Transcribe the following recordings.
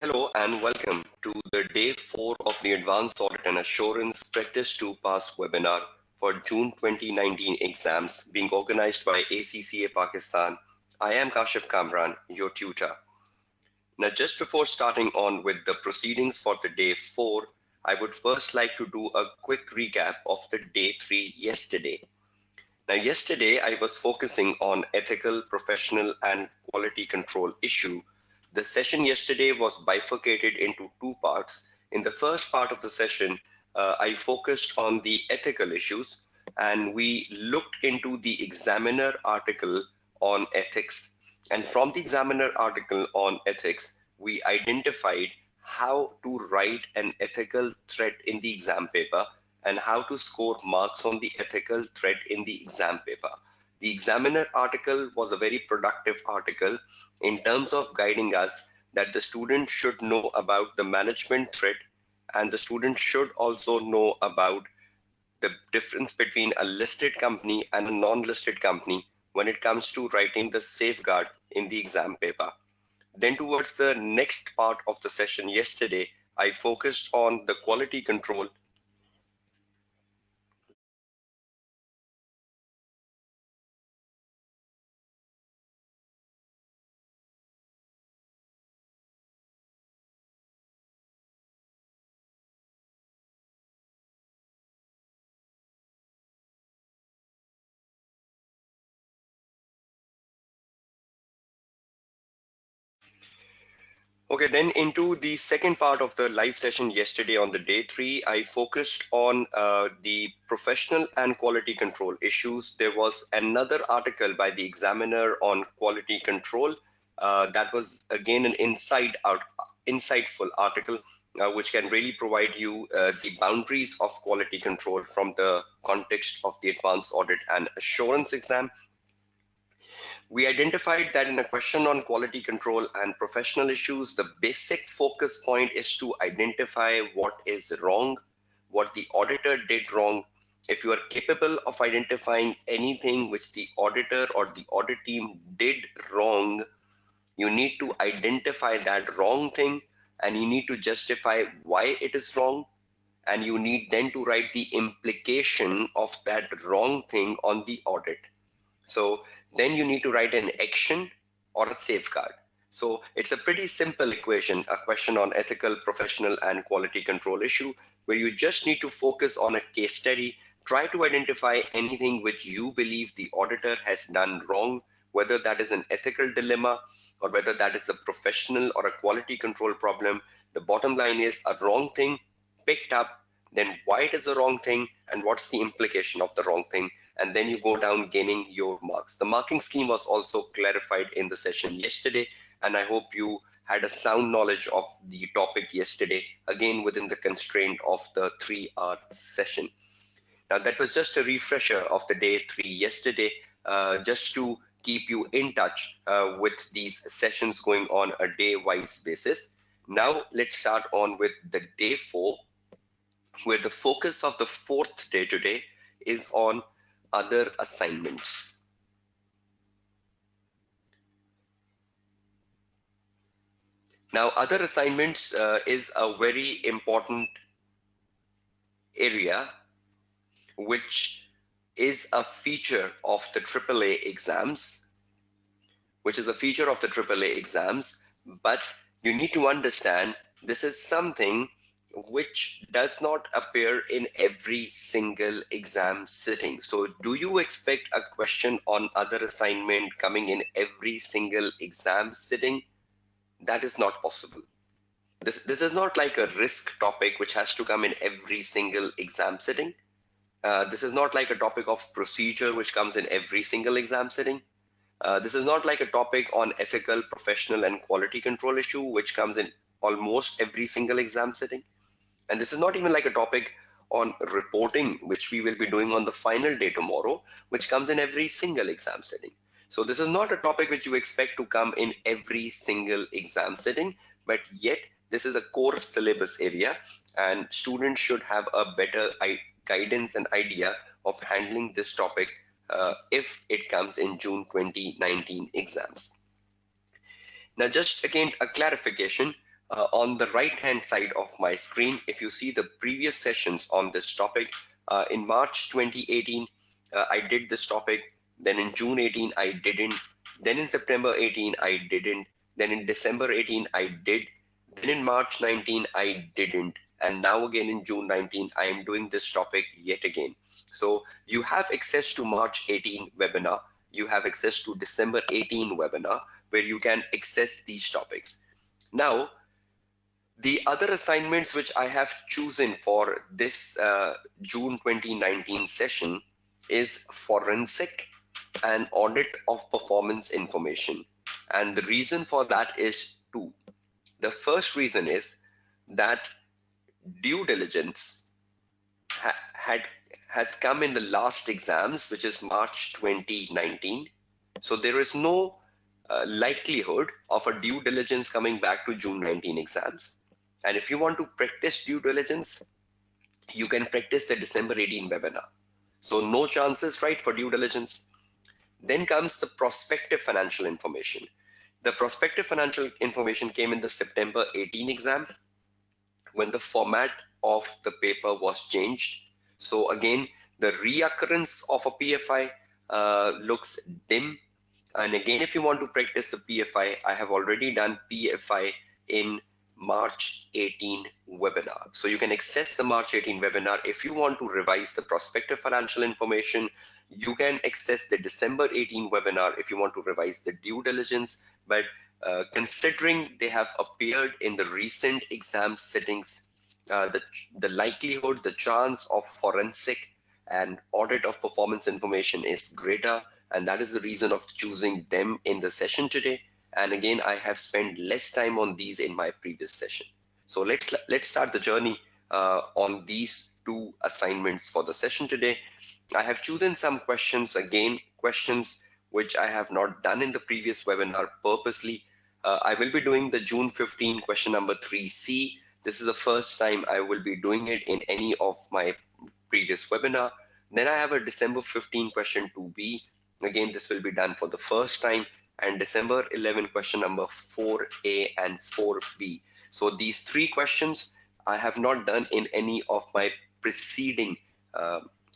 Hello and welcome to the day 4 of the Advanced Audit and Assurance Practice to Pass webinar for June 2019 exams being organized by ACCA Pakistan. I am Kashif Kamran, your tutor. Now, just before starting on with the proceedings for the day 4, I would first like to do a quick recap of the day 3 yesterday. Now, yesterday I was focusing on ethical, professional, and quality control issue. The session yesterday was bifurcated into two parts. In the first part of the session, I focused on the ethical issues, and we looked into the examiner article on ethics. And from the examiner article on ethics, we identified how to write an ethical threat in the exam paper and how to score marks on the ethical thread in the exam paper. The examiner article was a very productive article in terms of guiding us that the student should know about the management thread, and the student should also know about the difference between a listed company and a non-listed company when it comes to writing the safeguard in the exam paper. Then towards the next part of the session yesterday, I focused on the quality control. Okay, then into the second part of the live session yesterday on the day 3, I focused on the professional and quality control issues. There was another article by the examiner on quality control. That was again an insightful article which can really provide you the boundaries of quality control from the context of the advanced audit and assurance exam. We identified that in a question on quality control and professional issues, the basic focus point is to identify what is wrong, what the auditor did wrong. If you are capable of identifying anything which the auditor or the audit team did wrong, you need to identify that wrong thing and you need to justify why it is wrong, and you need then to write the implication of that wrong thing on the audit. So then you need to write an action or a safeguard. So it's a pretty simple equation, a question on ethical, professional, and quality control issue, where you just need to focus on a case study, try to identify anything which you believe the auditor has done wrong, whether that is an ethical dilemma or whether that is a professional or a quality control problem. The bottom line is a wrong thing picked up, then why it is a wrong thing and what's the implication of the wrong thing, and then you go down gaining your marks. The marking scheme was also clarified in the session yesterday, and I hope you had a sound knowledge of the topic yesterday, again within the constraint of the 3-hour session. Now that was just a refresher of the day 3 yesterday, just to keep you in touch with these sessions going on a day-wise basis. Now let's start on with the day 4, where the focus of the 4th day today is on other assignments. Now, other assignments is a very important area which is a feature of the AAA exams, but you need to understand this is something which does not appear in every single exam sitting. So do you expect a question on other assignment coming in every single exam sitting? That is not possible. This is not like a risk topic which has to come in every single exam sitting. This is not like a topic of procedure which comes in every single exam sitting. This is not like a topic on ethical, professional, and quality control issue which comes in almost every single exam sitting. And this is not even like a topic on reporting which we will be doing on the final day tomorrow, which comes in every single exam sitting. So this is not a topic which you expect to come in every single exam sitting, but yet this is a core syllabus area, and students should have a better guidance and idea of handling this topic if it comes in June 2019 exams. Now, just again, a clarification. On the right hand side of my screen, if you see the previous sessions on this topic, in March 2018, I did this topic. Then in June 18, I didn't. Then in September 18, I didn't. Then in December 18, I did. Then in March 19, I didn't. And now again in June 19, I am doing this topic yet again. So you have access to March 18 webinar. You have access to December 18 webinar where you can access these topics. Now, the other assignments which I have chosen for this June 2019 session is forensic and audit of performance information. And the reason for that is two. The first reason is that due diligence has come in the last exams, which is March 2019. So there is no likelihood of a due diligence coming back to June 19 exams. And if you want to practice due diligence, you can practice the December 18 webinar. So no chances, right, for due diligence. Then comes the prospective financial information. The prospective financial information came in the September 18 exam when the format of the paper was changed. So again, the reoccurrence of a PFI looks dim. And again, if you want to practice the PFI, I have already done PFI in March 18 webinar. So you can access the March 18 webinar. If you want to revise the prospective financial information, you can access the December 18 webinar if you want to revise the due diligence. But considering they have appeared in the recent exam settings, the likelihood, the chance of forensic and audit of performance information is greater, and that is the reason of choosing them in the session today. And again, I have spent less time on these in my previous session. So let's start the journey on these two assignments for the session today. I have chosen some questions, again, questions which I have not done in the previous webinar purposely. I will be doing the June 15 question number 3C. This is the first time I will be doing it in any of my previous webinar. Then I have a December 15 question 2B. Again, this will be done for the first time. And December 11 question number 4A and 4B. So these three questions I have not done in any of my preceding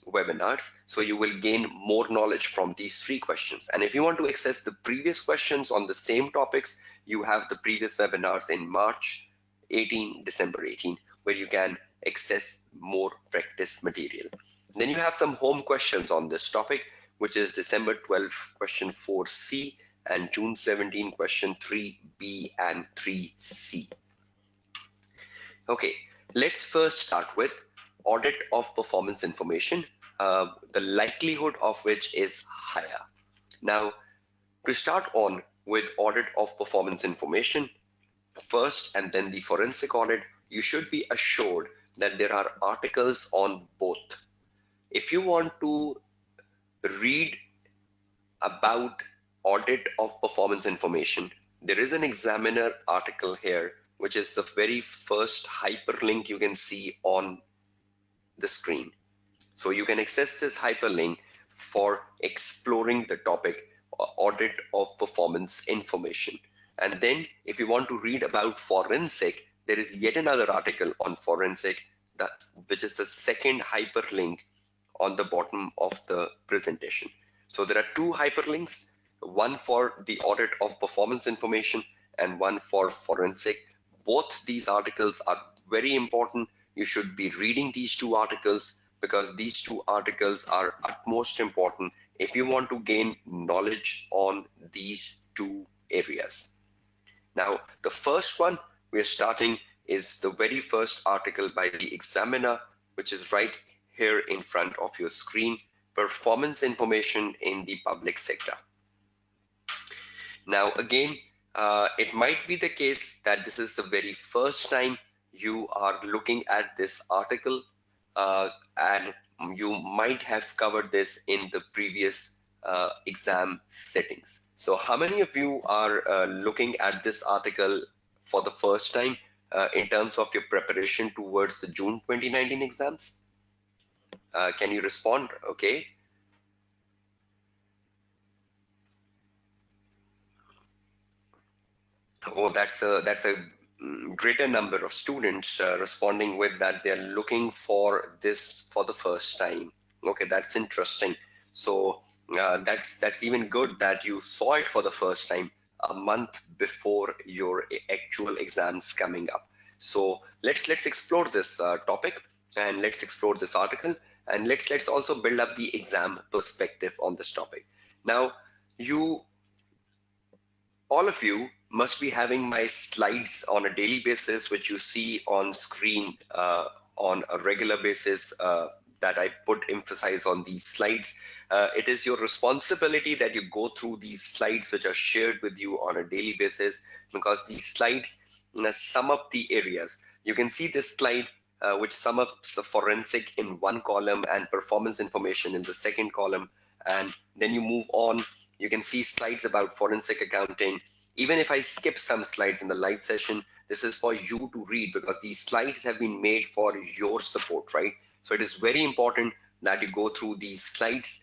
webinars. So you will gain more knowledge from these three questions. And if you want to access the previous questions on the same topics, you have the previous webinars in March 18, December 18, where you can access more practice material. Then you have some home questions on this topic, which is December 12 question 4C and June 17 question 3B and 3C. Okay, let's first start with audit of performance information, the likelihood of which is higher. Now, to start on with audit of performance information, first and then the forensic audit, you should be assured that there are articles on both. If you want to read about audit of performance information, there is an examiner article here, which is the very first hyperlink you can see on the screen. So you can access this hyperlink for exploring the topic audit of performance information. And then if you want to read about forensic, there is yet another article on forensic, which is the second hyperlink on the bottom of the presentation. So there are two hyperlinks, one for the audit of performance information and one for forensic. Both these articles are very important. You should be reading these two articles because these two articles are utmost important if you want to gain knowledge on these two areas. Now, the first one we are starting is the very first article by the examiner, which is right here in front of your screen, performance information in the public sector. Now, again, it might be the case that this is the very first time you are looking at this article, and you might have covered this in the previous exam settings. So how many of you are looking at this article for the first time in terms of your preparation towards the June 2019 exams? Can you respond? Okay. Oh, that's a greater number of students responding with that they're looking for this for the first time. Okay, that's interesting. So that's even good that you saw it for the first time a month before your actual exams coming up. So let's explore this topic, and let's explore this article, and let's also build up the exam perspective on this topic. Now, you all of you must be having my slides on a daily basis, which you see on screen on a regular basis, that I put emphasize on these slides. It is your responsibility that you go through these slides which are shared with you on a daily basis, because these slides sum up the areas. You can see this slide which sum up the forensic in one column and performance information in the second column, and then you move on. You can see slides about forensic accounting. Even if I skip some slides in the live session, this is for you to read, because these slides have been made for your support, right? So it is very important that you go through these slides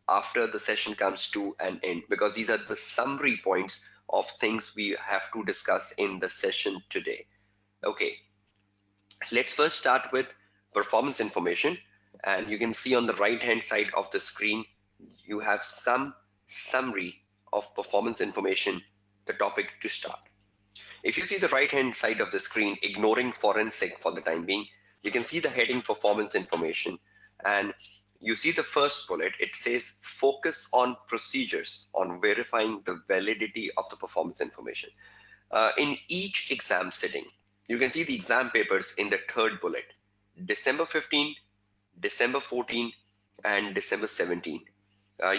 after the session comes to an end, because these are the summary points of things we have to discuss in the session today. Okay, let's first start with performance information. And you can see on the right hand side of the screen, you have some summary of performance information, the topic to start. If you see the right hand side of the screen, ignoring forensic for the time being, you can see the heading performance information, and you see the first bullet. It says focus on procedures on verifying the validity of the performance information. In each exam sitting, you can see the exam papers in the third bullet: December 15, December 14, and December 17.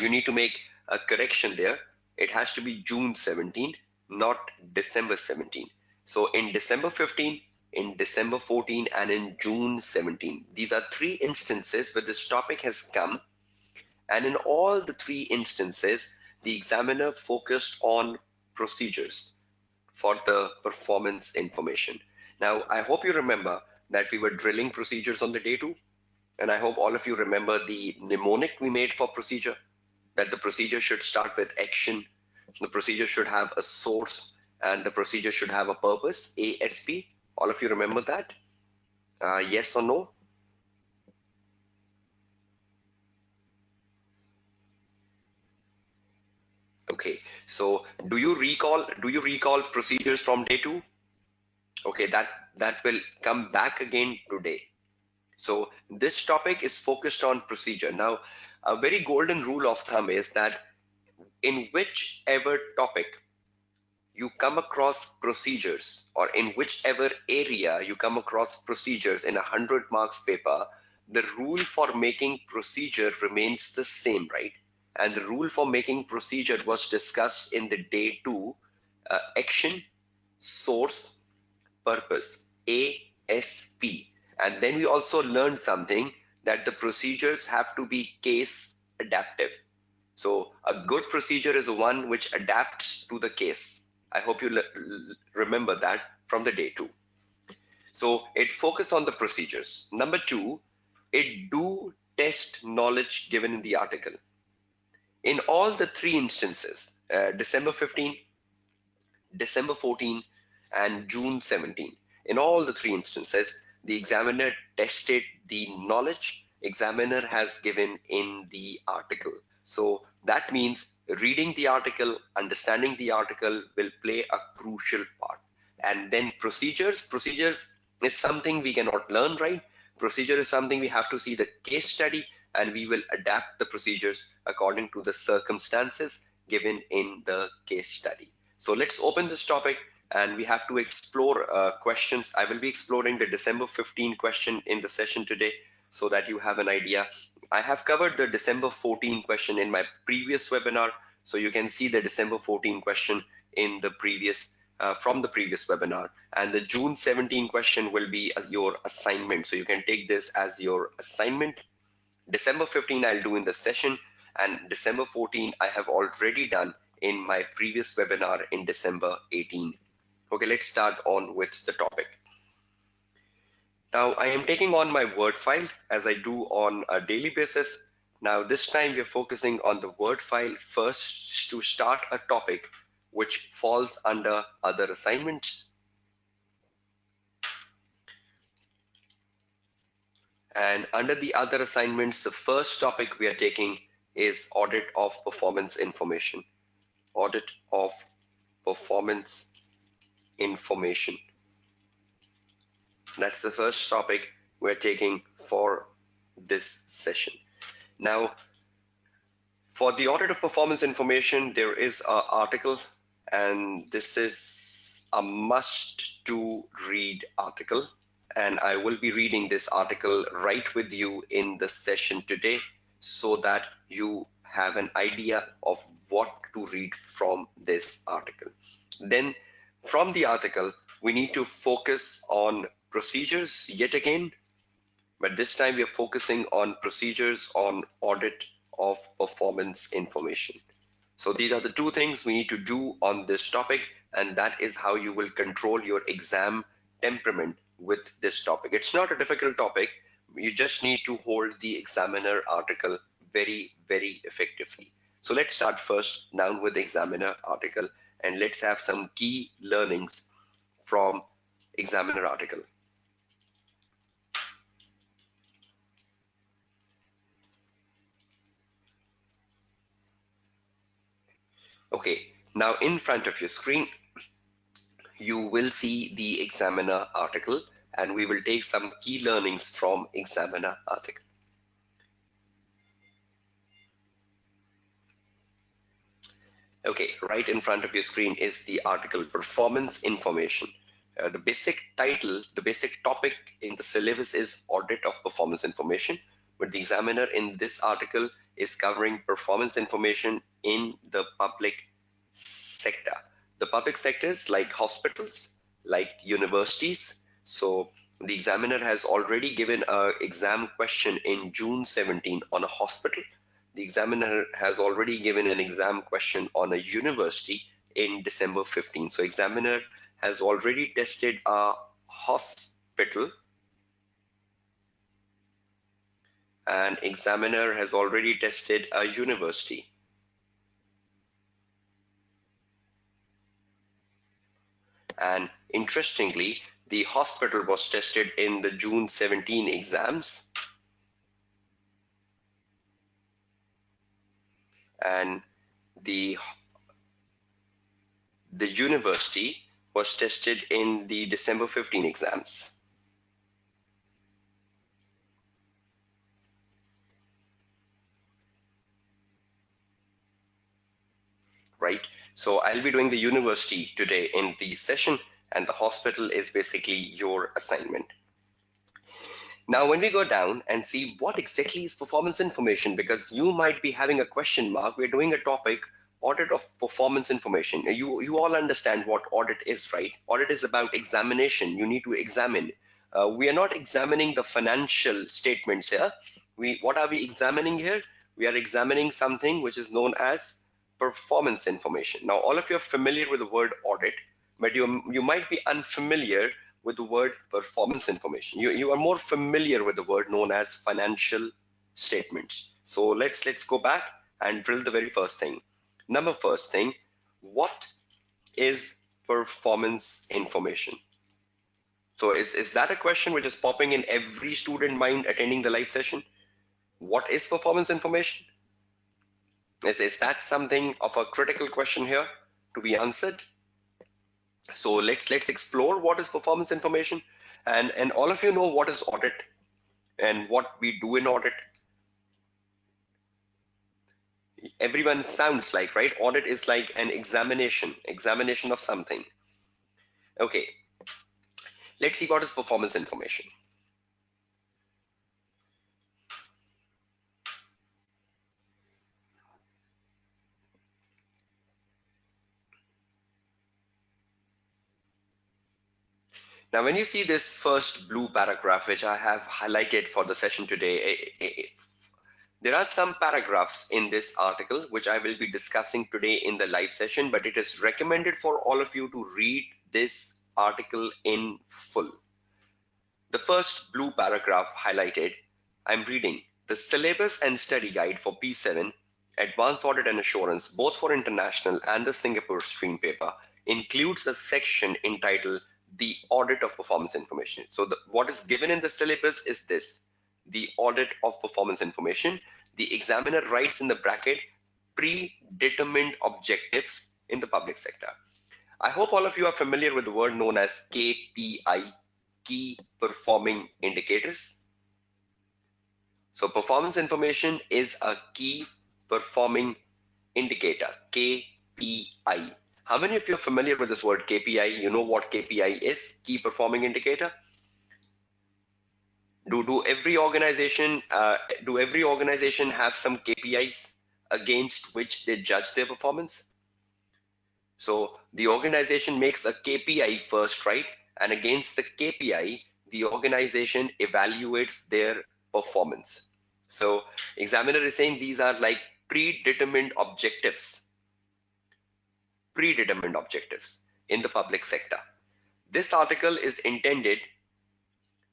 You need to make a correction there. It has to be June 17, not December 17. So in December 15, in December 14, and in June 17. These are three instances where this topic has come. And in all the three instances, the examiner focused on procedures for the performance information. Now, I hope you remember that we were drilling procedures on the day two. And I hope all of you remember the mnemonic we made for procedure, that the procedure should start with action, the procedure should have a source, and the procedure should have a purpose, ASP. All of you remember that? Yes or no? Okay, so do you recall procedures from day two? Okay, that will come back again today. So this topic is focused on procedure. Now, a very golden rule of thumb is that in whichever topic you come across procedures, or in whichever area you come across procedures in 100 marks paper, the rule for making procedure remains the same, right? And the rule for making procedure was discussed in the day two: action, source, purpose, ASP. And then we also learned something, that the procedures have to be case adaptive. So a good procedure is one which adapts to the case. I hope you remember that from the day two. So it focus on the procedures. Number two, it do test knowledge given in the article. In all the three instances, December 15, December 14, and June 17, in all the three instances, the examiner tested the knowledge examiner has given in the article. So that means reading the article, understanding the article will play a crucial part. And then procedures is something we cannot learn, right? Procedure is something we have to see the case study, and we will adapt the procedures according to the circumstances given in the case study. So let's open this topic, and we have to explore questions. I will be exploring the December 15 question in the session today, so that you have an idea. I have covered the December 14 question in my previous webinar, so you can see the December 14 question in the previous from the previous webinar, and the June 17 question will be your assignment. So you can take this as your assignment. December 15 I'll do in the session, and December 14 I have already done in my previous webinar in December 18. Okay, let's start on with the topic. Now I am taking on my Word file as I do on a daily basis. Now this time we are focusing on the Word file first to start a topic which falls under other assignments. And under the other assignments, the first topic we are taking is audit of performance information. Audit of performance information. That's the first topic we're taking for this session. Now, for the audit of performance information, there is an article, and this is a must to read article. And I will be reading this article right with you in the session today so that you have an idea of what to read from this article. Then from the article, we need to focus on procedures yet again, but this time we are focusing on procedures on audit of performance information. So these are the two things we need to do on this topic, and that is how you will control your exam temperament with this topic. It's not a difficult topic. You just need to hold the examiner article very, very effectively. So let's start first now with the examiner article, and let's have some key learnings from examiner article. Okay, now in front of your screen, you will see the examiner article, and we will take some key learnings from examiner article. Okay, right in front of your screen is the article performance information. The basic title, the basic topic in the syllabus is audit of performance information, but the examiner in this article is covering performance information in the public sector. The public sectors like hospitals, like universities. So the examiner has already given an exam question in June 17 on a hospital. The examiner has already given an exam question on a university in December 15. So examiner has already tested a hospital, and examiner has already tested a university. And interestingly, the hospital was tested in the June 17 exams, and the university was tested in the December 15 exams. Right? So I'll be doing the university today in the session, and the hospital is basically your assignment. Now, when we go down and see what exactly is performance information, because you might be having a question mark, we're doing a topic, audit of performance information. You all understand what audit is, right? Audit is about examination. You need to examine. We are not examining the financial statements here. What are we examining here? We are examining something which is known as performance information. Now, all of you are familiar with the word audit, but you might be unfamiliar with the word performance information. You are more familiar with the word known as financial statements. So let's go back and drill the very first thing. Number first thing, what is performance information? So is that a question which is popping in every student mind attending the live session? What is performance information? Is that something of a critical question here to be answered? So let's explore what is performance information, and all of you know what is audit and what we do in audit. Everyone sounds like, right? Audit is like an examination of something. Okay, let's see what is performance information. Now, when you see this first blue paragraph, which I have highlighted for the session today, there are some paragraphs in this article which I will be discussing today in the live session, but it is recommended for all of you to read this article in full. The first blue paragraph highlighted, I'm reading, the syllabus and study guide for P7, Advanced Audit and Assurance, both for international and the Singapore stream paper, includes a section entitled the audit of performance information. So what is given in the syllabus is this, the audit of performance information. The examiner writes in the bracket predetermined objectives in the public sector. I hope all of you are familiar with the word known as KPI, key performing indicators. So performance information is a key performing indicator, KPI. How many of you are familiar with this word KPI? You know what KPI is, key performing indicator? Do every organization have some KPIs against which they judge their performance? So the organization makes a KPI first, right? And against the KPI, the organization evaluates their performance. So examiner is saying these are like predetermined objectives in the public sector. This article is intended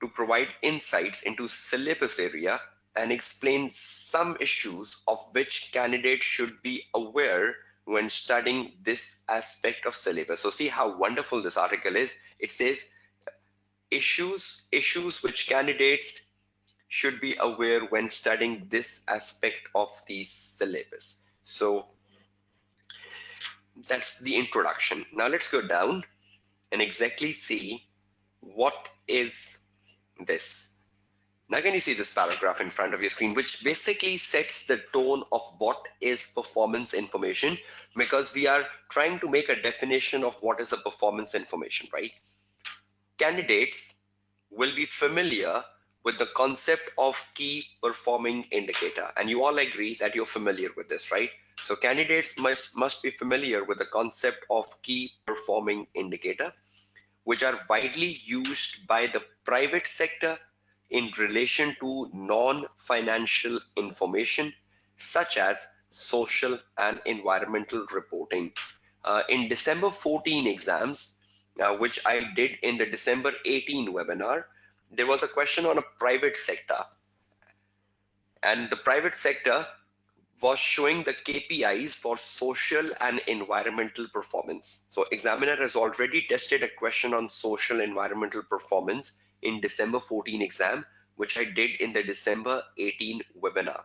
to provide insights into syllabus area and explain some issues of which candidates should be aware when studying this aspect of syllabus. So see how wonderful this article is. It says issues which candidates should be aware when studying this aspect of the syllabus. So that's the introduction. Now let's go down and exactly see what is this. Now can you see this paragraph in front of your screen, which basically sets the tone of what is performance information, because we are trying to make a definition of what is a performance information, right? Candidates will be familiar with the concept of key performing indicator, and you all agree that you're familiar with this, right? So candidates must be familiar with the concept of key performing indicator, which are widely used by the private sector in relation to non-financial information such as social and environmental reporting. In December 14 exams, which I did in the December 18 webinar, there was a question on a private sector, and the private sector was showing the KPIs for social and environmental performance. So examiner has already tested a question on social environmental performance in December 14 exam, which I did in the December 18 webinar.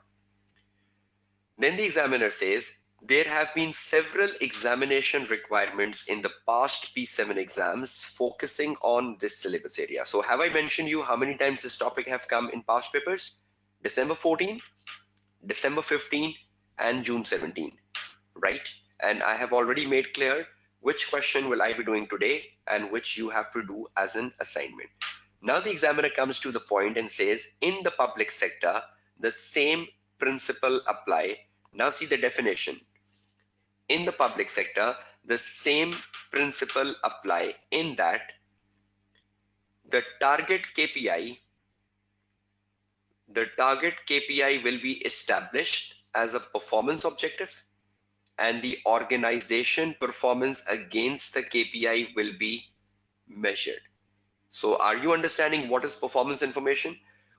Then the examiner says, there have been several examination requirements in the past P7 exams focusing on this syllabus area. So have I mentioned you how many times this topic have come in past papers? December 14, December 15, and June 17, right? And I have already made clear which question will I be doing today and which you have to do as an assignment. Now the examiner comes to the point and says, in the public sector, the same principle apply. Now see the definition. In the public sector, the same principle apply in that the target KPI will be established as a performance objective, and the organization performance against the KPI will be measured. So are you understanding what is performance information?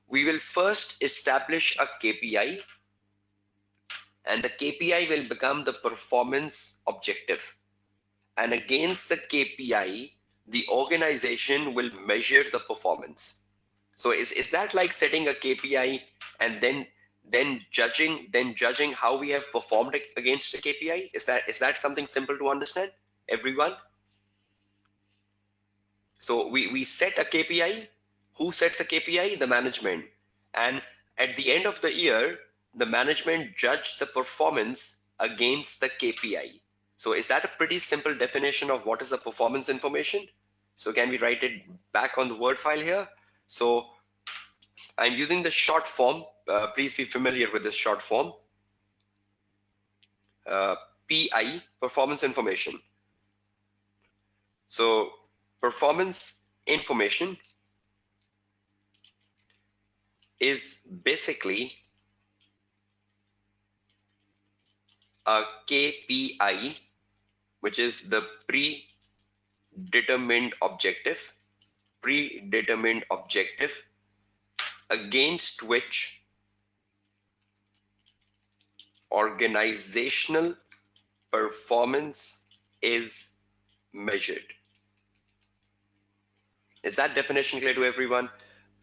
We will first establish a KPI, and the KPI will become the performance objective. And against the KPI, the organization will measure the performance. So is that like setting a KPI and then judging how we have performed against the KPI? Is that something simple to understand, everyone? So we set a KPI. Who sets a KPI? The management. And at the end of the year, the management judge the performance against the KPI. So is that a pretty simple definition of what is a performance information? So can we write it back on the word file here? So I'm using the short form. Please be familiar with this short form. PI, performance information. So performance information is basically a KPI, which is the predetermined objective against which organizational performance is measured. Is that definition clear to everyone?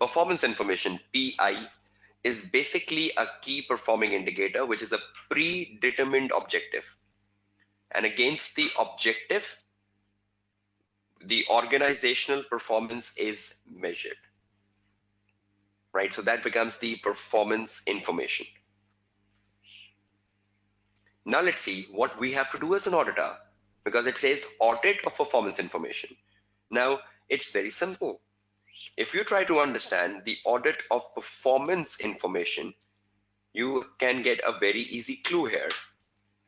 Performance information, PI, is basically a key performing indicator, which is a predetermined objective. And against the objective, the organizational performance is measured, right? So that becomes the performance information. Now let's see what we have to do as an auditor, because it says audit of performance information. Now it's very simple. If you try to understand the audit of performance information, you can get a very easy clue here.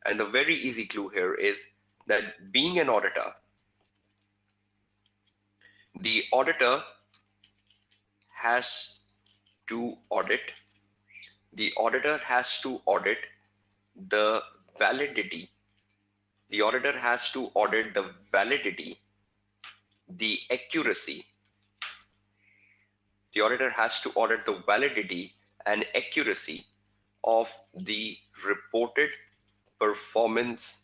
And the very easy clue here is that being an auditor, the auditor has to audit, the auditor has to audit the validity, the auditor has to audit the validity, the accuracy, the auditor has to audit the validity and accuracy of the reported performance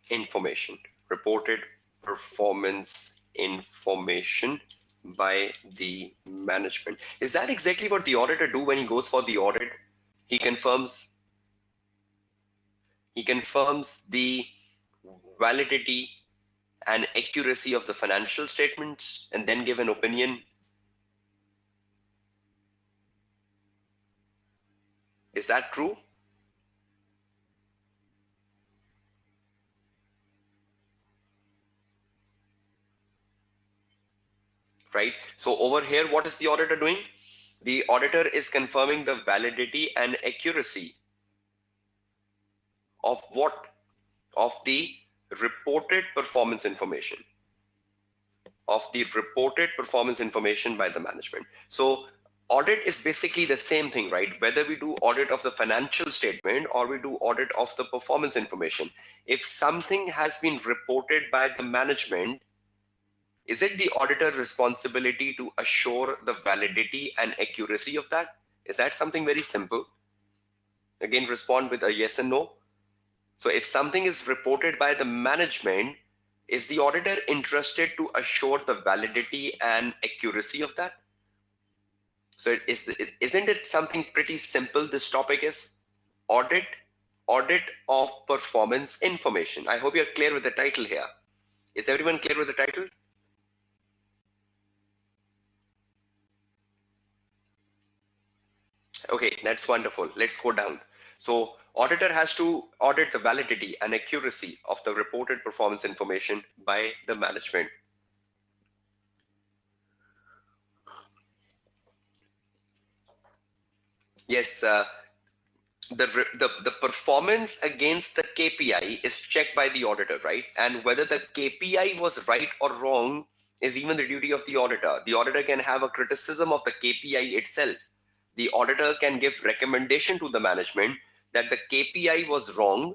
information, reported performance information by the management. Is that exactly what the auditor do when he goes for the audit? He confirms the validity and accuracy of the financial statements and then give an opinion. Is that true? Right? So over here, what is the auditor doing? The auditor is confirming the validity and accuracy of what? Of the reported performance information. Of the reported performance information by the management. So audit is basically the same thing, right? Whether we do audit of the financial statement or we do audit of the performance information. If something has been reported by the management, is it the auditor's responsibility to assure the validity and accuracy of that? Is that something very simple? Again, respond with a yes and no. So if something is reported by the management, is the auditor interested to assure the validity and accuracy of that? So isn't it something pretty simple? This topic is audit of performance information. I hope you're clear with the title here. Is everyone clear with the title? Okay, that's wonderful. Let's go down. So auditor has to audit the validity and accuracy of the reported performance information by the management. Yes, the performance against the KPI is checked by the auditor, right? And whether the KPI was right or wrong is even the duty of the auditor. The auditor can have a criticism of the KPI itself. The auditor can give recommendation to the management that the KPI was wrong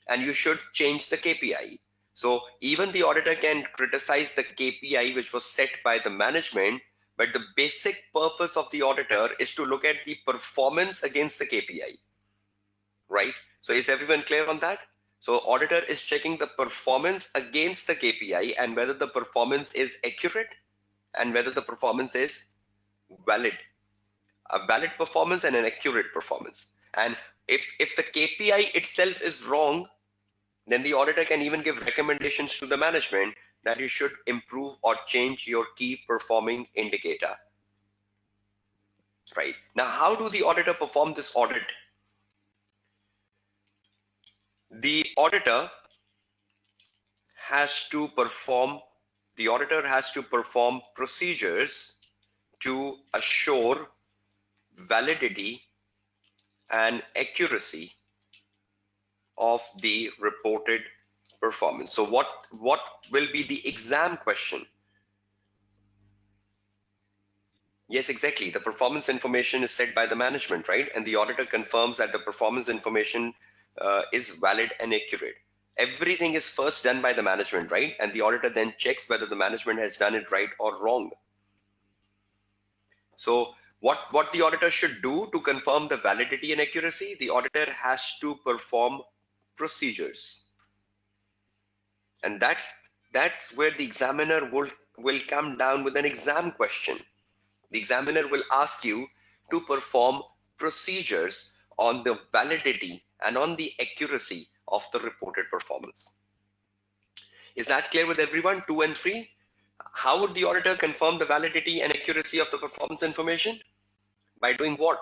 and you should change the KPI. So even the auditor can criticize the KPI which was set by the management, but the basic purpose of the auditor is to look at the performance against the KPI, right? So is everyone clear on that? So auditor is checking the performance against the KPI and whether the performance is accurate and whether the performance is valid, a valid performance and an accurate performance. And if the KPI itself is wrong, then the auditor can even give recommendations to the management that you should improve or change your key performing indicator. Right. Now, how do the auditor perform this audit? The auditor has to perform, the auditor has to perform procedures to assure validity and accuracy of the reported performance. So what will be the exam question? Yes, exactly. The performance information is set by the management, right? And the auditor confirms that the performance information is valid and accurate. Everything is first done by the management, right? And the auditor then checks whether the management has done it right or wrong. So what the auditor should do to confirm the validity and accuracy? The auditor has to perform procedures. And that's where the examiner will come down with an exam question. The examiner will ask you to perform procedures on the validity and on the accuracy of the reported performance. Is that clear with everyone? 2 and 3. How would the auditor confirm the validity and accuracy of the performance information? By doing what?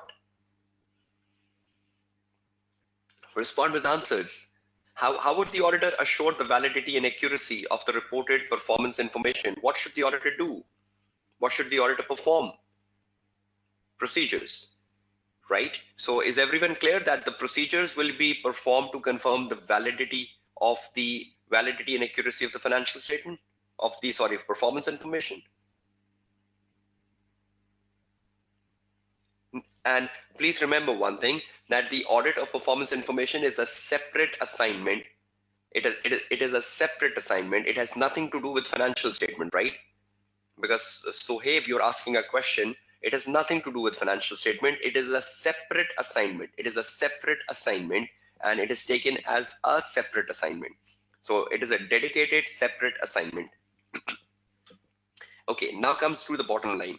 Respond with answers. How would the auditor assure the validity and accuracy of the reported performance information? What should the auditor do? What should the auditor perform? Procedures, right? So is everyone clear that the procedures will be performed to confirm the validity and accuracy of the financial statement of the performance information? And please remember one thing, that the audit of performance information is a separate assignment. It is a separate assignment. It has nothing to do with financial statement, right? Because Sohaib, you're asking a question. It has nothing to do with financial statement. It is a separate assignment. It is a separate assignment, and it is taken as a separate assignment. So it is a dedicated separate assignment. Okay, now comes to the bottom line.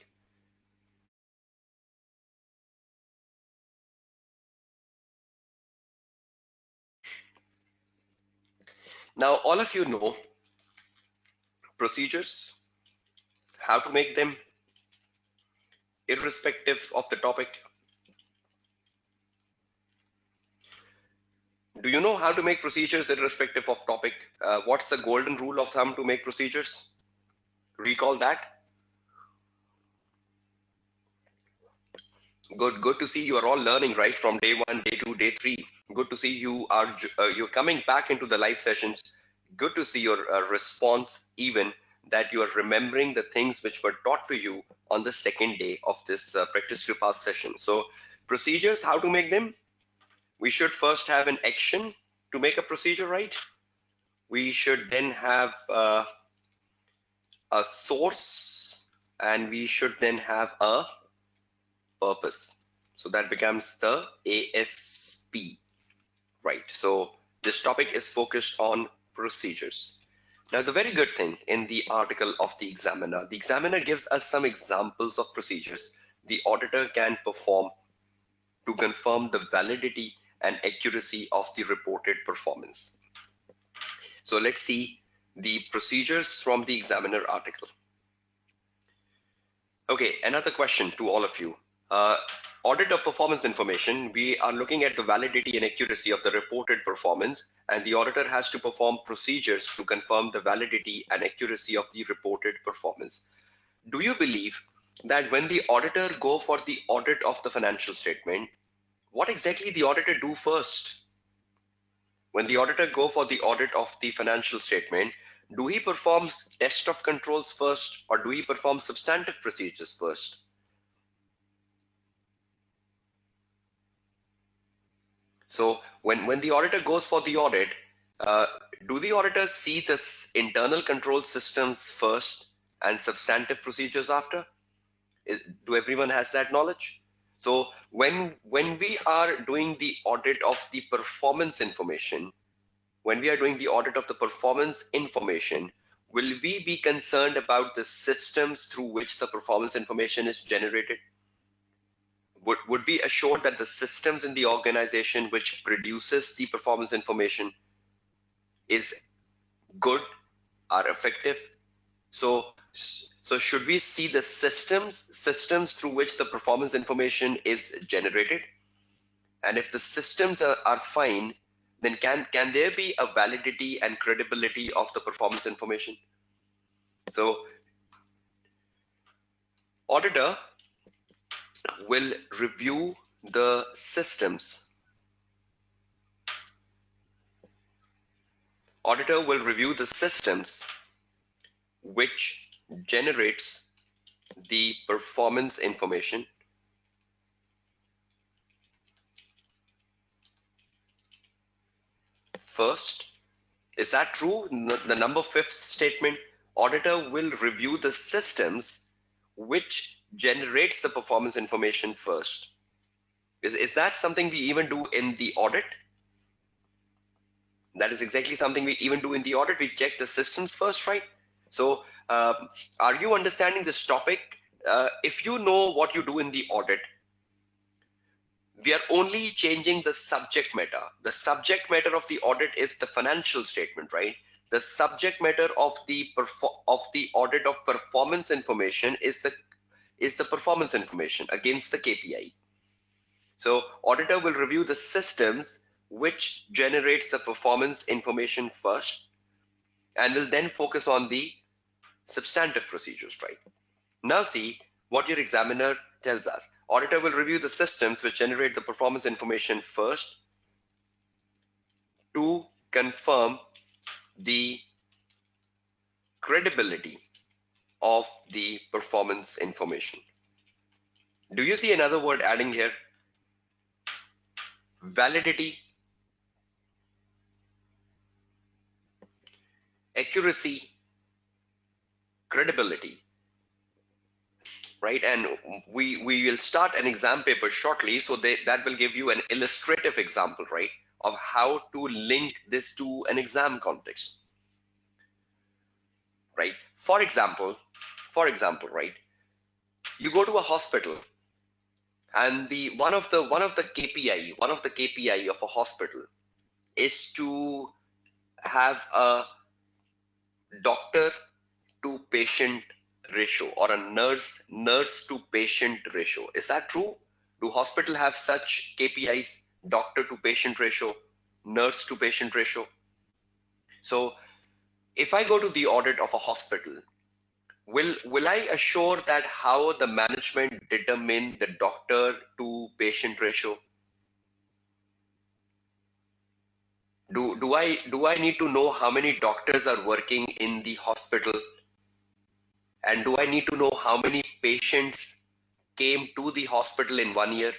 Now all of you know procedures, how to make them, irrespective of the topic. Do you know how to make procedures irrespective of topic? What's the golden rule of thumb to make procedures? Recall that. Good to see you are all learning right from day 1, day 2, day 3. Good to see you are you're coming back into the live sessions. Good to see your response, even that you are remembering the things which were taught to you on the second day of this practice to pass session. So procedures, how to make them? We should first have an action to make a procedure, right? We should then have a source, and we should then have a purpose. So that becomes the ASP, right? So this topic is focused on procedures. Now, the very good thing in the article of the examiner gives us some examples of procedures the auditor can perform to confirm the validity and accuracy of the reported performance. So let's see the procedures from the examiner article. Okay, another question to all of you. Audit of performance information, we are looking at the validity and accuracy of the reported performance, and the auditor has to perform procedures to confirm the validity and accuracy of the reported performance. Do you believe that when the auditor go for the audit of the financial statement, what exactly the auditor do first? When the auditor go for the audit of the financial statement, do he perform test of controls first, or do he perform substantive procedures first? So when the auditor goes for the audit, uh, do the auditors see the internal control systems first and substantive procedures after? Do everyone has that knowledge? So when we are doing the audit of the performance information, when we are doing the audit of the performance information, will we be concerned about the systems through which the performance information is generated? Would we assure that the systems in the organization which produces the performance information is good, are effective? So should we see the systems through which the performance information is generated? And if the systems are fine, then can there be a validity and credibility of the performance information? So auditor will review the systems. Auditor will review the systems which generates the performance information first. Is that true? The number fifth statement, auditor will review the systems which generates the performance information first. Is that something we even do in the audit? That is exactly something we even do in the audit. We check the systems first, right? So are you understanding this topic if you know what you do in the audit, we are only changing the subject matter. The subject matter of the audit is the financial statement, right? The subject matter of the audit of performance information is the performance information against the KPI. So auditor will review the systems which generates the performance information first, and will then focus on the substantive procedures, right? Now see what your examiner tells us. Auditor will review the systems which generate the performance information first to confirm the credibility of the performance information. Do you see another word adding here? Validity, accuracy, credibility, right? And we will start an exam paper shortly, so that will give you an illustrative example, right, of how to link this to an exam context, right? For example, right, you go to a hospital, and the one of the KPI of a hospital is to have a doctor to patient ratio, or a nurse to patient ratio. Is that true? Do hospital have such KPIs? Doctor to patient ratio, nurse to patient ratio. So if I go to the audit of a hospital, will I assure that how the management determine the doctor to patient ratio? Do I need to know how many doctors are working in the hospital, and do I need to know how many patients came to the hospital in 1 year?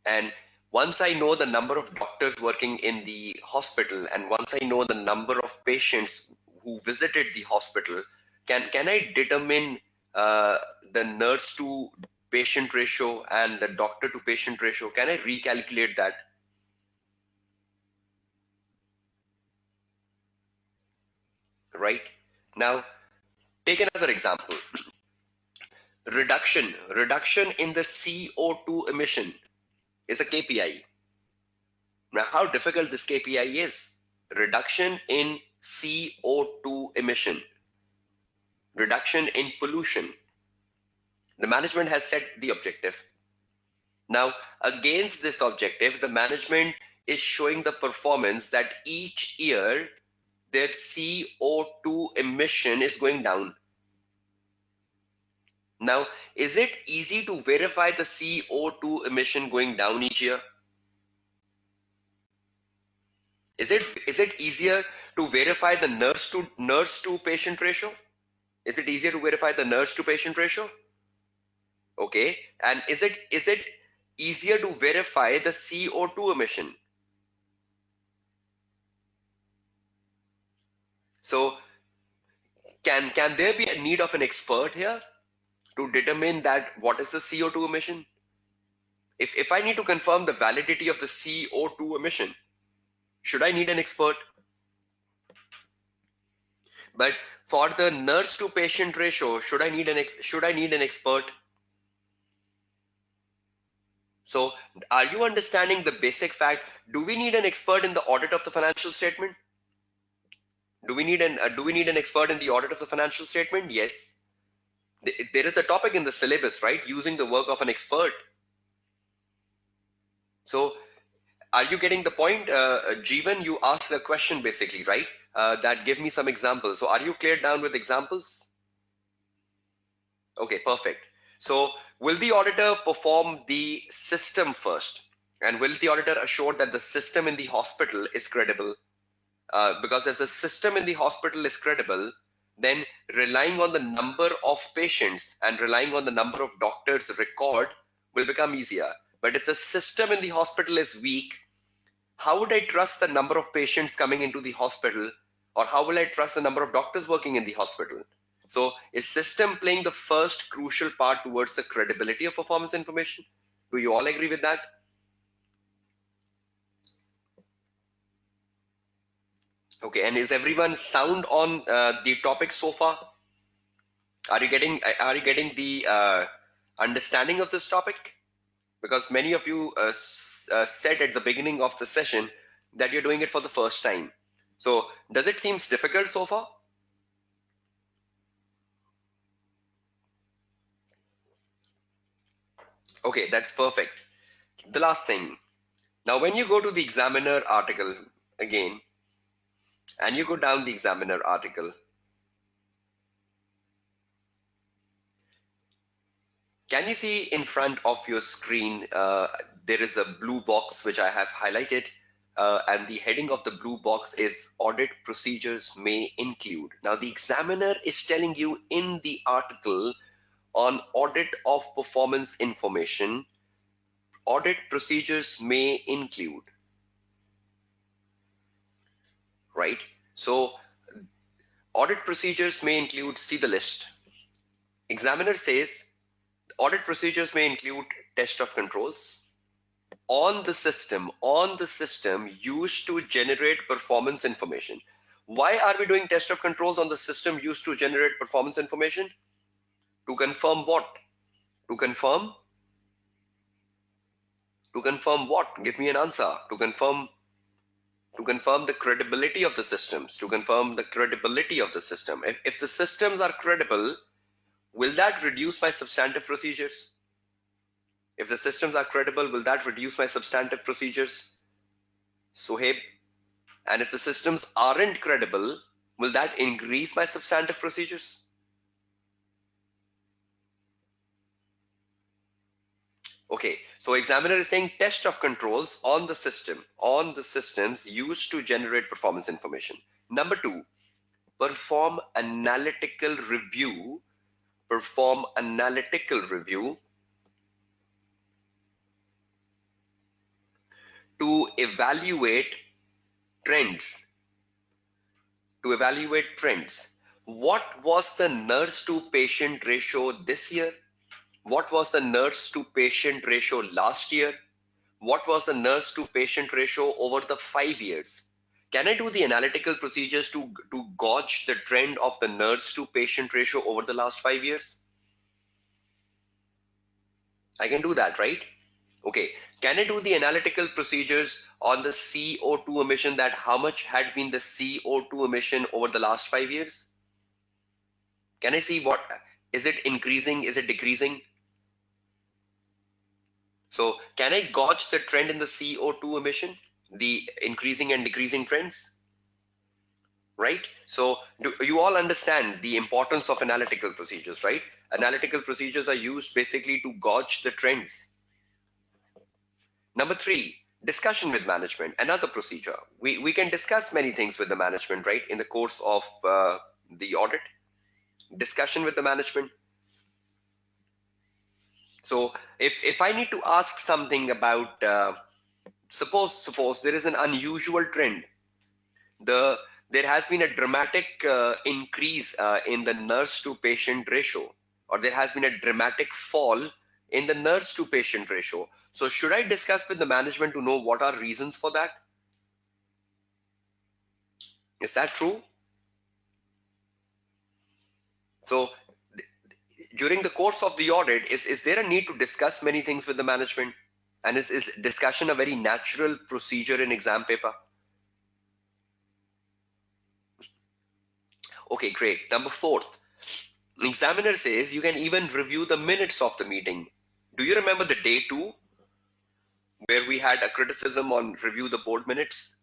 And once I know the number of doctors working in the hospital, and once I know the number of patients who visited the hospital, can I determine the nurse to patient ratio and the doctor to patient ratio? Can I recalculate that? Right? Now, take another example. Reduction in the CO2 emission is a KPI. Now, how difficult this KPI is? Reduction in CO2 emission, reduction in pollution. The management has set the objective. Now, against this objective, the management is showing the performance that each year their CO2 emission is going down. Now, is it easy to verify the CO2 emission going down each year? Is it easier to verify the nurse to patient ratio? Is it easier to verify the nurse to patient ratio? Okay. And is it easier to verify the CO2 emission? So can there be a need of an expert here to determine that what is the CO2 emission? If I need to confirm the validity of the CO2 emission, should I need an expert? But for the nurse to patient ratio, should I need an expert? So are you understanding the basic fact? Do we need an expert in the audit of the financial statement? Do we need an expert in the audit of the financial statement? Yes. There is a topic in the syllabus, right? Using the work of an expert. So are you getting the point? Jeevan, you asked a question basically, right? That give me some examples. So are you cleared down with examples? Okay, perfect. So will the auditor perform the system first? And will the auditor assure that the system in the hospital is credible? Because if the system in the hospital is credible, then relying on the number of patients and relying on the number of doctors record will become easier. But if the system in the hospital is weak, how would I trust the number of patients coming into the hospital, or how will I trust the number of doctors working in the hospital? So is system playing the first crucial part towards the credibility of performance information? Do you all agree with that? Okay, and is everyone sound on the topic so far? Are you getting the understanding of this topic? Because many of you said at the beginning of the session that you're doing it for the first time. So does it seem difficult so far? Okay, that's perfect. The last thing. Now, when you go to the examiner article again, and you go down the examiner article, can you see in front of your screen, there is a blue box which I have highlighted, and the heading of the blue box is Audit Procedures May Include. Now, the examiner is telling you in the article on audit of performance information, audit procedures may include, right? So, audit procedures may include, see the list. Examiner says audit procedures may include test of controls on the system used to generate performance information. Why are we doing test of controls on the system used to generate performance information? To confirm what? To confirm what? Give me an answer. To confirm the credibility of the systems, to confirm the credibility of the system. If the systems are credible, will that reduce my substantive procedures? If the systems are credible, will that reduce my substantive procedures? Sohaib. And if the systems aren't credible, will that increase my substantive procedures? Okay, so examiner is saying test of controls on the systems used to generate performance information. Number two, perform analytical review perform analytical review to evaluate trends. What was the nurse to patient ratio this year? What was the nurse to patient ratio last year? What was the nurse to patient ratio over the 5 years? Can I do the analytical procedures to gauge the trend of the nurse to patient ratio over the last 5 years? I can do that, right? Okay, can I do the analytical procedures on the CO2 emission, that how much had been the CO2 emission over the last 5 years? Can I see what, is it increasing, is it decreasing? So can I gauge the trend in the CO2 emission, the increasing and decreasing trends? Right? So do you all understand the importance of analytical procedures, right? Analytical procedures are used basically to gauge the trends. Number three, discussion with management, another procedure. We can discuss many things with the management, right, in the course of the audit. Discussion with the management. So if I need to ask something about, suppose there is an unusual trend, there has been a dramatic increase in the nurse to patient ratio, or there has been a dramatic fall in the nurse to patient ratio. So should I discuss with the management to know what are reasons for that? Is that true? So during the course of the audit, is there a need to discuss many things with the management? And is discussion a very natural procedure in exam paper? Okay, great. Number fourth, the examiner says you can even review the minutes of the meeting. Do you remember the day two where we had a criticism on review the board minutes?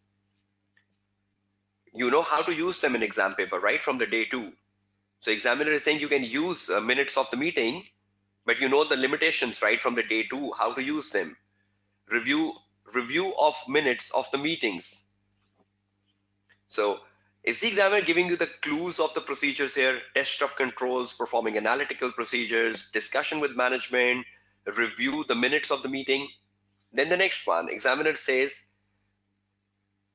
You know how to use them in exam paper, right? From the day two. So examiner is saying you can use minutes of the meeting, but you know the limitations, right? From the day two, how to use them. Review of minutes of the meetings. So is the examiner giving you the clues of the procedures here? Test of controls, performing analytical procedures, discussion with management, review the minutes of the meeting. Then the next one, examiner says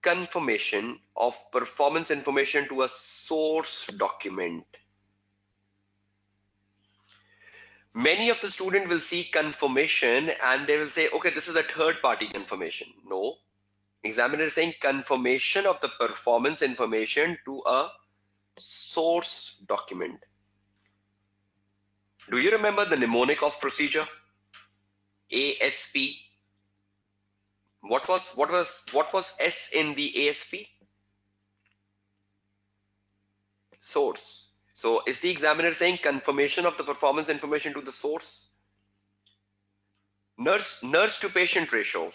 confirmation of performance information to a source document. Many of the student will see confirmation and they will say, okay, this is a third party confirmation. No, examiner is saying confirmation of the performance information to a source document. Do you remember the mnemonic of procedure? ASP. What was S in the ASP? Source. So is the examiner saying confirmation of the performance information to the source? Nurse to patient ratio.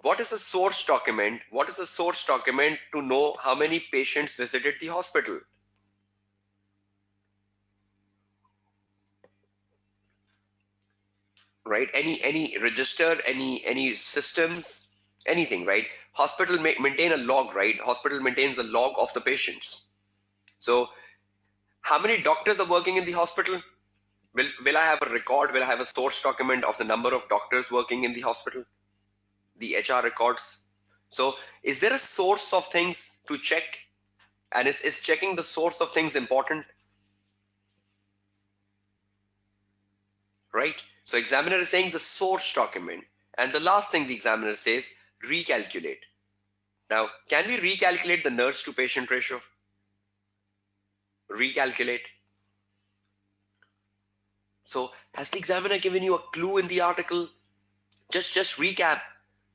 What is a source document? What is a source document to know how many patients visited the hospital? Right? Any register, any systems, anything, right? Hospital maintain a log, right? Hospital maintains a log of the patients. So how many doctors are working in the hospital? Will I have a record? Will I have a source document of the number of doctors working in the hospital? The HR records. So is there a source of things to check? And is checking the source of things important? Right? So examiner is saying the source document. And the last thing the examiner says, recalculate. Now, can we recalculate the nurse to patient ratio? Recalculate. So has the examiner given you a clue in the article? Just recap.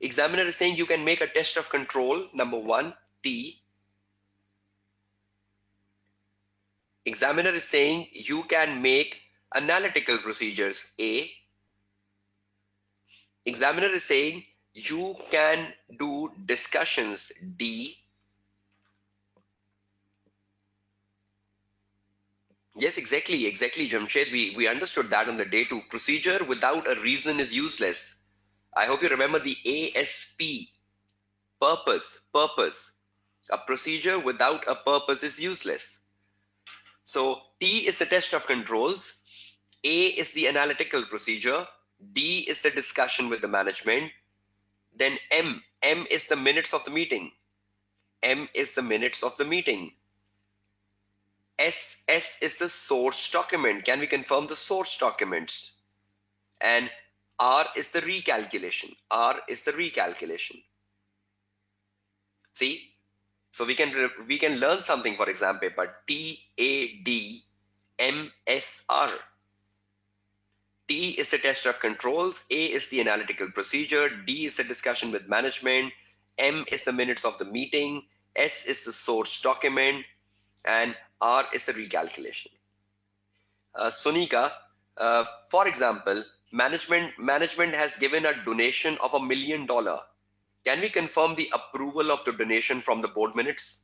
Examiner is saying you can make a test of control, number 1, T. Examiner is saying you can make analytical procedures, A. Examiner is saying you can do discussions, D. Yes, exactly, Jamshed. We understood that on the day 2. Procedure without a reason is useless. I hope you remember the ASP. Purpose. A procedure without a purpose is useless. So T is the test of controls. A is the analytical procedure. D is the discussion with the management. Then M is the minutes of the meeting. M is the minutes of the meeting. S is the source document. Can we confirm the source documents? And R is the recalculation. R is the recalculation. See? So we can learn something for exam paper. TADMSR. T is the test of controls, A is the analytical procedure, D is the discussion with management, M is the minutes of the meeting, S is the source document, and R is the recalculation. Sunika, for example, management has given a donation of $1 million. Can we confirm the approval of the donation from the board minutes?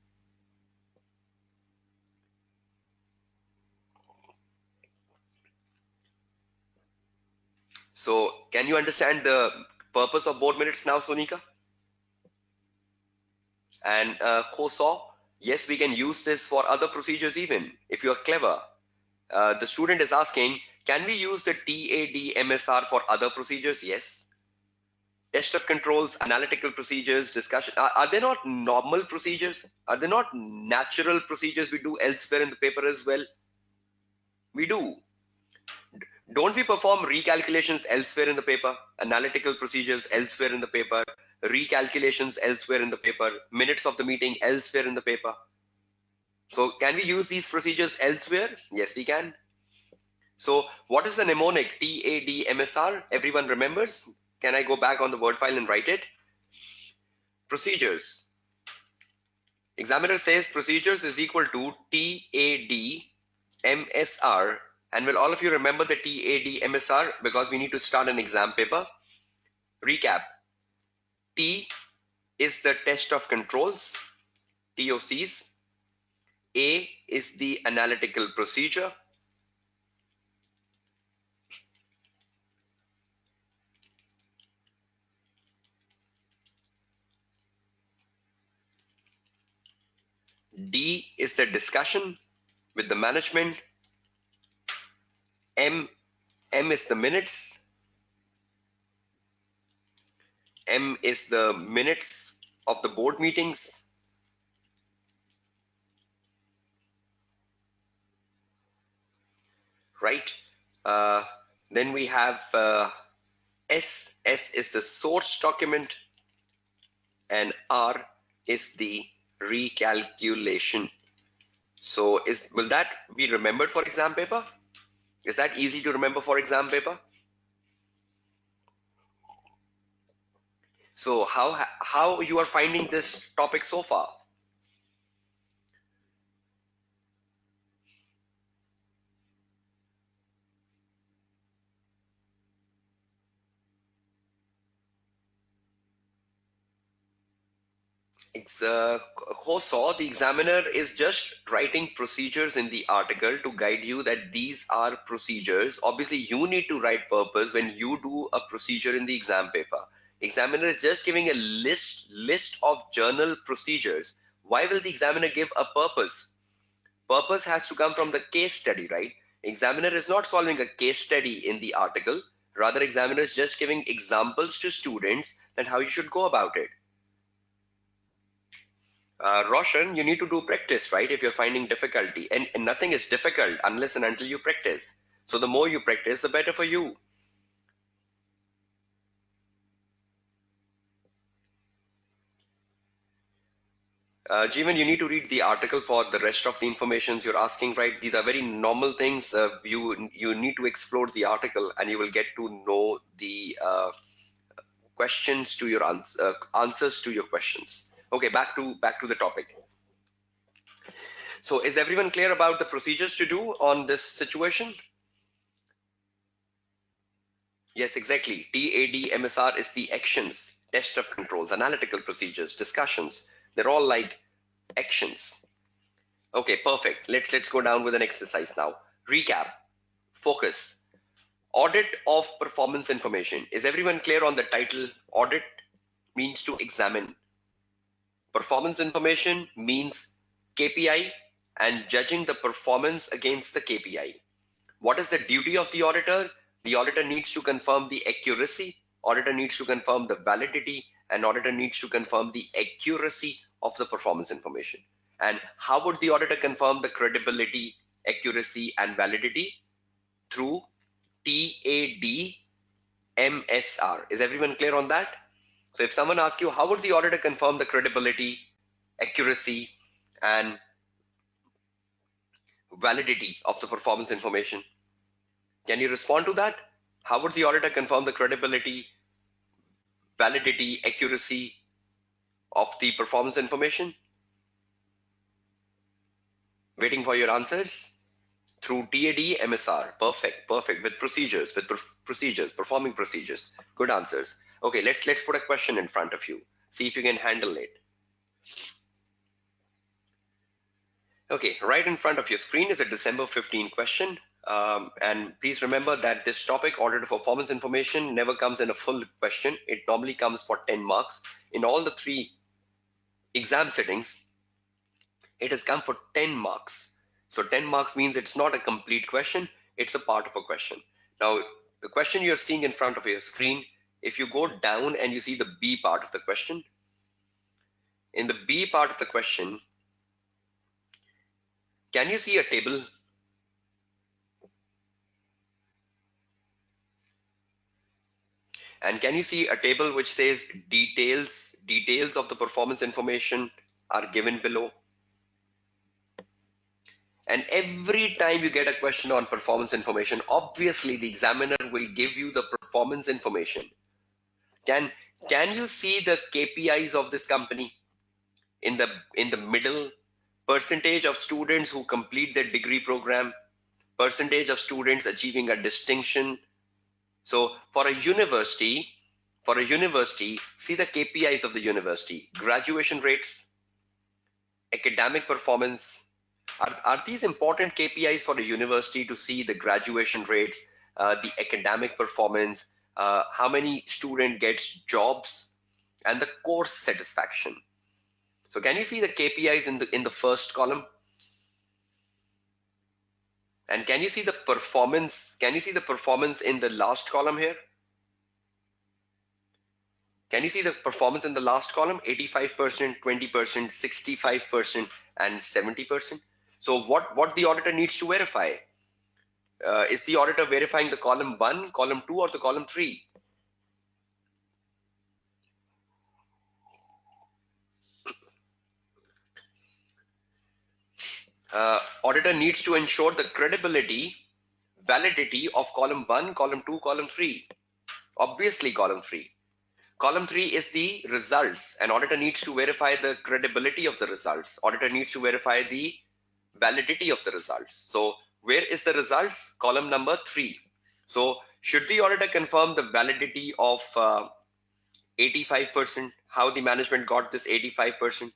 So can you understand the purpose of board minutes now, Sunika? And COSAW, yes, we can use this for other procedures even, if you are clever. The student is asking, can we use the TADMSR for other procedures? Yes. Test of controls, analytical procedures, discussion. Are they not normal procedures? Are they not natural procedures we do elsewhere in the paper as well? We do. Don't we perform recalculations elsewhere in the paper? Analytical procedures elsewhere in the paper? Recalculations elsewhere in the paper? Minutes of the meeting elsewhere in the paper? So can we use these procedures elsewhere? Yes, we can. So what is the mnemonic TADMSR? Everyone remembers? Can I go back on the word file and write it? Procedures. Examiner says procedures is equal to TADMSR. And will all of you remember the TADMSR? Because we need to start an exam paper. Recap. T is the test of controls, TOCs. A is the analytical procedure. D is the discussion with the management. M is the minutes. M is the minutes of the board meetings. Right? Then we have S. S is the source document. And R is the recalculation. So will that be remembered for exam paper? Is that easy to remember for exam paper? So how you are finding this topic so far? It's so the examiner is just writing procedures in the article to guide you that these are procedures. Obviously, you need to write purpose when you do a procedure in the exam paper. Examiner is just giving a list of journal procedures. Why will the examiner give a purpose? Purpose has to come from the case study, right? Examiner is not solving a case study in the article. Rather, examiner is just giving examples to students and how you should go about it. Roshan, you need to do practice, right? If you're finding difficulty, and nothing is difficult unless and until you practice. So the more you practice, the better for you. Jeevan, you need to read the article for the rest of the informations you're asking, right? These are very normal things. You need to explore the article, and you will get to know the questions to your answers to your questions. Okay, back to the topic. So is everyone clear about the procedures to do on this situation? Yes, exactly. TAD is the actions, test of controls, analytical procedures, discussions. They're all like actions. Okay, perfect. Let's go down with an exercise now. Recap, focus, audit of performance information. Is everyone clear on the title? Audit means to examine. Performance information means KPI and judging the performance against the KPI. What is the duty of the auditor? The auditor needs to confirm the accuracy, auditor needs to confirm the validity, and auditor needs to confirm the accuracy of the performance information. And how would the auditor confirm the credibility, accuracy, and validity? Through TAD MSR. Is everyone clear on that? So if someone asks you, how would the auditor confirm the credibility, accuracy, and validity of the performance information? Can you respond to that? How would the auditor confirm the credibility, validity, accuracy of the performance information? Waiting for your answers. Through TAD MSR. Perfect, perfect. With procedures, procedures, performing procedures. Good answers. Okay, let's put a question in front of you. See if you can handle it. Okay, right in front of your screen is a December 15 question. And please remember that this topic, audit of performance information, never comes in a full question. It normally comes for 10 marks. In all the three exam settings, it has come for 10 marks. So 10 marks means it's not a complete question, it's a part of a question. Now, the question you're seeing in front of your screen, if you go down and you see the B part of the question, in the B part of the question, can you see a table? And can you see a table which says details of the performance information are given below? And every time you get a question on performance information, obviously the examiner will give you the performance information. Can can you see the KPIs of this company in the middle? Percentage of students who complete their degree program, percentage of students achieving a distinction. So for a university, see the KPIs of the university: graduation rates, academic performance. Are these important KPIs for the university to see the graduation rates, the academic performance, how many student gets jobs, and the course satisfaction? So can you see the KPIs in the first column? And can you see the performance? Can you see the performance in the last column here? Can you see the performance in the last column? 85%, 20%, 65%, and 70%. So what the auditor needs to verify? Is the auditor verifying the column 1, column 2, or the column 3? Auditor needs to ensure the credibility, validity of column 1, column 2, column 3? Obviously column 3. Column 3 is the results. An auditor needs to verify the credibility of the results. Auditor needs to verify the validity of the results. So where is the results? Column number 3. So should the auditor confirm the validity of 85%? How the management got this 85%?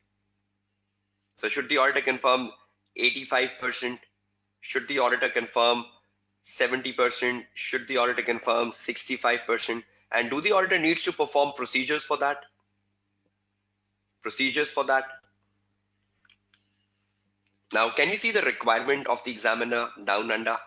So should the auditor confirm 85%? Should the auditor confirm 70%? Should the auditor confirm 65%? And do the auditor needs to perform procedures for that? Procedures for that? Now, can you see the requirement of the examiner down under?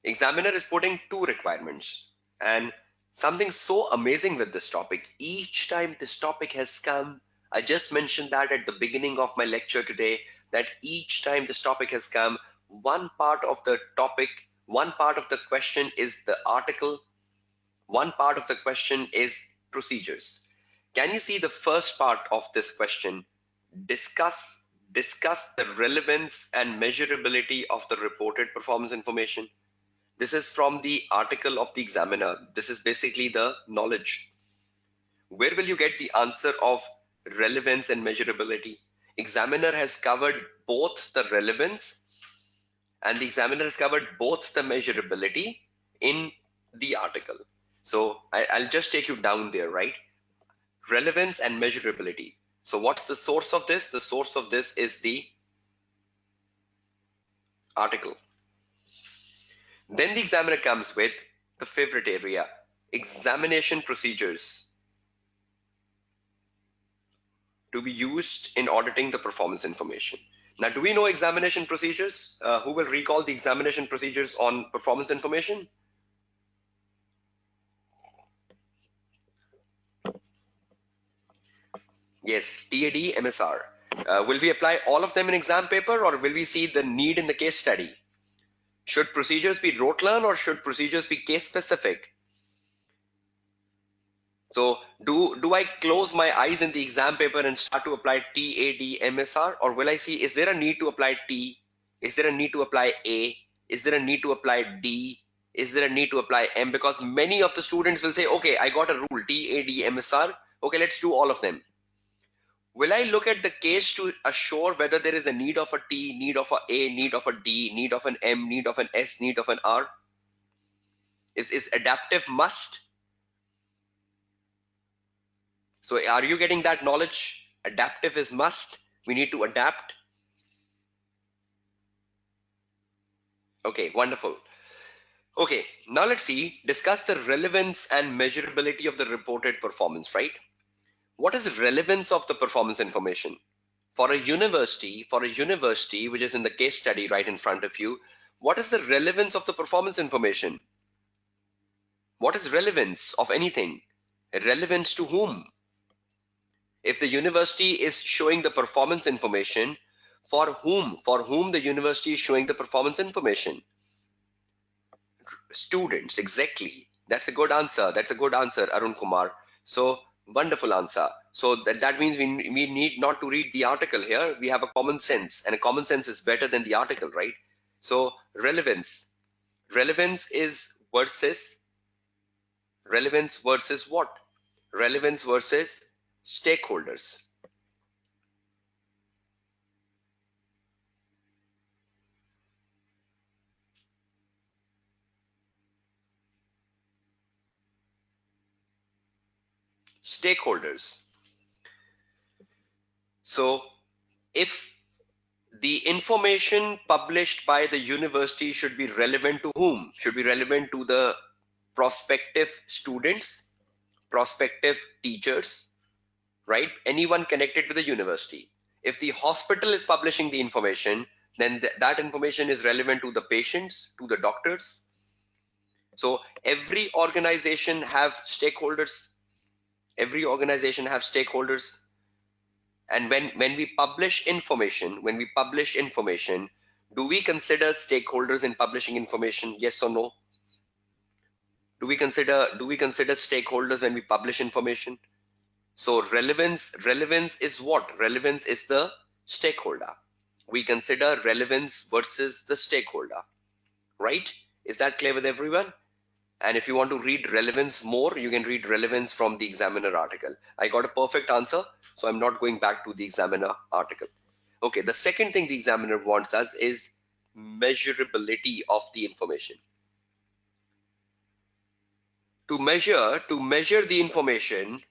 Examiner is putting 2 requirements, and something so amazing with this topic. Each time this topic has come, I just mentioned that at the beginning of my lecture today, that each time this topic has come, one part of the topic, one part of the question is the article, one part of the question is procedures. Can you see the first part of this question? Discuss the relevance and measurability of the reported performance information. This is from the article of the examiner. This is basically the knowledge. Where will you get the answer of relevance and measurability? Examiner has covered both the relevance and the examiner has covered both the measurability in the article. So I'll just take you down there, right? Relevance and measurability. So what's the source of this? The source of this is the article. Then the examiner comes with the favorite area, examination procedures to be used in auditing the performance information. Now, do we know examination procedures? Who will recall the examination procedures on performance information? Yes, TAD, MSR. Will we apply all of them in exam paper, or will we see the need in the case study? Should procedures be rote learn, or should procedures be case specific? So do I close my eyes in the exam paper and start to apply TAD, MSR, or will I see, is there a need to apply T? Is there a need to apply A? Is there a need to apply D? Is there a need to apply M? Because many of the students will say, okay, I got a rule, TAD, MSR. Okay, let's do all of them. Will I look at the case to assure whether there is a need of a T, need of a, need of a D, need of an M, need of an S, need of an R? Is adaptive must? So are you getting that knowledge? Adaptive is must. We need to adapt. Okay, wonderful. Okay, now let's see, discuss the relevance and measurability of the reported performance, right? What is the relevance of the performance information? For a university which is in the case study right in front of you, what is the relevance of the performance information? What is relevance of anything? Relevance to whom? If the university is showing the performance information, for whom? For whom the university is showing the performance information? Students, exactly. That's a good answer. That's a good answer, Arun Kumar. So wonderful answer. So that means we need not to read the article here. We have a common sense, and a common sense is better than the article, right? So relevance. Relevance is versus what? Relevance versus stakeholders. Stakeholders. So if the information published by the university should be relevant to whom? Should be relevant to the prospective students, prospective teachers, right? Anyone connected to the university. If the hospital is publishing the information, then that information is relevant to the patients, to the doctors. So every organization have stakeholders. Every organization have stakeholders. And when we publish information, do we consider stakeholders in publishing information? Yes or no? Do we consider stakeholders when we publish information? So relevance is what? Relevance is the stakeholder. We consider relevance versus the stakeholder. right? Is that clear with everyone? And if you want to read relevance more, you can read relevance from the Examiner article. I got a perfect answer, so I'm not going back to the Examiner article. Okay, the second thing the Examiner wants us is measurability of the information. To measure the information,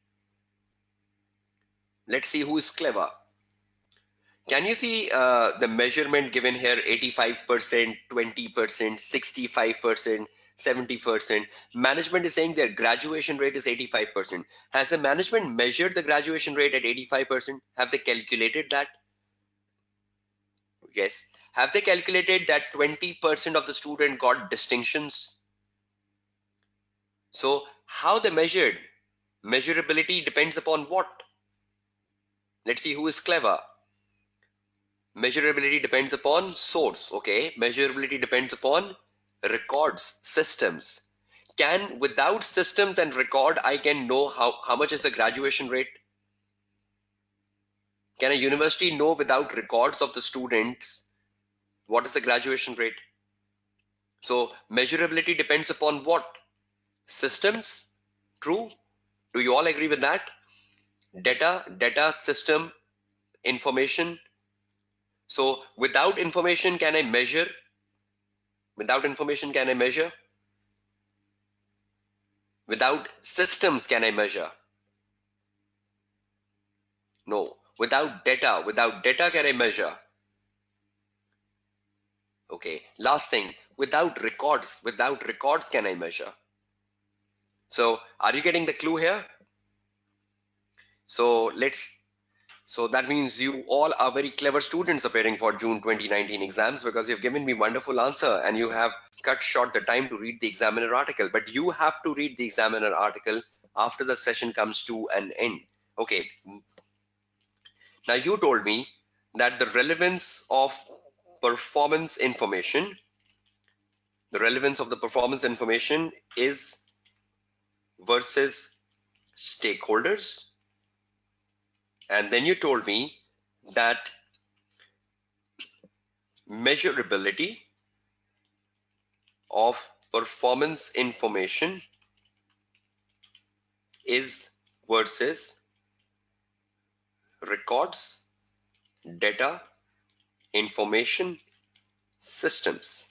let's see who is clever. Can you see the measurement given here? 85%, 20%, 65%, 70%. Management is saying their graduation rate is 85%. Has the management measured the graduation rate at 85%? Have they calculated that? Yes. Have they calculated that 20% of the student got distinctions? So how they measured? Measurability depends upon what? Let's see who is clever. Measurability depends upon source, okay? Measurability depends upon records, systems. Without systems and record, I can know how much is the graduation rate? Can a university know without records of the students what is the graduation rate? So measurability depends upon what? Systems? True? Do you all agree with that? Data, system, information. So without information, can I measure? Without information, can I measure? Without systems, can I measure? No. Without data, can I measure? Okay. Last thing, without records, can I measure? So are you getting the clue here? So that means you all are very clever students appearing for June 2019 exams, because you've given me wonderful answer and you have cut short the time to read the Examiner article. But you have to read the Examiner article after the session comes to an end. Okay. Now you told me that the relevance of performance information, the relevance of the performance information is versus stakeholders. And then you told me that measurability of performance information is versus records, data, information, systems.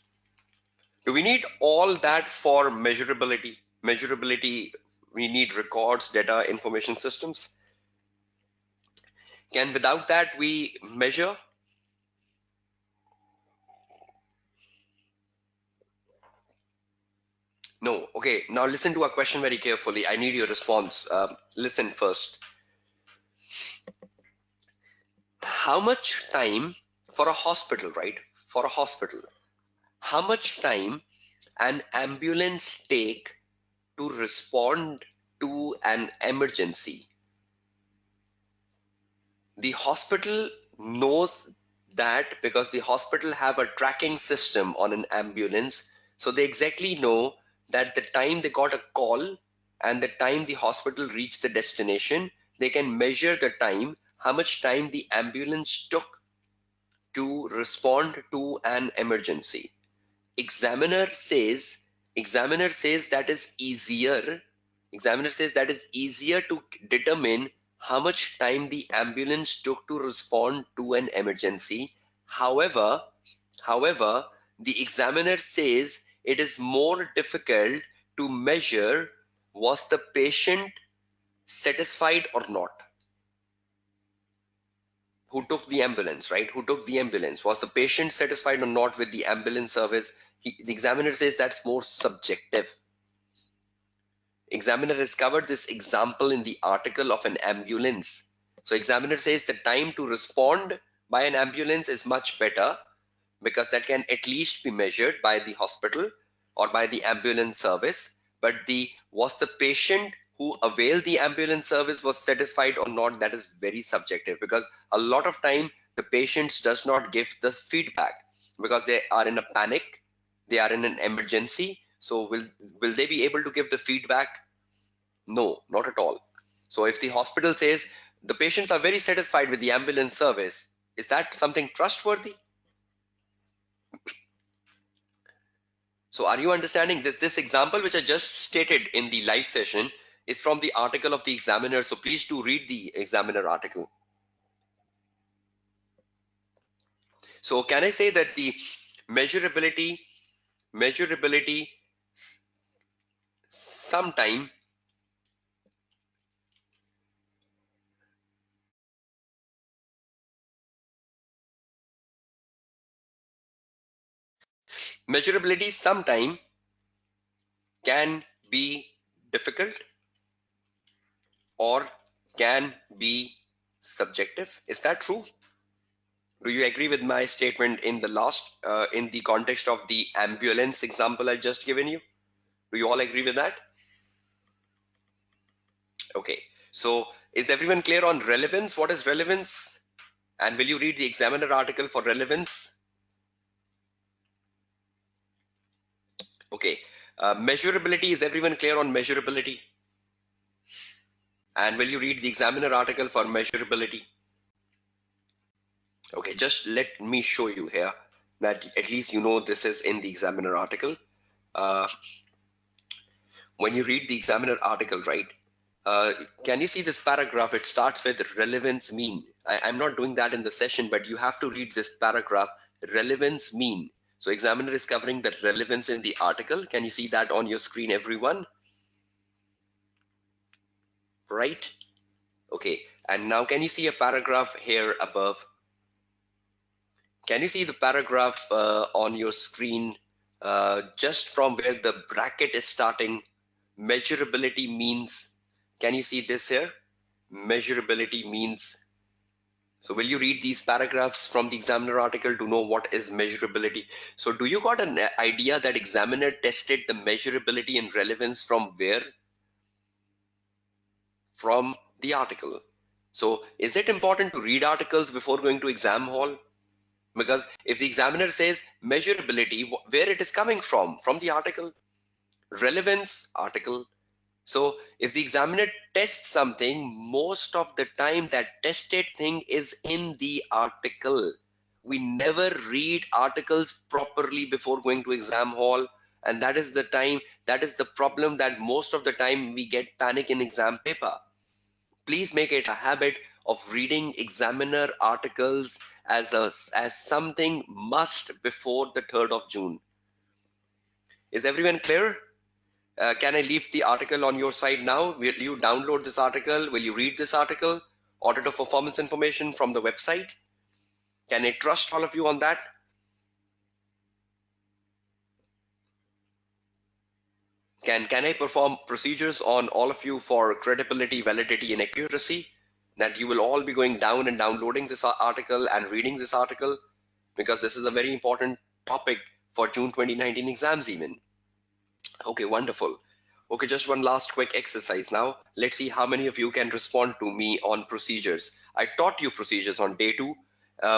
Do we need all that for measurability? Measurability, we need records, data, information, systems. Can without that we measure? No. Okay, now listen to a question very carefully. I need your response. Listen first. How much time for a hospital, right? For a hospital, how much time an ambulance take to respond to an emergency? The hospital knows that because the hospital have a tracking system on an ambulance, so they exactly know that the time they got a call and the time the hospital reached the destination, they can measure the time, how much time the ambulance took to respond to an emergency. Examiner says examiner says that is easier Examiner says that is easier to determine how much time the ambulance took to respond to an emergency. However, the examiner says it is more difficult to measure was the patient satisfied or not. Who took the ambulance, right? Who took the ambulance? Was the patient satisfied or not with the ambulance service? The examiner says that's more subjective. Examiner has covered this example in the article of an ambulance. So examiner says the time to respond by an ambulance is much better because that can at least be measured by the hospital or by the ambulance service. But was the patient who availed the ambulance service was satisfied or not, that is very subjective, because a lot of time the patients does not give the feedback because they are in a panic, they are in an emergency. So will they be able to give the feedback? No, not at all. So if the hospital says the patients are very satisfied with the ambulance service, is that something trustworthy? So are you understanding this? This example which I just stated in the live session is from the article of the Examiner. So please do read the Examiner article. So can I say that the measurability sometime measurability sometime can be difficult or can be subjective? Is that true? Do you agree with my statement in the in the context of the ambulance example I just given you? Do you all agree with that? Okay. So is everyone clear on relevance? What is relevance? And will you read the Examiner article for relevance? Okay. Measurability, is everyone clear on measurability? And will you read the Examiner article for measurability? Okay, just let me show you here that at least you know this is in the Examiner article. Uh, when you read the Examiner article, right, uh, can you see this paragraph? It starts with relevance mean. I'm not doing that in the session, but you have to read this paragraph, relevance mean. So Examiner is covering the relevance in the article. Can you see that on your screen, everyone? Right? Okay, and now can you see a paragraph here above? Can you see the paragraph on your screen just from where the bracket is starting? Measurability means, can you see this here? Measurability means. So will you read these paragraphs from the Examiner article to know what is measurability? So do you got an idea that Examiner tested the measurability and relevance from where? From the article. So is it important to read articles before going to exam hall? Because if the examiner says measurability, where it is coming from the article, relevance, article. So if the examiner tests something, most of the time that tested thing is in the article. We never read articles properly before going to exam hall, and that is the time, that is the problem, that most of the time we get panic in exam paper. Please make it a habit of reading examiner articles as something must before the 3rd of June. Is everyone clear? Can I leave the article on your side now? Will you download this article? Will you read this article? Audit of performance information from the website. Can I trust all of you on that? Can I perform procedures on all of you for credibility, validity, and accuracy? That you will all be going down and downloading this article and reading this article, because this is a very important topic for June 2019 exams even. Okay, wonderful. Okay, just one last quick exercise now. Let's see how many of you can respond to me on procedures. I taught you procedures on day 2.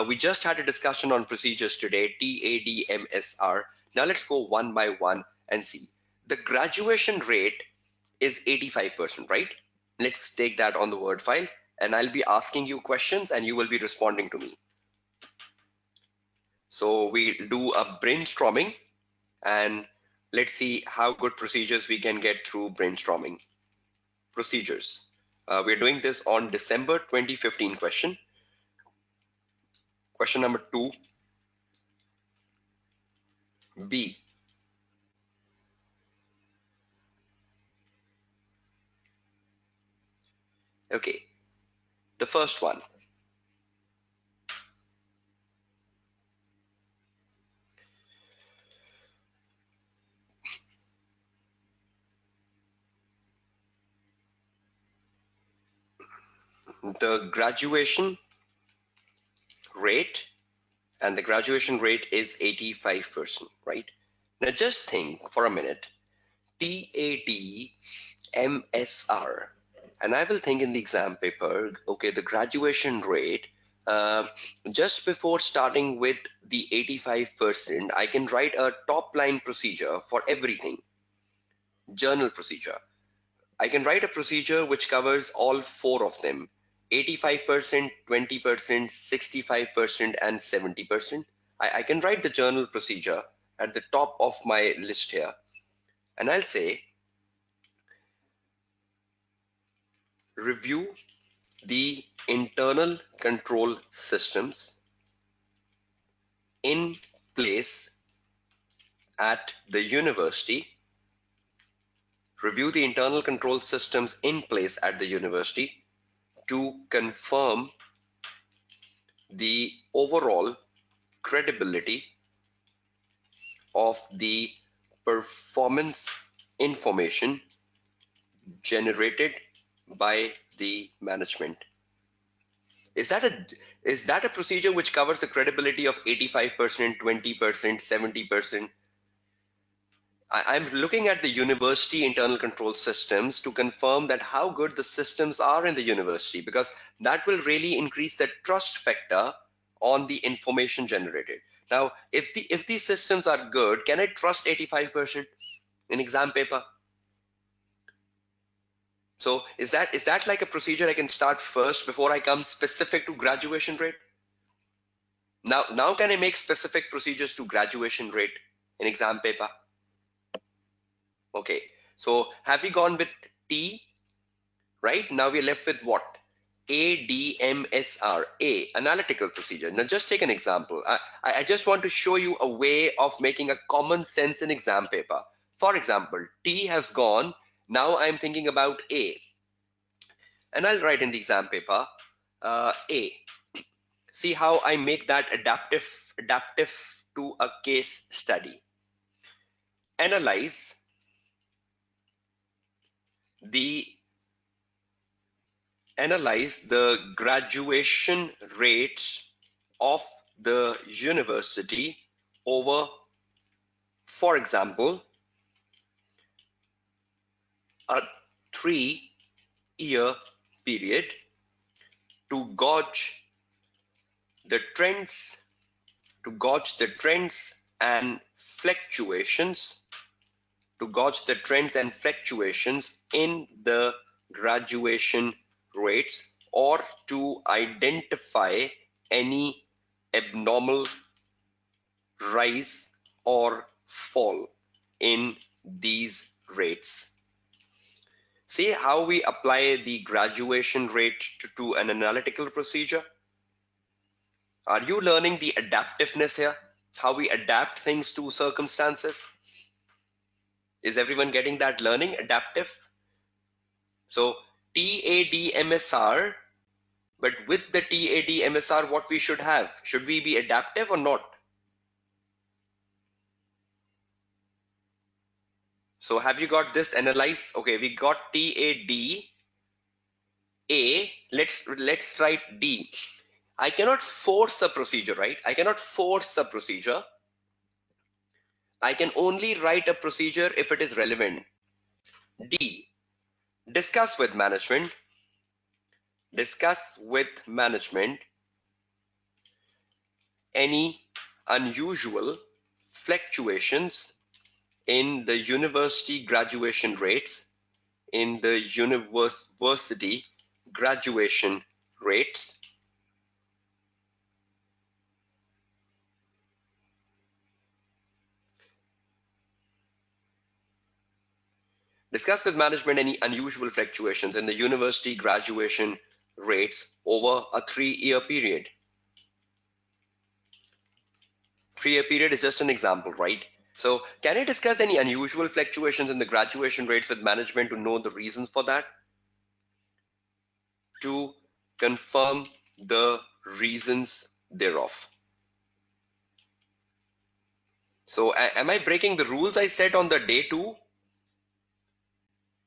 We just had a discussion on procedures today, TADMSR. Now let's go one by one and see. The graduation rate is 85%, right? Let's take that on the word file, and I'll be asking you questions and you will be responding to me. So we'll do a brainstorming and let's see how good procedures we can get through brainstorming. Procedures. We're doing this on December 2015 question. Question number 2, B. Okay, the first one. The graduation rate, and the graduation rate is 85%, right? Now just think for a minute. TADMSR, and I will think in the exam paper, okay, the graduation rate, uh, just before starting with the 85%, I can write a top line procedure for everything. Journal procedure. I can write a procedure which covers all 4 of them: 85%, 20%, 65%, and 70%. I can write the journal procedure, at the top of my list here, and I'll say review the internal control systems in place at the university. Review the internal control systems in place at the university to confirm the overall credibility of the performance information generated by the management. Is that a procedure which covers the credibility of 85%, 20%, 70%? I'm looking at the university internal control systems to confirm that how good the systems are in the university, because that will really increase the trust factor on the information generated. Now, if these systems are good, can I trust 85% in exam paper? So is that like a procedure I can start first before I come specific to graduation rate? Now can I make specific procedures to graduation rate in exam paper? Okay. So have we gone with T? Right? Now we're left with what? ADMSR, A, analytical procedure. Now just take an example. I just want to show you a way of making a common sense in exam paper. For example, T has gone. Now I'm thinking about A. And I'll write in the exam paper, A. See how I make that adaptive to a case study. Analyze the graduation rates of the university over, for example, a 3-year period to gauge the trends and fluctuations in the graduation rates, or to identify any abnormal rise or fall in these rates. See how we apply the graduation rate to an analytical procedure? Are you learning the adaptiveness here? How we adapt things to circumstances? Is everyone getting that learning? Adaptive? So TADMSR, but with the TADMSR, what we should have? Should we be adaptive or not? So have you got this analyze? Okay, we got TAD. A, let's write D. I cannot force a procedure, right? I cannot force a procedure. I can only write a procedure if it is relevant. D, discuss with management any unusual fluctuations in the university graduation rates, Discuss with management any unusual fluctuations in the university graduation rates over a 3-year period. 3-year period is just an example, right? So can I discuss any unusual fluctuations in the graduation rates with management to know the reasons for that? To confirm the reasons thereof. So am I breaking the rules I set on the day 2?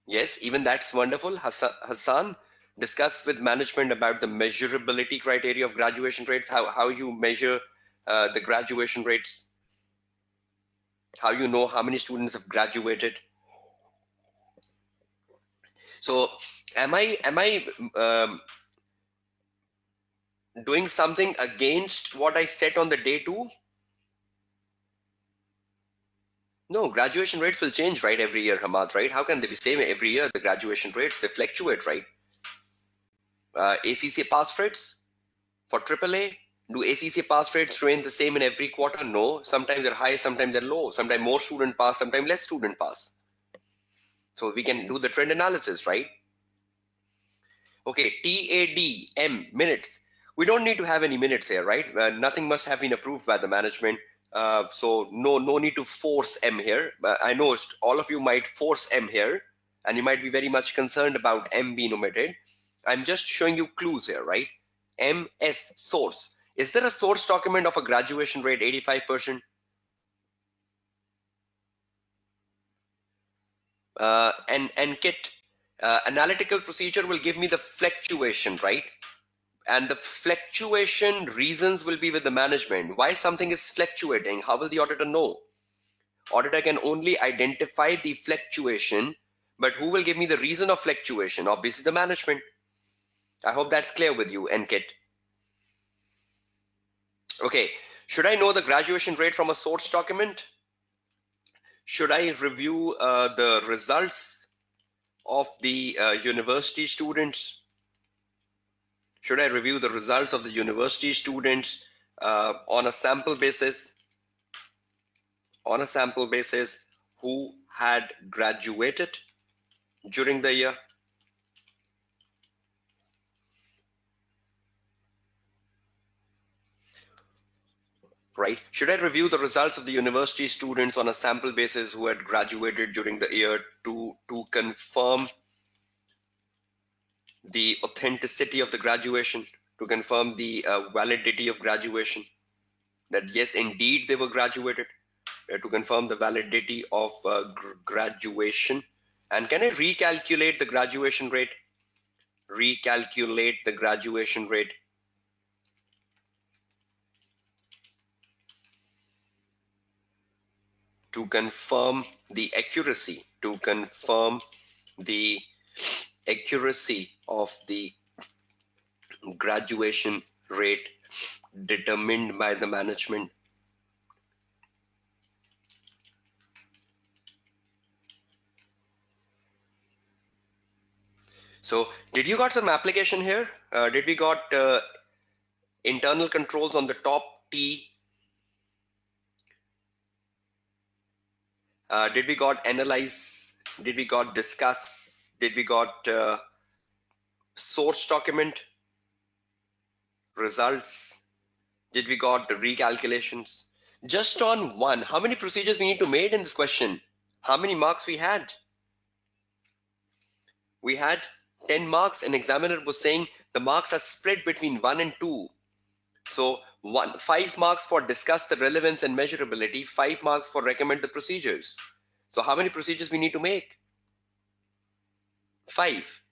Yes, even that's wonderful. Hassan, discuss with management about the measurability criteria of graduation rates, how you measure the graduation rates, how you know how many students have graduated. So am I doing something against what I set on the day 2? No, graduation rates will change, right, every year, Hamad, right? How can they be same every year? The graduation rates, they fluctuate, right? ACCA pass rates for AAA, Do ACCA pass rates remain the same in every quarter? No. Sometimes they're high, sometimes they're low. Sometimes more student pass, sometimes less student pass. So we can do the trend analysis, right? Okay, TADM, minutes. We don't need to have any minutes here, right? Nothing must have been approved by the management. So no need to force M here. I know all of you might force M here, and you might be very much concerned about M being omitted. I'm just showing you clues here, right? MS source. Is there a source document of a graduation rate 85%? And kit analytical procedure will give me the fluctuation, right? And the fluctuation reasons will be with the management. Why something is fluctuating? How will the auditor know? Auditor can only identify the fluctuation, but who will give me the reason of fluctuation? Obviously the management. I hope that's clear with you, NKIT. Okay, should I know the graduation rate from a source document? Should I review the results of the university students? Should I review the results of the university students on a sample basis? On a sample basis, who had graduated during the year? Right? Should I review the results of the university students on a sample basis who had graduated during the year to confirm the authenticity of the graduation, to confirm the validity of graduation, that yes, indeed they were graduated, to confirm the validity of graduation? And can I recalculate the graduation rate? Recalculate the graduation rate. To confirm the accuracy, to confirm the accuracy of the graduation rate determined by the management. So did you got some application here? Did we got internal controls on the top T? Did we got analyze? Did we got discuss? Did we got source document? Results? Did we got the recalculations? Just on one, how many procedures we need to make in this question? How many marks we had? We had 10 marks. An examiner was saying the marks are split between 1 and 2. So 5 marks for discuss the relevance and measurability, 5 marks for recommend the procedures. So how many procedures we need to make? 5.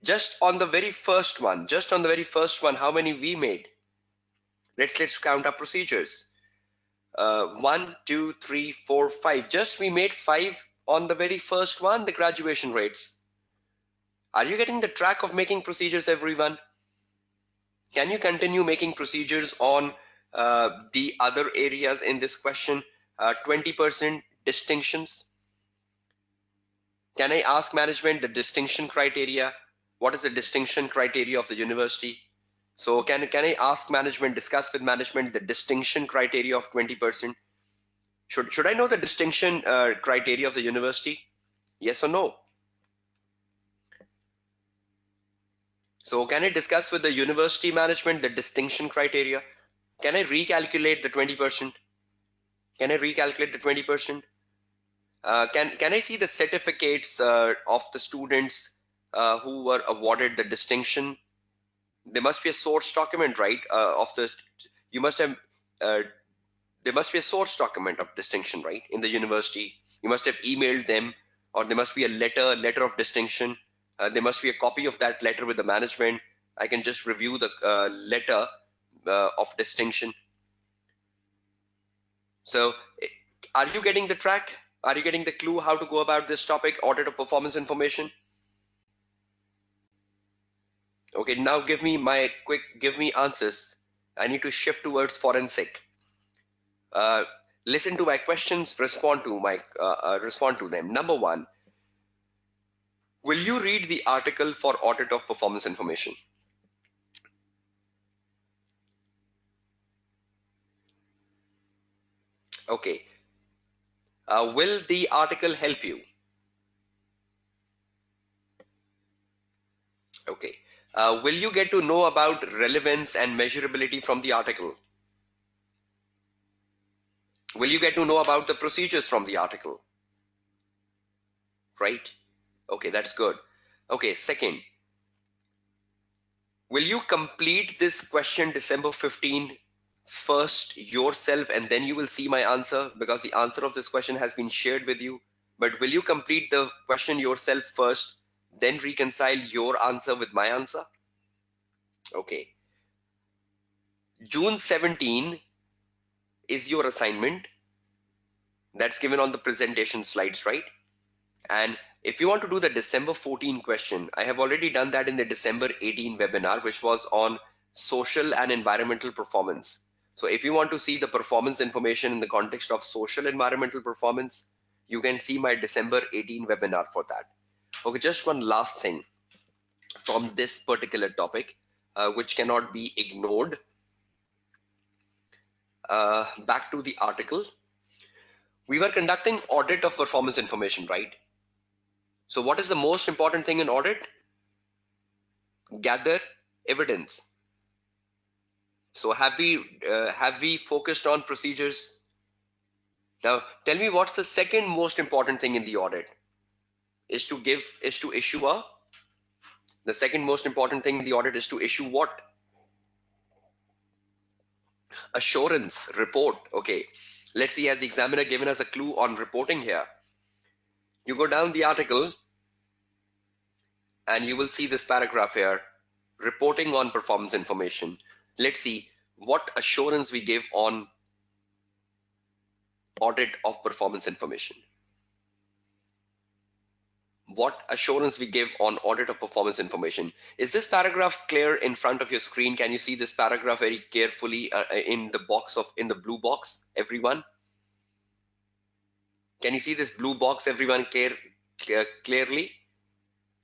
Just on the very first one, how many we made? Let's count our procedures. 1, 2, 3, 4, 5. Just we made 5 on the very first one, the graduation rates. Are you getting the track of making procedures, everyone? Can you continue making procedures on the other areas in this question? 20% distinctions. Can I ask management the distinction criteria? What is the distinction criteria of the university? So can I ask management, discuss with management the distinction criteria of 20%? Should I know the distinction criteria of the university? Yes or no? So can I discuss with the university management the distinction criteria? Can I recalculate the 20%? Can I recalculate the 20%? Can I see the certificates of the students who were awarded the distinction? There must be a source document, right? You must have there must be a source document of distinction, right? In the university, you must have emailed them, or there must be a letter of distinction. There must be a copy of that letter with the management. I can just review the letter of distinction. So are you getting the track? Are you getting the clue how to go about this topic, audit of performance information? Okay, now give me answers. I need to shift towards forensic. Listen to my questions, respond to them. Number 1, will you read the article for audit of performance information? Okay. Will the article help you? Okay. Will you get to know about relevance and measurability from the article? Will you get to know about the procedures from the article? Right? Okay, that's good. Okay, second, will you complete this question December 15 first yourself and then you will see my answer because the answer of this question has been shared with you. But will you complete the question yourself first, then reconcile your answer with my answer? Okay. June 17 is your assignment. That's given on the presentation slides, right? And if you want to do the December 14 question, I have already done that in the December 18 webinar, which was on social and environmental performance. So if you want to see the performance information in the context of social environmental performance, you can see my December 18 webinar for that. Okay, just one last thing from this particular topic, which cannot be ignored. Back to the article. We were conducting audit of performance information, right? So what is the most important thing in audit? Gather evidence. So have we focused on procedures? Now tell me what's the second most important thing in the audit? Is to issue a The second most important thing in the audit is to issue what? Assurance report. Okay. Let's see, has the examiner given us a clue on reporting here? You go down the article and you will see this paragraph here, reporting on performance information. Let's see what assurance we give on audit of performance information. What assurance we give on audit of performance information. Is this paragraph clear in front of your screen? Can you see this paragraph very carefully in the blue box, everyone? Can you see this blue box, everyone, clearly?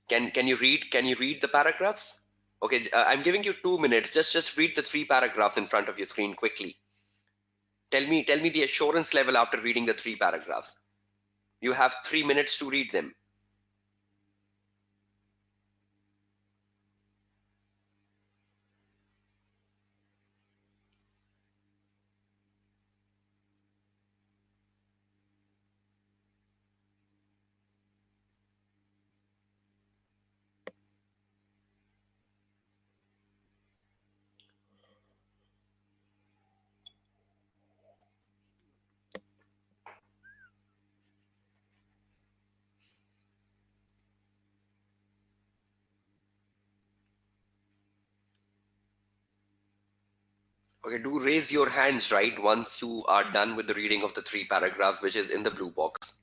Can you read the paragraphs? Okay, I'm giving you 2 minutes. Just read the 3 paragraphs in front of your screen quickly. Tell me the assurance level after reading the 3 paragraphs. You have 3 minutes to read them. Okay, do raise your hands, right, once you are done with the reading of the 3 paragraphs, which is in the blue box.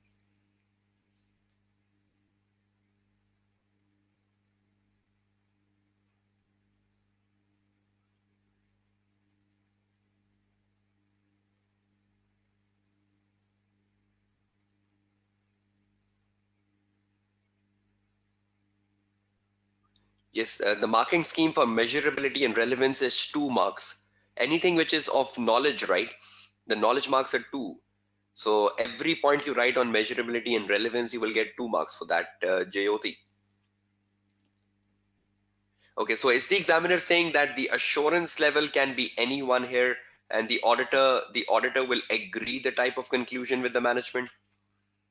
Yes, the marking scheme for measurability and relevance is 2 marks. Anything which is of knowledge, right? The knowledge marks are 2. So every point you write on measurability and relevance, you will get 2 marks for that, Jyoti. Okay, so is the examiner saying that the assurance level can be anyone here, and the auditor will agree the type of conclusion with the management?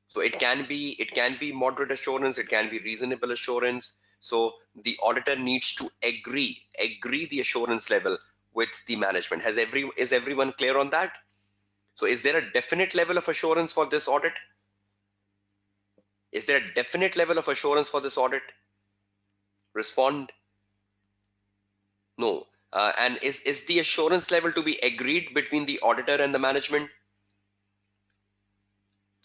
So it can be moderate assurance, it can be reasonable assurance. So the auditor needs to agree the assurance level with the management. Is everyone clear on that? So is there a definite level of assurance for this audit? Is there a definite level of assurance for this audit? Respond. No. And is the assurance level to be agreed between the auditor and the management?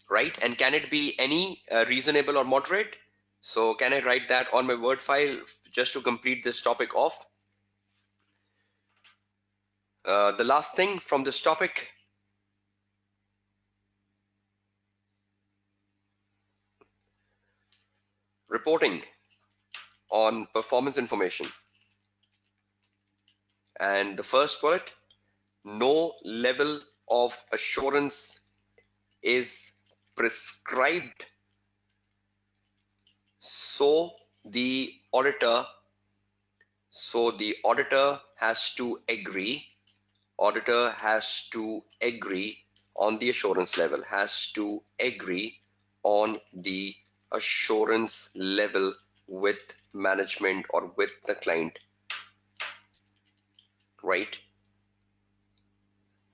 Right? And can it be any reasonable or moderate? So can I write that on my Word file just to complete this topic off? The last thing from this topic, reporting on performance information. And the first bullet, no level of assurance is prescribed, so the auditor has to agree. Auditor has to agree on the assurance level, with management or with the client, right?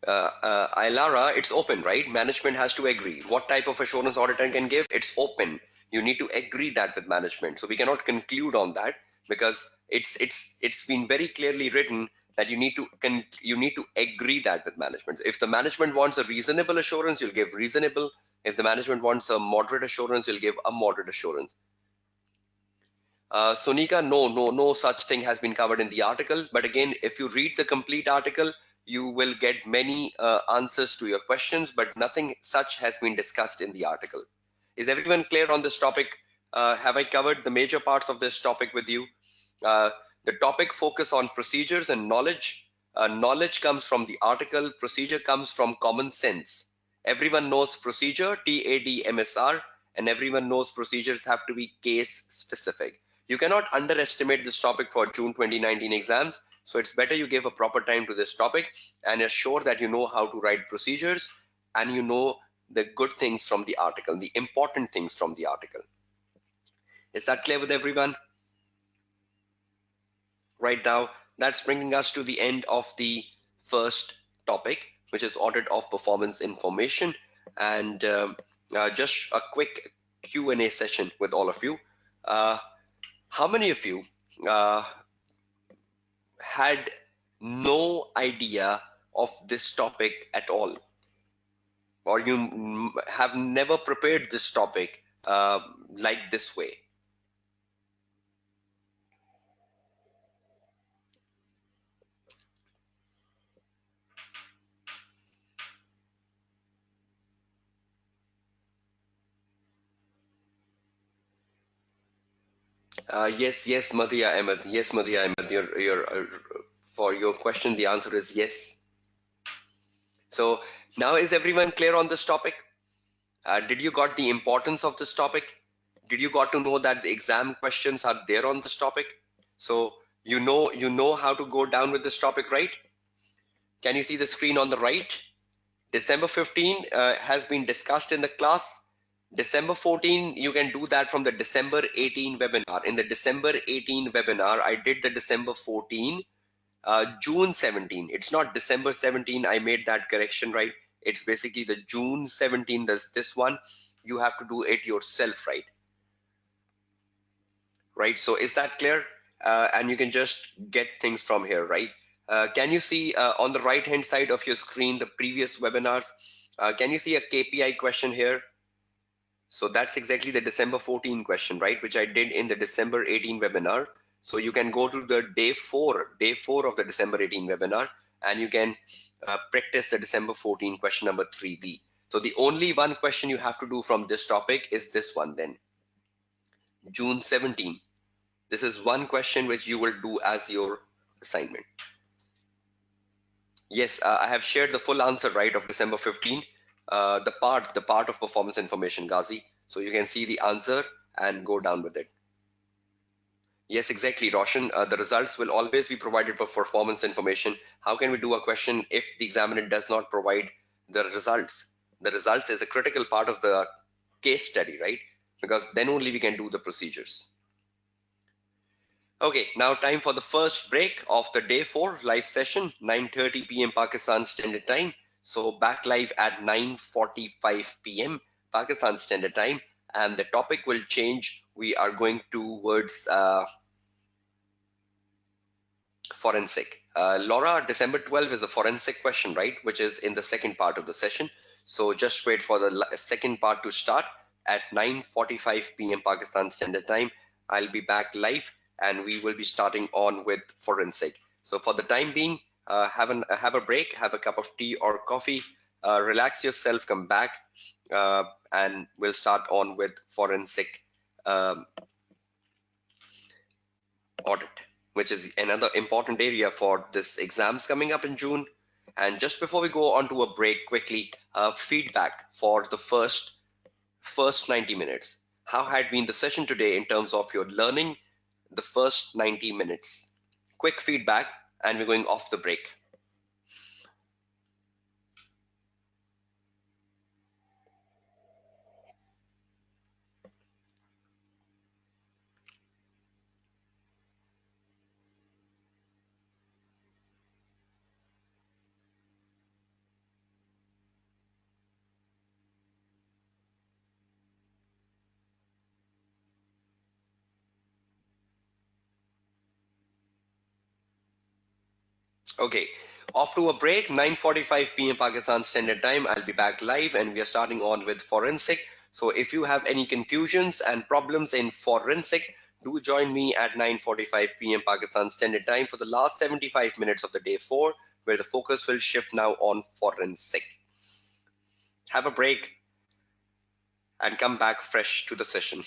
Ilara, it's open, right? Management has to agree. What type of assurance auditor can give? It's open. You need to agree that with management. So we cannot conclude on that because it's been very clearly written that you need to agree that with management. If the management wants a reasonable assurance, you'll give reasonable. If the management wants a moderate assurance, you'll give a moderate assurance. Sonika, no such thing has been covered in the article. But again, if you read the complete article, you will get many answers to your questions, but nothing such has been discussed in the article. Is everyone clear on this topic? Have I covered the major parts of this topic with you? Uh, the topic focus on procedures and knowledge. Knowledge comes from the article, procedure comes from common sense. Everyone knows procedure, TADMSR, and everyone knows procedures have to be case specific. You cannot underestimate this topic for June 2019 exams. So it's better you give a proper time to this topic and assure that you know how to write procedures and you know the good things from the article, the important things from the article. Is that clear with everyone? Right now, that's bringing us to the end of the first topic, which is audit of performance information. And just a quick Q&A session with all of you. How many of you had no idea of this topic at all, or you have never prepared this topic like this way? Yes, Madhya Ahmed. Yes, Madhya Ahmed. For your question, the answer is yes. So now is everyone clear on this topic? Did you got the importance of this topic? Did you got to know that the exam questions are there on this topic? So you know how to go down with this topic, right? Can you see the screen on the right? December 15 has been discussed in the class. December 14, you can do that from the December 18 webinar. In the December 18 webinar, I did the December 14, June 17. It's not December 17. I made that correction, right? It's basically the June 17. This one. You have to do it yourself, right? Right. So is that clear? And you can just get things from here, right? Can you see on the right hand side of your screen the previous webinars? Can you see a KPI question here? So that's exactly the December 14 question, right? Which I did in the December 18 webinar. So you can go to the day four of the December 18 webinar, and you can practice the December 14 question number 3B. So the only one question you have to do from this topic is this one then, June 17. This is one question which you will do as your assignment. Yes, I have shared the full answer, right, of December 15, the part of performance information, Ghazi. So you can see the answer and go down with it. Yes, exactly, Roshan. The results will always be provided for performance information. How can we do a question if the examiner does not provide the results? The results is a critical part of the case study, right? Because then only we can do the procedures. Okay, now time for the first break of the day 4 live session, 9:30 p.m. Pakistan Standard Time. So back live at 9:45 p.m. Pakistan Standard Time, and the topic will change. We are going towards forensic. Laura, December 12 is a forensic question, right? Which is in the second part of the session. So just wait for the second part to start at 9:45 p.m. Pakistan Standard Time. I'll be back live and we will be starting on with forensic. So for the time being, have a break, have a cup of tea or coffee, relax yourself, come back, and we'll start on with forensic audit, which is another important area for this exams coming up in June. And just before we go on to a break, quickly, feedback for the first 90 minutes. How had been the session today in terms of your learning the first 90 minutes? Quick feedback, and we're going off the break. Okay, off to a break, 9:45 p.m. Pakistan Standard Time. I'll be back live, and we are starting on with forensic. So if you have any confusions and problems in forensic, do join me at 9:45 p.m. Pakistan Standard Time for the last 75 minutes of the day 4, where the focus will shift now on forensic. Have a break and come back fresh to the session.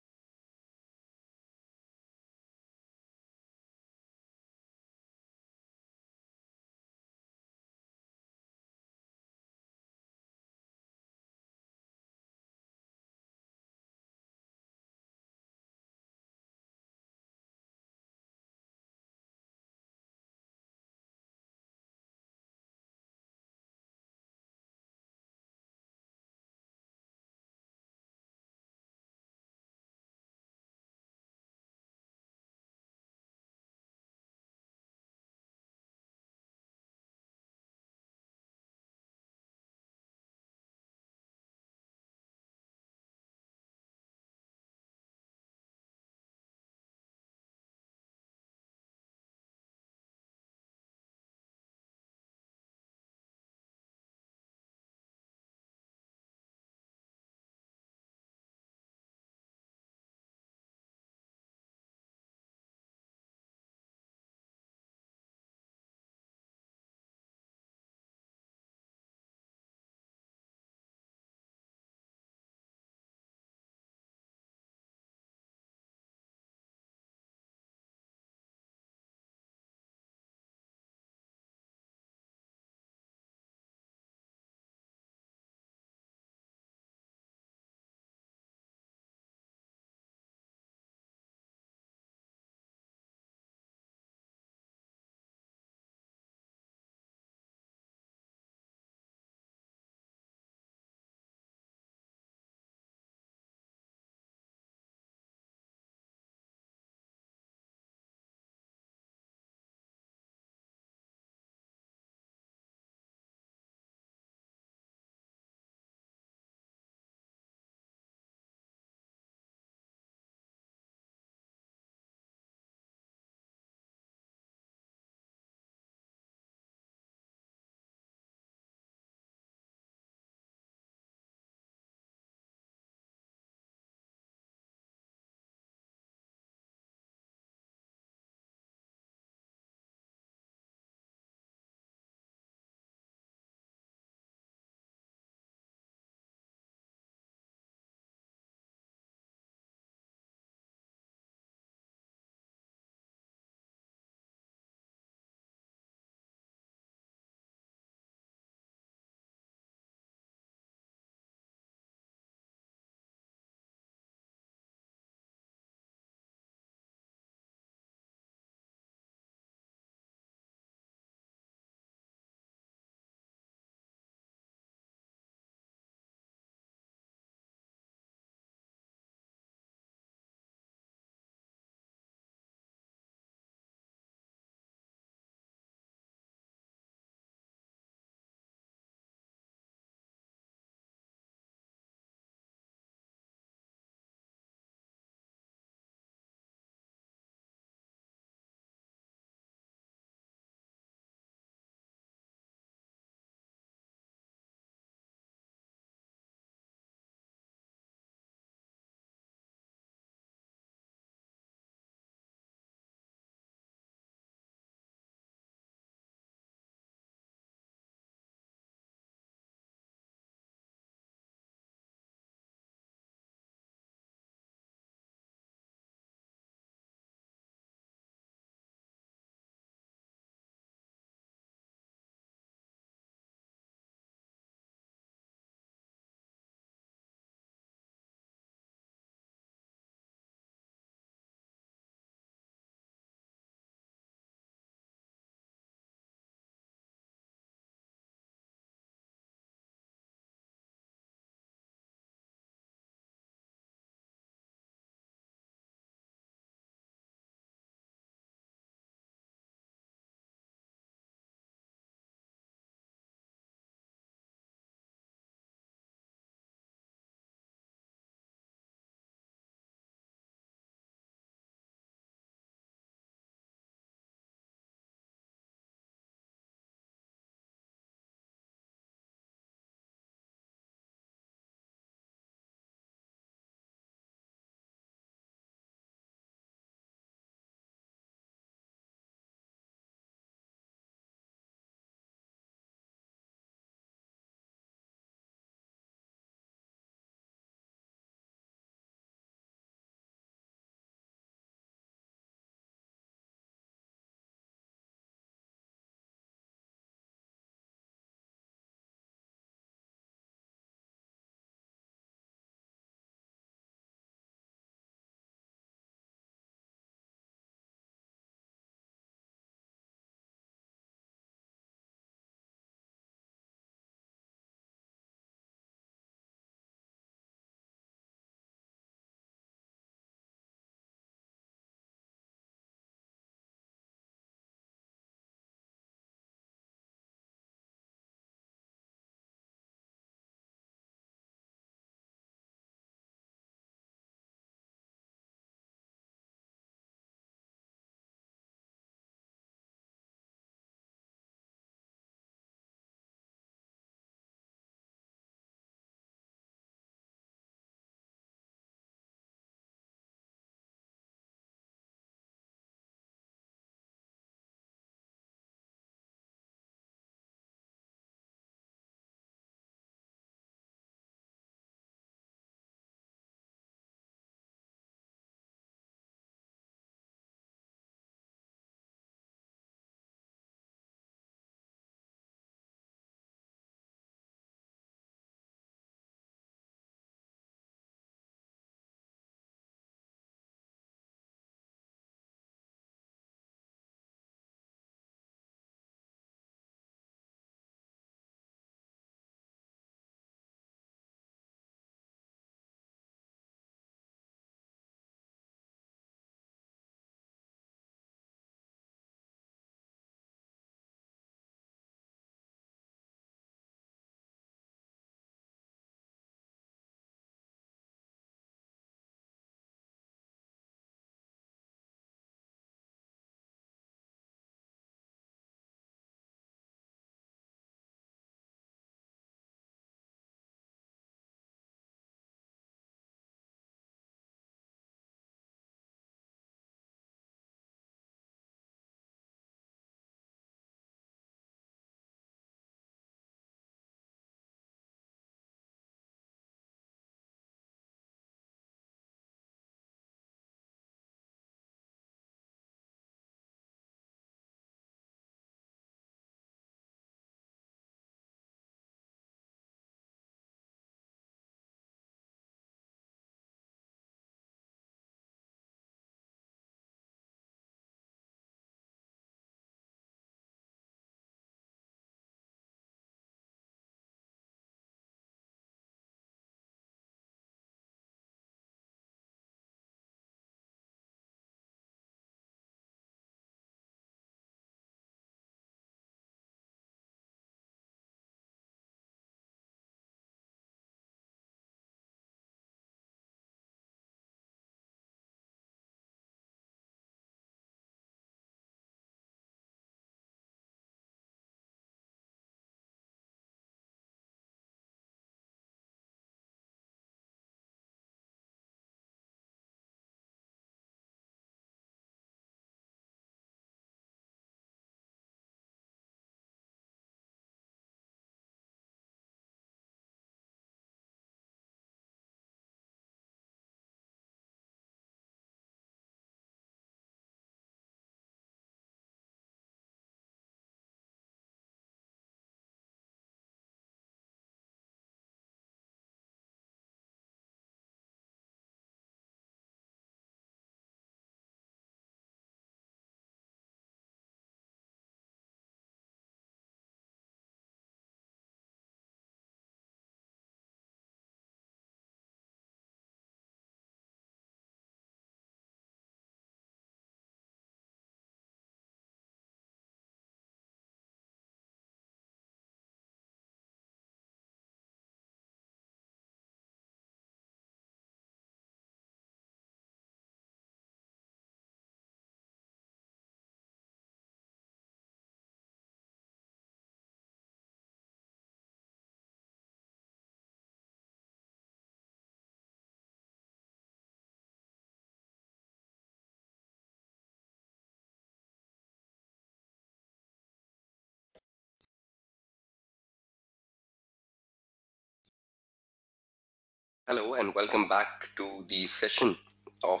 Hello and welcome back to the session of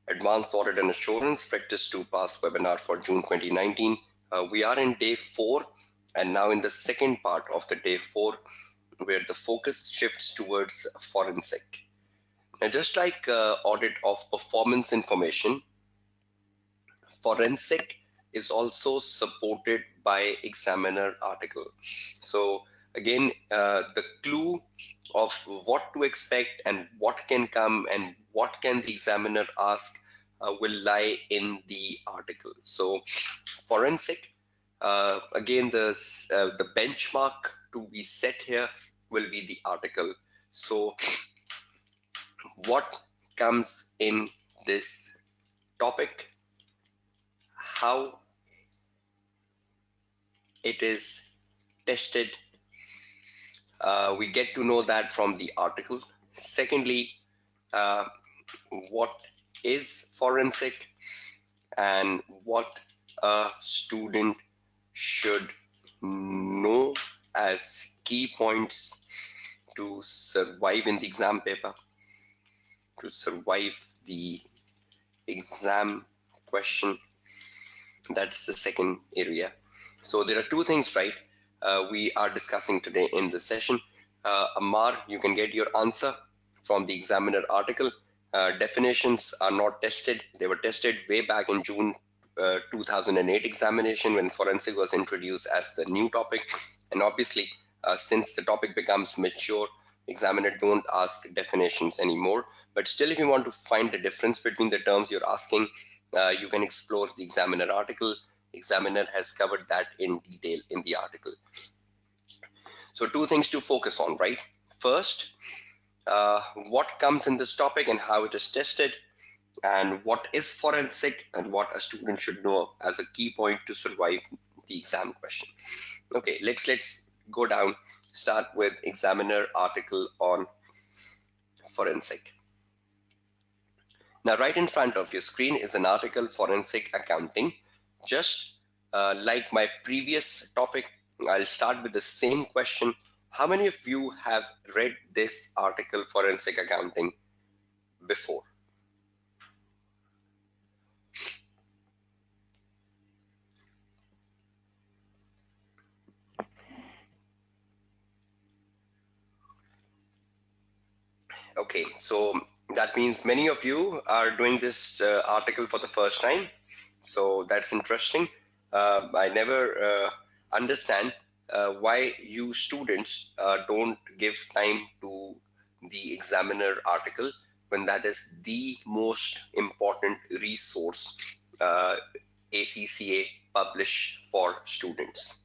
Advanced Audit and Assurance Practice to Pass webinar for June 2019. We are in day 4 and now in the second part of the day 4 where the focus shifts towards forensic. Now, just like audit of performance information, forensic is also supported by examiner article. So again, the clue of what to expect and what can come and what can the examiner ask will lie in the article. So forensic, again, the benchmark to be set here will be the article. So what comes in this topic, how it is tested, we get to know that from the article. Secondly, uh, what is forensic and what a student should know as key points to survive in the exam paper, to survive the exam question. That's the second area. So there are two things, right? We are discussing today in the session. Amar, you can get your answer from the examiner article. Definitions are not tested. They were tested way back in June 2008 examination when forensic was introduced as the new topic. And obviously, since the topic becomes mature, examiner don't ask definitions anymore. But still, if you want to find the difference between the terms you're asking, you can explore the examiner article. Examiner has covered that in detail in the article. So two things to focus on, right? First, what comes in this topic and how it is tested, and what is forensic and what a student should know as a key point to survive the exam question. Okay, let's go down. Start with examiner article on forensic. Now, right in front of your screen is an article, Forensic Accounting. Just like my previous topic, I'll start with the same question. How many of you have read this article, Forensic Accounting, before? Okay, so that means many of you are doing this article for the first time. So that's interesting. I never understand why you students don't give time to the examiner article when that is the most important resource ACCA publish for students.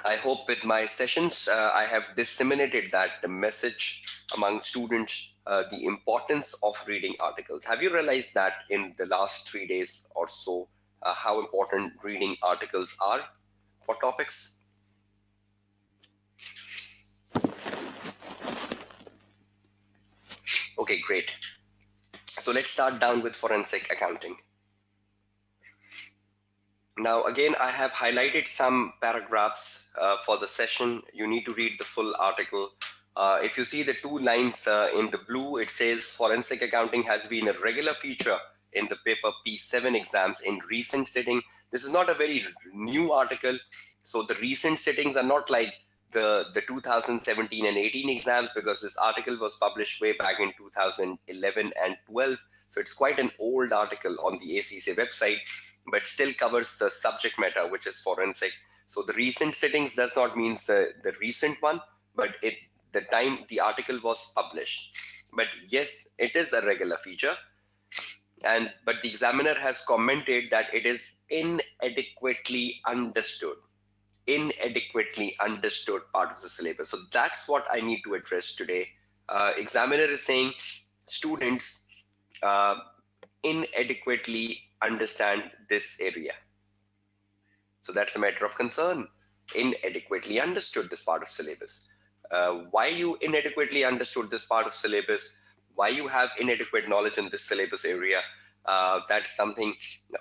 I hope with my sessions, I have disseminated that message among students, the importance of reading articles. Have you realized that in the last 3 days or so, how important reading articles are for topics? Okay, great. So let's start down with forensic accounting. Now, again, I have highlighted some paragraphs for the session. You need to read the full article. If you see the two lines in the blue, it says forensic accounting has been a regular feature in the paper P7 exams in recent sitting. This is not a very new article. So the recent sittings are not like the 2017 and 18 exams, because this article was published way back in 2011 and 12. So it's quite an old article on the ACCA website, but still covers the subject matter, which is forensic. So the recent sittings does not mean the recent one, but the time the article was published. But yes, it is a regular feature. But the examiner has commented that it is inadequately understood part of the syllabus. So that's what I need to address today. Examiner is saying students inadequately understand this area. So that's a matter of concern. Inadequately understood this part of syllabus. Why you inadequately understood this part of syllabus, why you have inadequate knowledge in this syllabus area, that's something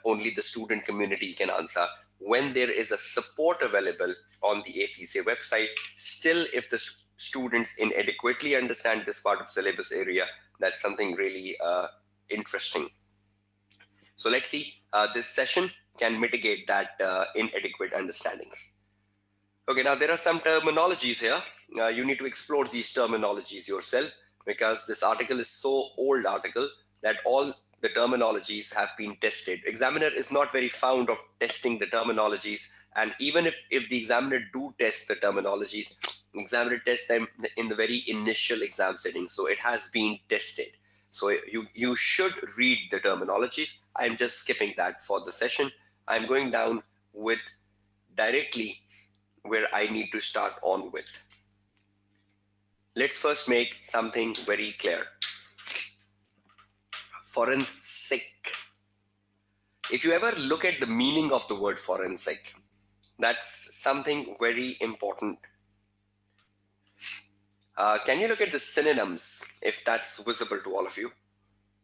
only the student community can answer. when there is a support available on the ACCA website. Still, if the students inadequately understand this part of syllabus area, that's something really interesting. So let's see, this session can mitigate that inadequate understandings. Okay, now there are some terminologies here. You need to explore these terminologies yourself, because this article is so old article that all the terminologies have been tested. Examiner is not very fond of testing the terminologies, and even if the examiner do test the terminologies, examiner tests them in the very initial exam setting. So it has been tested. So you should read the terminologies. I'm just skipping that for the session. I'm going down with directly where I need to start on with. Let's first make something very clear. Forensic. If you ever look at the meaning of the word forensic, that's something very important. Can you look at the synonyms, if that's visible to all of you?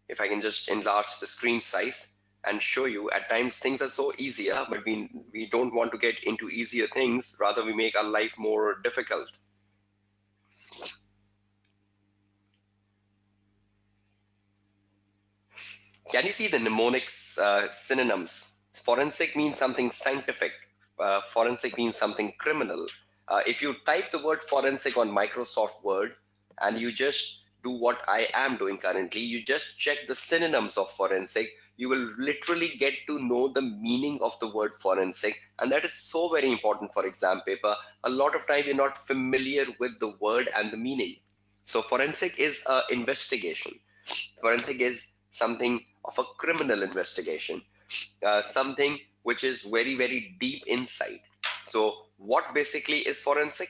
If I can just enlarge the screen size and show you, at times things are so easier, but we don't want to get into easier things, rather we make our life more difficult. Can you see the mnemonics synonyms? Forensic means something scientific. Forensic means something criminal. If you type the word forensic on Microsoft Word and you just do what I am doing currently, you just check the synonyms of forensic, you will literally get to know the meaning of the word forensic. And that is so very important for exam paper. A lot of time you're not familiar with the word and the meaning. So forensic is an investigation. Forensic is something of a criminal investigation, something which is very, very deep inside. So what basically is forensic?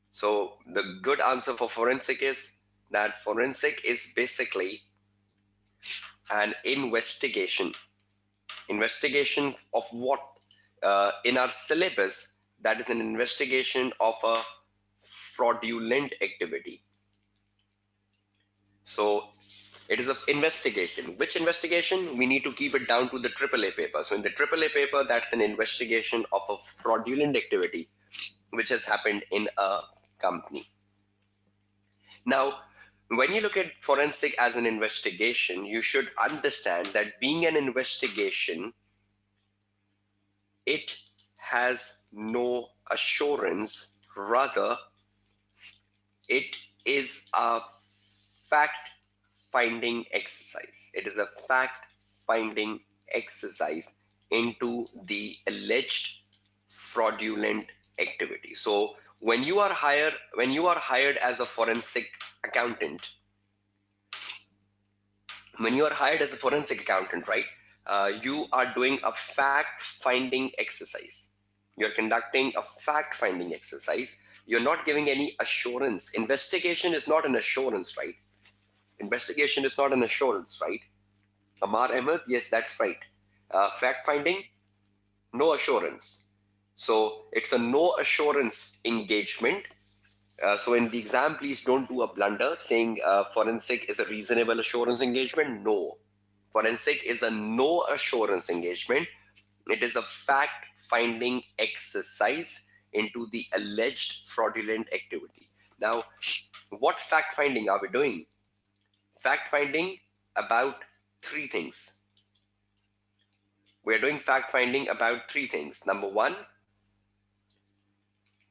So the good answer for forensic is that forensic is basically an investigation. Investigation of what? In our syllabus, that is an investigation of a fraudulent activity. So it is an investigation. Which investigation? We need to keep it down to the AAA paper. So in the AAA paper, that's an investigation of a fraudulent activity which has happened in a company. Now, when you look at forensic as an investigation, you should understand that being an investigation, it has no assurance. Rather, it is a fact-finding exercise. It is a fact-finding exercise into the alleged fraudulent activity. So when you are hired as a forensic accountant, right? You are doing a fact-finding exercise. You're conducting a fact-finding exercise. You're not giving any assurance. Investigation is not an assurance, right? Investigation is not an assurance, right? Amar Ahmed, yes, that's right. Fact-finding, no assurance. So it's a no assurance engagement. So in the exam, please don't do a blunder saying forensic is a reasonable assurance engagement. No. Forensic is a no assurance engagement. It is a fact-finding exercise into the alleged fraudulent activity. Now, what fact-finding are we doing? Fact-finding about three things. We're doing fact-finding about three things. Number one,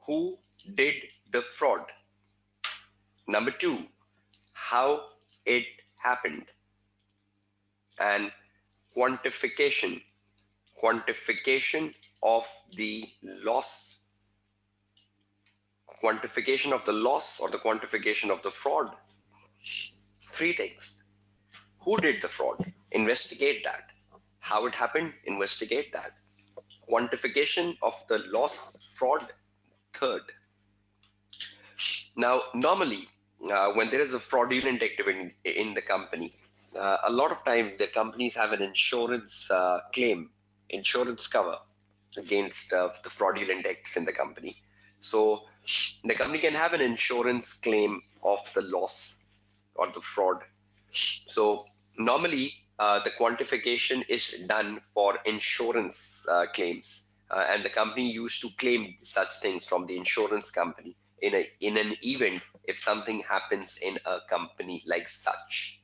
who did the fraud? Number two, how it happened. And quantification of the loss. Quantification of the loss or the quantification of the fraud. Three things. Who did the fraud? Investigate that. How it happened? Investigate that. Quantification of the loss, fraud. Third. Now, normally, when there is a fraudulent activity in the company, a lot of time the companies have an insurance claim, insurance cover against the fraudulent acts in the company. So the company can have an insurance claim of the loss or the fraud. So normally the quantification is done for insurance claims, and the company used to claim such things from the insurance company in an event if something happens in a company like such.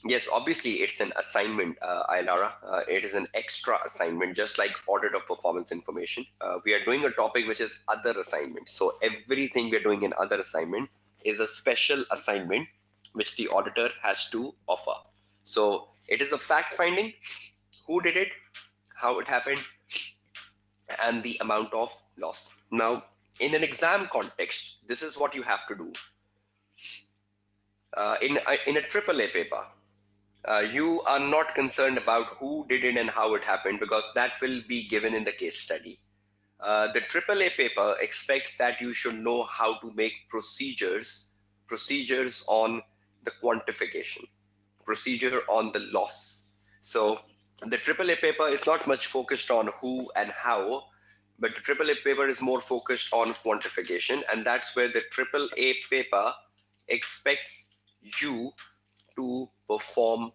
Yes, obviously it's an assignment, Ilara. It is an extra assignment, just like audit of performance information. We are doing a topic which is other assignment. So everything we are doing in other assignment is a special assignment which the auditor has to offer. So it is a fact finding, who did it, how it happened, and the amount of loss. Now, in an exam context, this is what you have to do. In a AAA paper, you are not concerned about who did it and how it happened because that will be given in the case study. The AAA paper expects that you should know how to make procedures on the quantification, procedure on the loss. So the AAA paper is not much focused on who and how, but the AAA paper is more focused on quantification, and that's where the AAA paper expects you to perform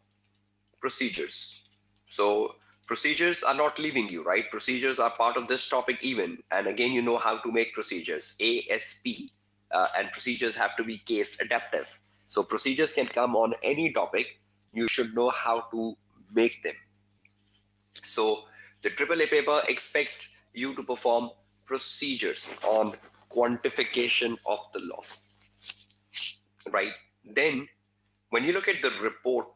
procedures. So procedures are not leaving you, right? Procedures are part of this topic even. And again, you know how to make procedures, ASP, and procedures have to be case adaptive. So procedures can come on any topic. You should know how to make them. So the AAA paper expect you to perform procedures on quantification of the loss, right? Then when you look at the report,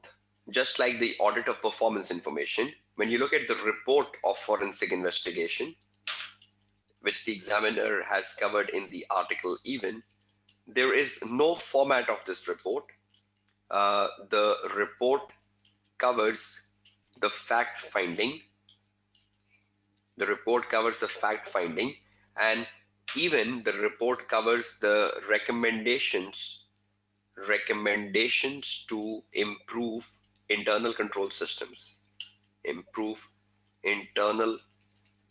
just like the audit of performance information, when you look at the report of forensic investigation, which the examiner has covered in the article even, there is no format of this report. The report covers the fact finding. The report covers the fact finding, and even the report covers the recommendations to improve internal control systems, improve internal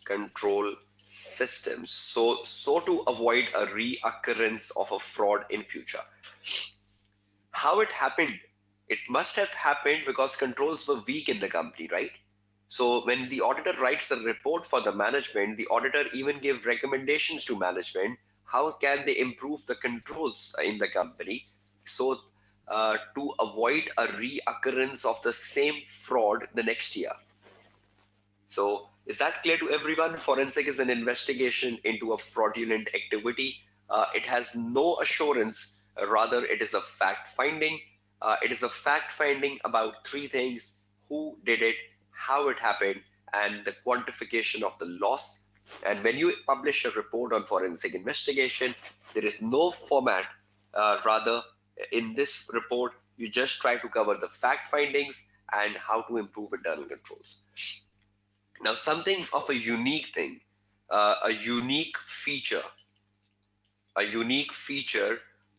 control systems, so to avoid a reoccurrence of a fraud in future. How it happened? It must have happened because controls were weak in the company, right? So when the auditor writes a report for the management, the auditor even give recommendations to management. How can they improve the controls in the company so to avoid a reoccurrence of the same fraud the next year? So is that clear to everyone? Forensic is an investigation into a fraudulent activity. It has no assurance, rather it is a fact finding. It is a fact finding about three things: who did it, how it happened, and the quantification of the loss. And when you publish a report on forensic investigation, there is no format. Rather, in this report, you just try to cover the fact findings and how to improve internal controls. Now, something of a unique thing, a unique feature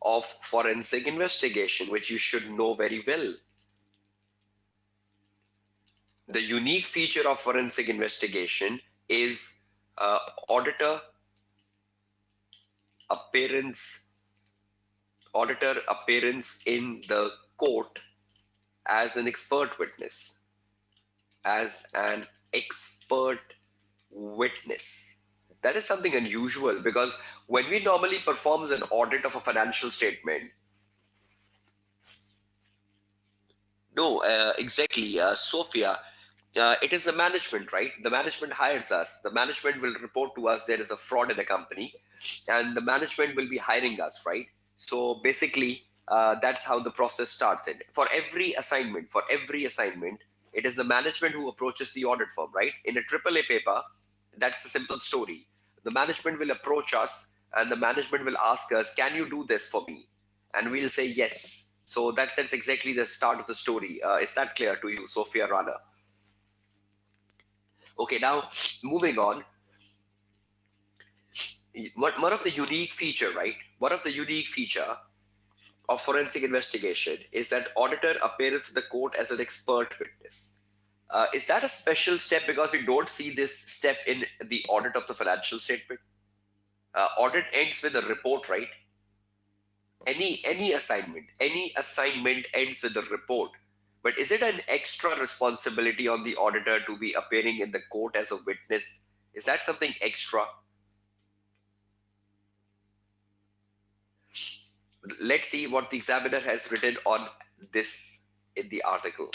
of forensic investigation, which you should know very well. The unique feature of forensic investigation is auditor appearance, auditor appearance in the court as an expert witness, as an expert witness. That is something unusual because when we normally performs an audit of a financial statement, no, exactly, Sophia, it is the management, right? The management hires us. The management will report to us there is a fraud in a company, and the management will be hiring us, right? So basically, that's how the process starts. And for every assignment, it is the management who approaches the audit firm, right? In a AAA paper, that's the simple story. The management will approach us, and the management will ask us, "Can you do this for me?" And we'll say yes. So that's exactly the start of the story. Is that clear to you, Sophia Rana? Okay, now moving on. One of the unique feature, right? One of the unique feature of forensic investigation is that auditor appears in the court as an expert witness. Is that a special step because we don't see this step in the audit of the financial statement? Audit ends with a report, right? Any assignment ends with a report. But is it an extra responsibility on the auditor to be appearing in the court as a witness? Is that something extra? Let's see what the examiner has written on this in the article.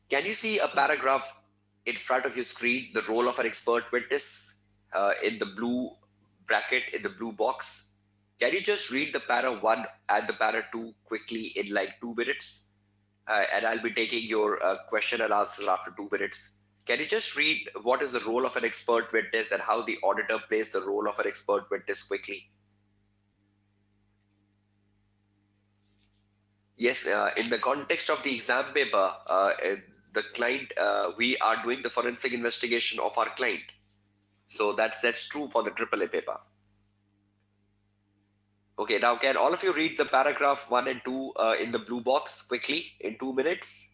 Can you see a paragraph in front of your screen, the role of an expert witness, in the blue bracket, in the blue box? Can you just read the para 1 and the para 2 quickly in like 2 minutes? And I'll be taking your question and answer after 2 minutes. Can you just read what is the role of an expert witness and how the auditor plays the role of an expert witness quickly? Yes, in the context of the exam paper, the client, we are doing the forensic investigation of our client. So that's true for the AAA paper. Okay, now can all of you read the paragraph 1 and 2 in the blue box quickly in 2 minutes?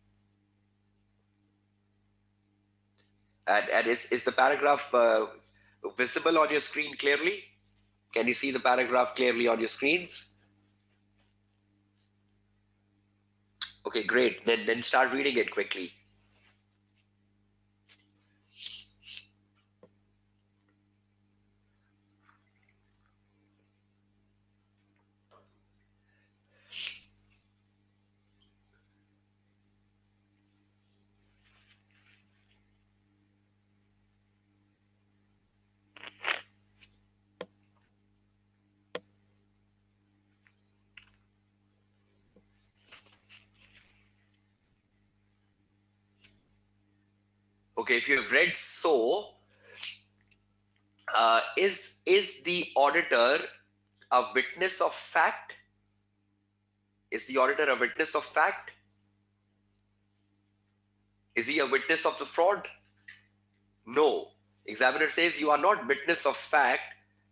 And is the paragraph visible on your screen clearly? Can you see the paragraph clearly on your screens? Okay, great. Then start reading it quickly. Okay, if you have read so, is the auditor a witness of fact? Is the auditor a witness of fact? Is he a witness of the fraud? No. Examiner says you are not witness of fact,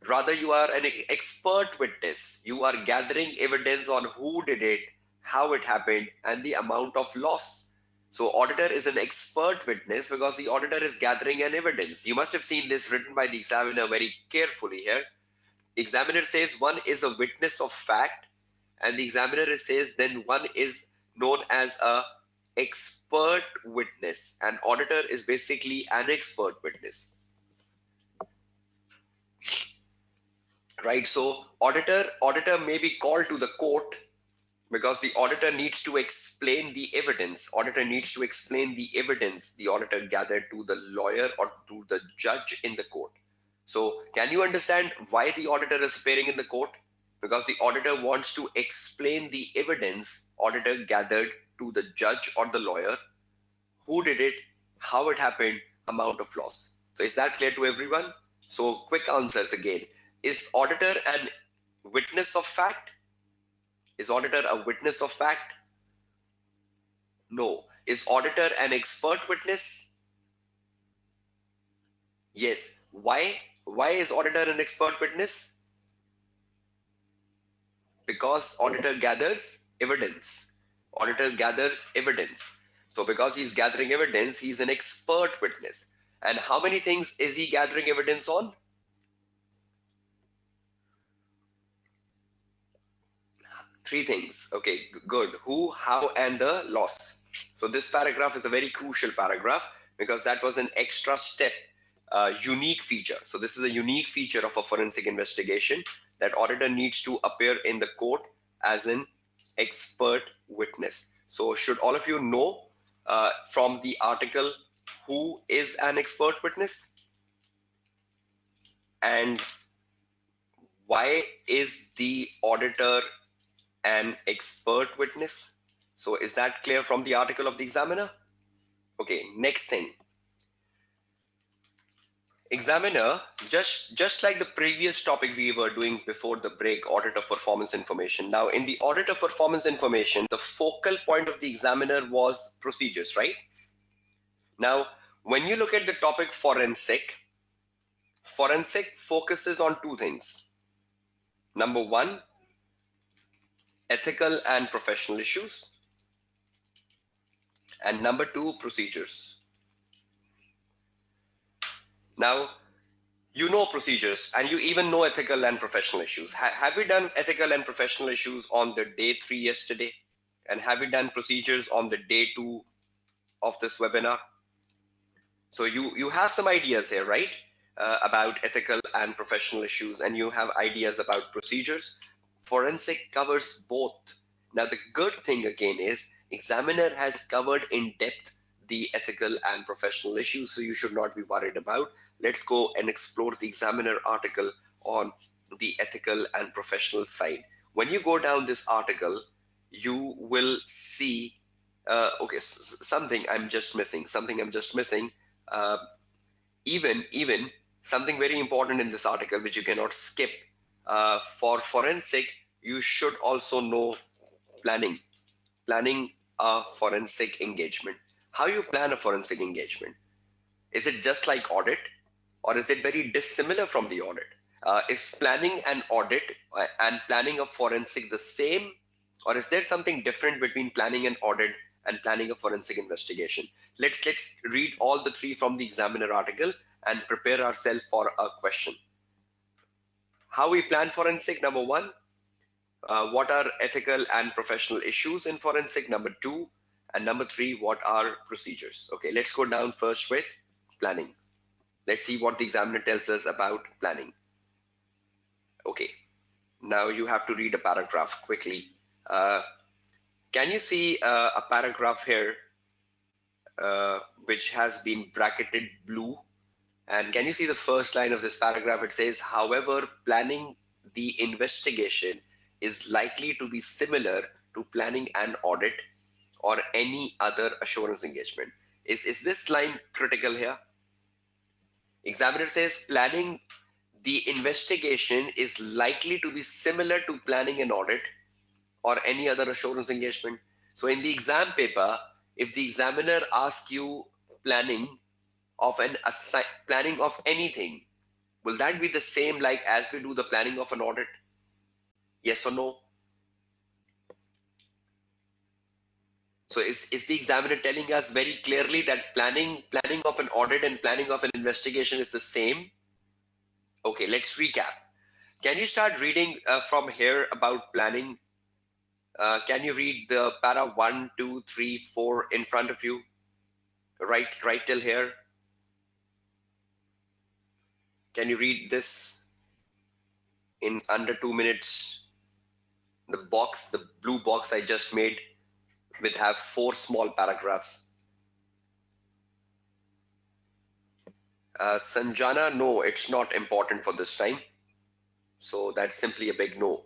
rather you are an expert witness. You are gathering evidence on who did it, how it happened, and the amount of loss. So auditor is an expert witness because the auditor is gathering an evidence. You must have seen this written by the examiner very carefully here. Examiner says one is a witness of fact, and the examiner says then one is known as a expert witness. An auditor is basically an expert witness, right? So auditor may be called to the court because the auditor needs to explain the evidence. Auditor needs to explain the evidence the auditor gathered to the lawyer or to the judge in the court. So can you understand why the auditor is appearing in the court? Because the auditor wants to explain the evidence auditor gathered to the judge or the lawyer, who did it, how it happened, amount of loss. So is that clear to everyone? So quick answers again. Is auditor an witness of fact? Is auditor a witness of fact? No. Is auditor an expert witness? Yes. Why? Why is auditor an expert witness? Because auditor gathers evidence. Auditor gathers evidence. So because he's gathering evidence, he's an expert witness. And how many things is he gathering evidence on? Three things. Okay, good. Who, how, and the loss. So this paragraph is a very crucial paragraph because that was an extra step, unique feature. So this is a unique feature of a forensic investigation, that auditor needs to appear in the court as an expert witness. So should all of you know from the article who is an expert witness and why is the auditor an expert witness? So is that clear from the article of the examiner? Okay, next thing. Examiner, just like the previous topic we were doing before the break, audit of performance information. Now, in the audit of performance information, the focal point of the examiner was procedures, right? Now, when you look at the topic forensic focuses on two things. Number one, ethical and professional issues. And number two, procedures. Now, You know procedures, and you even know ethical and professional issues. Have we done ethical and professional issues on the day 3 yesterday? And have we done procedures on the day 2 of this webinar? So you have some ideas here, right? About ethical and professional issues, and you have ideas about procedures. Forensic covers both. Now the good thing again is examiner has covered in depth the ethical and professional issues, so you should not be worried about. Let's go and explore the examiner article on the ethical and professional side. When you go down this article, you will see okay, something I'm just missing. Something I'm just missing. Uh, even something very important in this article which you cannot skip. For forensic, you should also know planning a forensic engagement. How you plan a forensic engagement? Is it just like audit, or is it very dissimilar from the audit? Is planning an audit and planning a forensic the same, or is there something different between planning an audit and planning a forensic investigation? Let's read all the three from the examiner article and prepare ourselves for a question. How we plan forensic, number one. What are ethical and professional issues in forensic, number two. And number three, what are procedures? Okay, let's go down first with planning. Let's see what the examiner tells us about planning. Okay, now you have to read a paragraph quickly. Uh, can you see a paragraph here which has been bracketed blue? And can you see the first line of this paragraph? It says, however, planning the investigation is likely to be similar to planning an audit or any other assurance engagement. Is this line critical here? Examiner says planning the investigation is likely to be similar to planning an audit or any other assurance engagement. So in the exam paper, if the examiner asks you planning of planning of anything, will that be the same like as we do the planning of an audit? Yes or no? So is the examiner telling us very clearly that planning of an audit and planning of an investigation is the same? Okay, let's recap. Can you start reading from here about planning? Can you read the para 1, 2, 3, 4 in front of you? Right till here. Can you read this in under 2 minutes? The blue box I just made will have 4 small paragraphs. Sanjana, no, it's not important for this time. So that's simply a big no.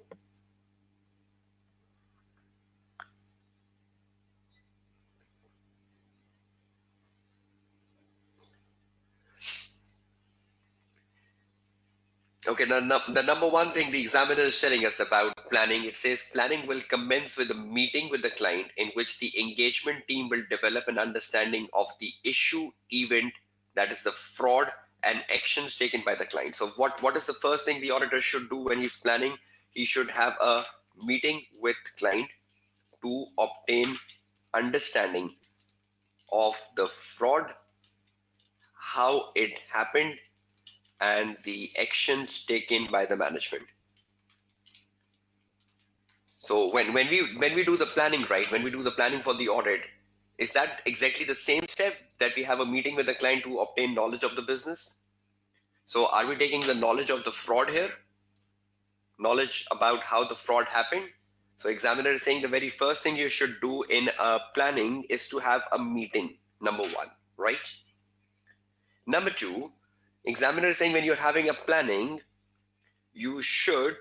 Okay, the number one thing the examiner is telling us about planning, it says planning will commence with a meeting with the client in which the engagement team will develop an understanding of the issue, event, that is the fraud, and actions taken by the client. So what is the first thing the auditor should do when he's planning? He should have a meeting with client to obtain understanding of the fraud, how it happened, and the actions taken by the management. So when we do the planning, right, when we do the planning for the audit, is that exactly the same step that we have a meeting with the client to obtain knowledge of the business? So are we taking the knowledge of the fraud here? Knowledge about how the fraud happened? So examiner is saying the very first thing you should do in planning is to have a meeting, number one, right? Number two, examiner is saying when you're having a planning, you should,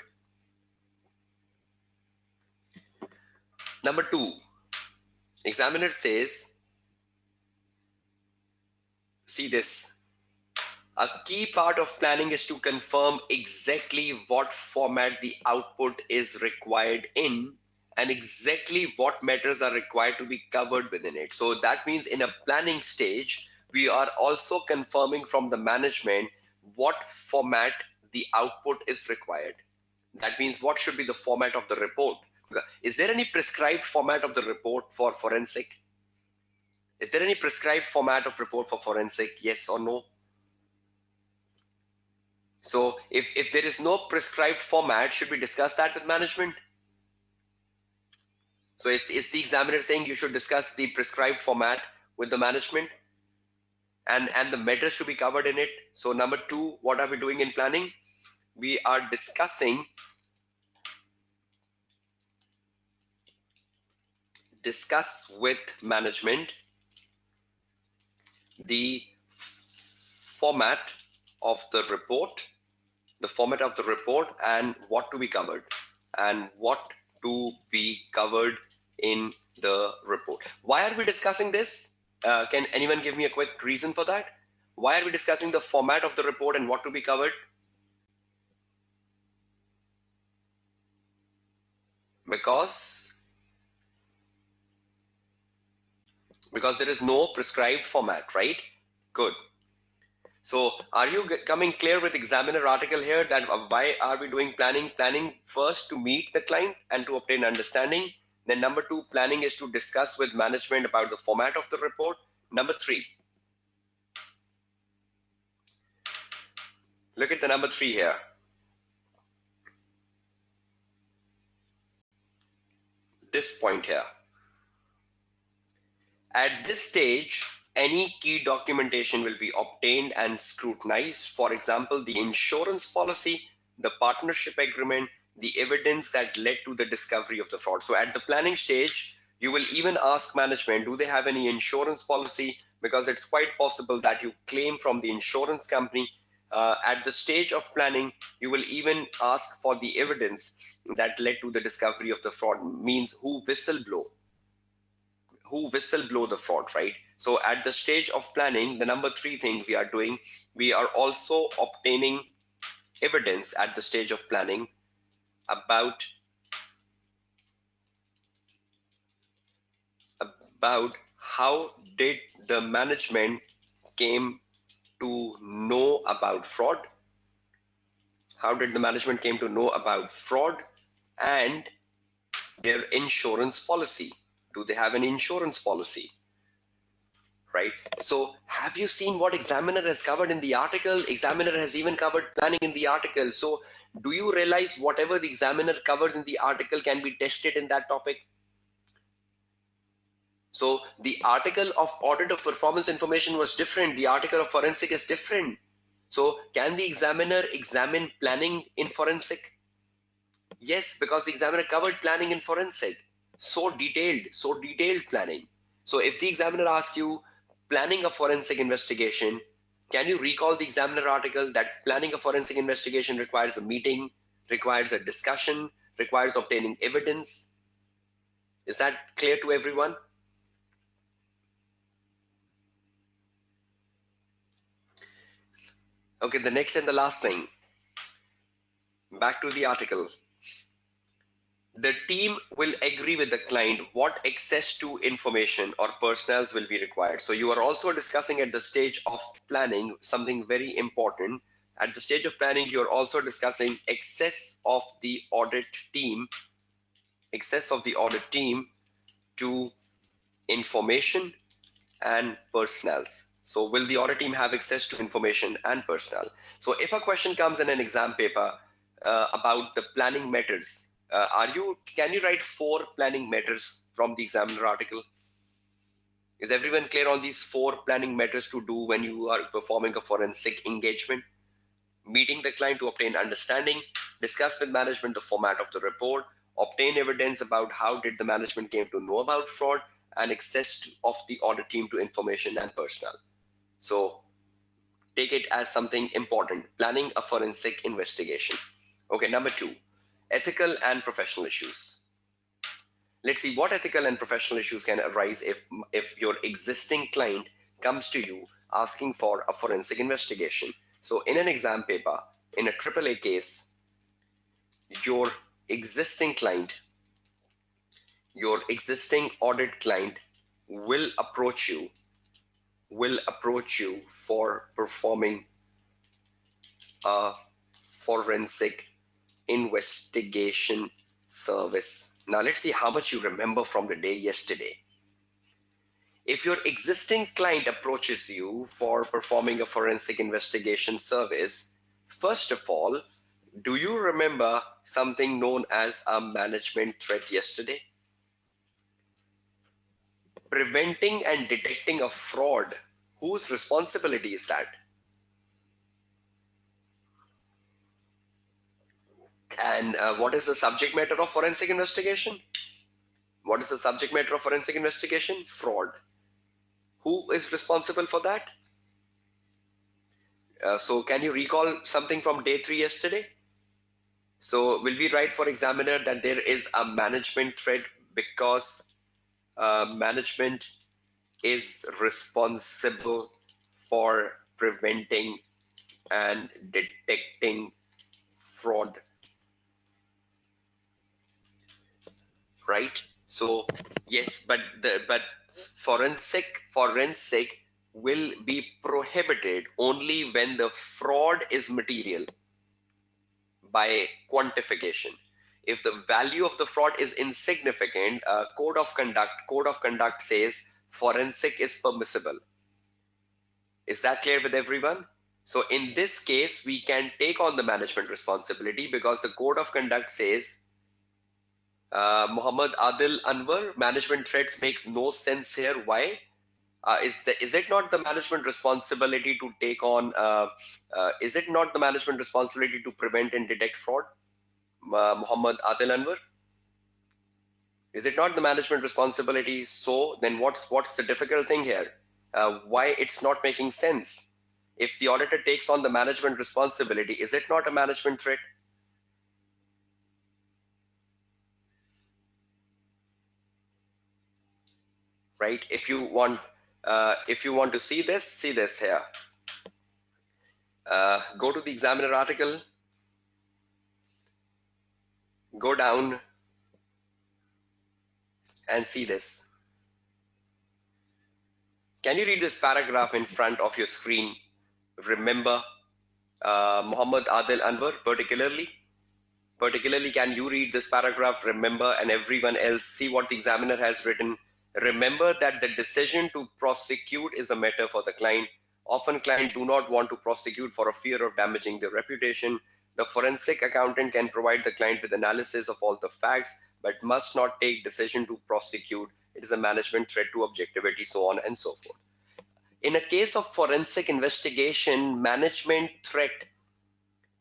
number two, examiner says, see this, a key part of planning is to confirm exactly what format the output is required in and exactly what matters are required to be covered within it. So that means in a planning stage, we are also confirming from the management what format the output is required. That means what should be the format of the report. Is there any prescribed format of the report for forensic? Is there any prescribed format of report for forensic? Yes or no? So if there is no prescribed format, should we discuss that with management? So is the examiner saying you should discuss the prescribed format with the management and the matters to be covered in it? So number two, what are we doing in planning? We are discuss with management the format of the report, and what to be covered in the report. Why are we discussing this? Can anyone give me a quick reason for that? Why are we discussing the format of the report and what to be covered? Because there is no prescribed format, right? Good. So are you coming clear with examiner article here that why are we doing planning? Planning first to meet the client and to obtain understanding. Then number two, planning is to discuss with management about the format of the report. Number three, look at the number three here. This point here. At this stage, any key documentation will be obtained and scrutinized. For example, the insurance policy, the partnership agreement, the evidence that led to the discovery of the fraud. So at the planning stage, you will even ask management, do they have any insurance policy? Because it's quite possible that you claim from the insurance company. At the stage of planning, you will even ask for the evidence that led to the discovery of the fraud, means who whistleblow the fraud, right? So at the stage of planning, the number three thing we are doing, we are also obtaining evidence at the stage of planning about how did the management came to know about fraud, and their insurance policy. Do they have an insurance policy? Right? So have you seen what examiner has covered in the article? Examiner has even covered planning in the article. So do you realize whatever the examiner covers in the article can be tested in that topic? So the article of audit of performance information was different. The article of forensic is different. So can the examiner examine planning in forensic? Yes, because the examiner covered planning in forensic. So detailed planning. So if the examiner asks you planning a forensic investigation, can you recall the examiner article that planning a forensic investigation requires a meeting, requires a discussion, requires obtaining evidence? Is that clear to everyone? Okay, the next and the last thing, back to the article. The team will agree with the client what access to information or personnels will be required. So you are also discussing at the stage of planning something very important. At the stage of planning, you're also discussing access of the audit team to information and personnels. So will the audit team have access to information and personnel? So if a question comes in an exam paper about the planning matters, can you write 4 planning matters from the examiner article? Is everyone clear on these 4 planning matters to do when you are performing a forensic engagement? Meeting the client to obtain understanding, discuss with management the format of the report, obtain evidence about how did the management came to know about fraud, and access of the audit team to information and personnel. So take it as something important, planning a forensic investigation. Okay, number 2, ethical and professional issues. Let's see what ethical and professional issues can arise if your existing client comes to you asking for a forensic investigation. So in an exam paper, in a AAA case, your existing audit client will approach you for performing a forensic investigation service. Now let's see how much you remember from the day yesterday. If your existing client approaches you for performing a forensic investigation service, First of all, do you remember something known as a management threat yesterday? Preventing and detecting a fraud. Whose responsibility is that? And what is the subject matter of forensic investigation? What is the subject matter of forensic investigation? Fraud. Who is responsible for that? So can you recall something from day 3 yesterday? So will we write for examiner that there is a management threat because management is responsible for preventing and detecting fraud, right? So yes, but forensic will be prohibited only when the fraud is material by quantification. If the value of the fraud is insignificant, code of conduct says forensic is permissible. Is that clear with everyone? So in this case, we can take on the management responsibility because the code of conduct says Muhammad Adil Anwar, management threats makes no sense here. Why? Is it not the management responsibility to take on? Is it not the management responsibility to prevent and detect fraud? Muhammad Adil Anwar, is it not the management responsibility? So then, what's the difficult thing here? Why it's not making sense? If the auditor takes on the management responsibility, is it not a management threat? Right? If you want to see this here. Go to the examiner article, go down and see this. Can you read this paragraph in front of your screen? Remember Muhammad Adil Anwar particularly, can you read this paragraph? Remember, and everyone else, see what the examiner has written. Remember that the decision to prosecute is a matter for the client. Often clients do not want to prosecute for a fear of damaging their reputation. The forensic accountant can provide the client with analysis of all the facts, but must not take decision to prosecute. It is a management threat to objectivity, so on and so forth. In a case of forensic investigation, management threat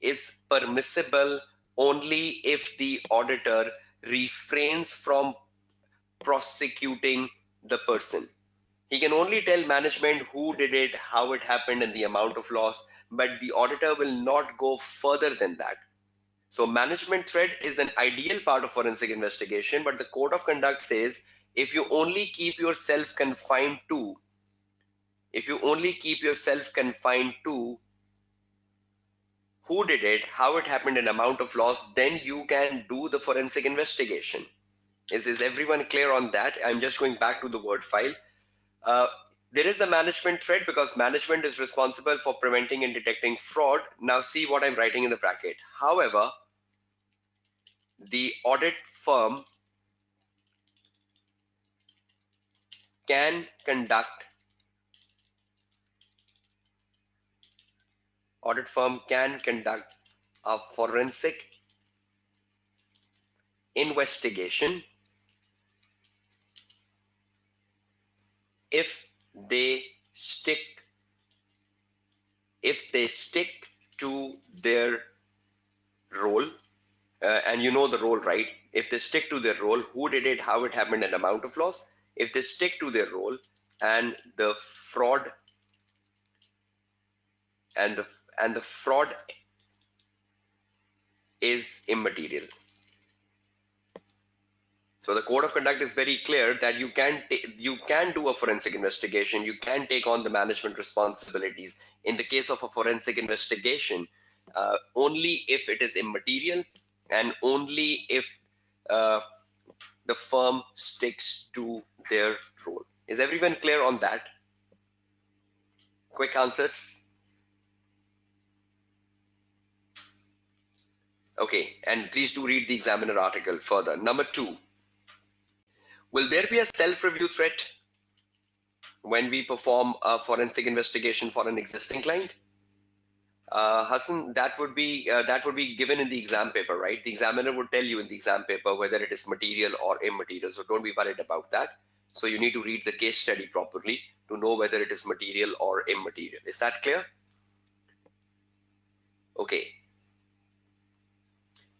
is permissible only if the auditor refrains from prosecuting the person. He can only tell management who did it, how it happened, and the amount of loss, but the auditor will not go further than that. So management threat is an ideal part of forensic investigation, but the code of conduct says if you only keep yourself confined to, who did it, how it happened, and amount of loss, then you can do the forensic investigation. Is everyone clear on that? I'm just going back to the word file. Uh, there is a management threat because management is responsible for preventing and detecting fraud. Now see what I'm writing in the bracket. However, the can conduct audit firm can conduct a forensic investigation if they stick to their role, and you know the role, right? If they stick to their role, who did it, how it happened, and amount of loss. If they stick to their role and the fraud and the fraud is immaterial. So the code of conduct is very clear that you can do a forensic investigation. You can take on the management responsibilities in the case of a forensic investigation, only if it is immaterial and only if uh, the firm sticks to their role. Is everyone clear on that? Quick answers. Okay, and please do read the examiner article further. Number 2, will there be a self-review threat when we perform a forensic investigation for an existing client? Hassan, that would be given in the exam paper, right? The examiner would tell you in the exam paper whether it is material or immaterial. So don't be worried about that. So you need to read the case study properly to know whether it is material or immaterial. Is that clear? Okay.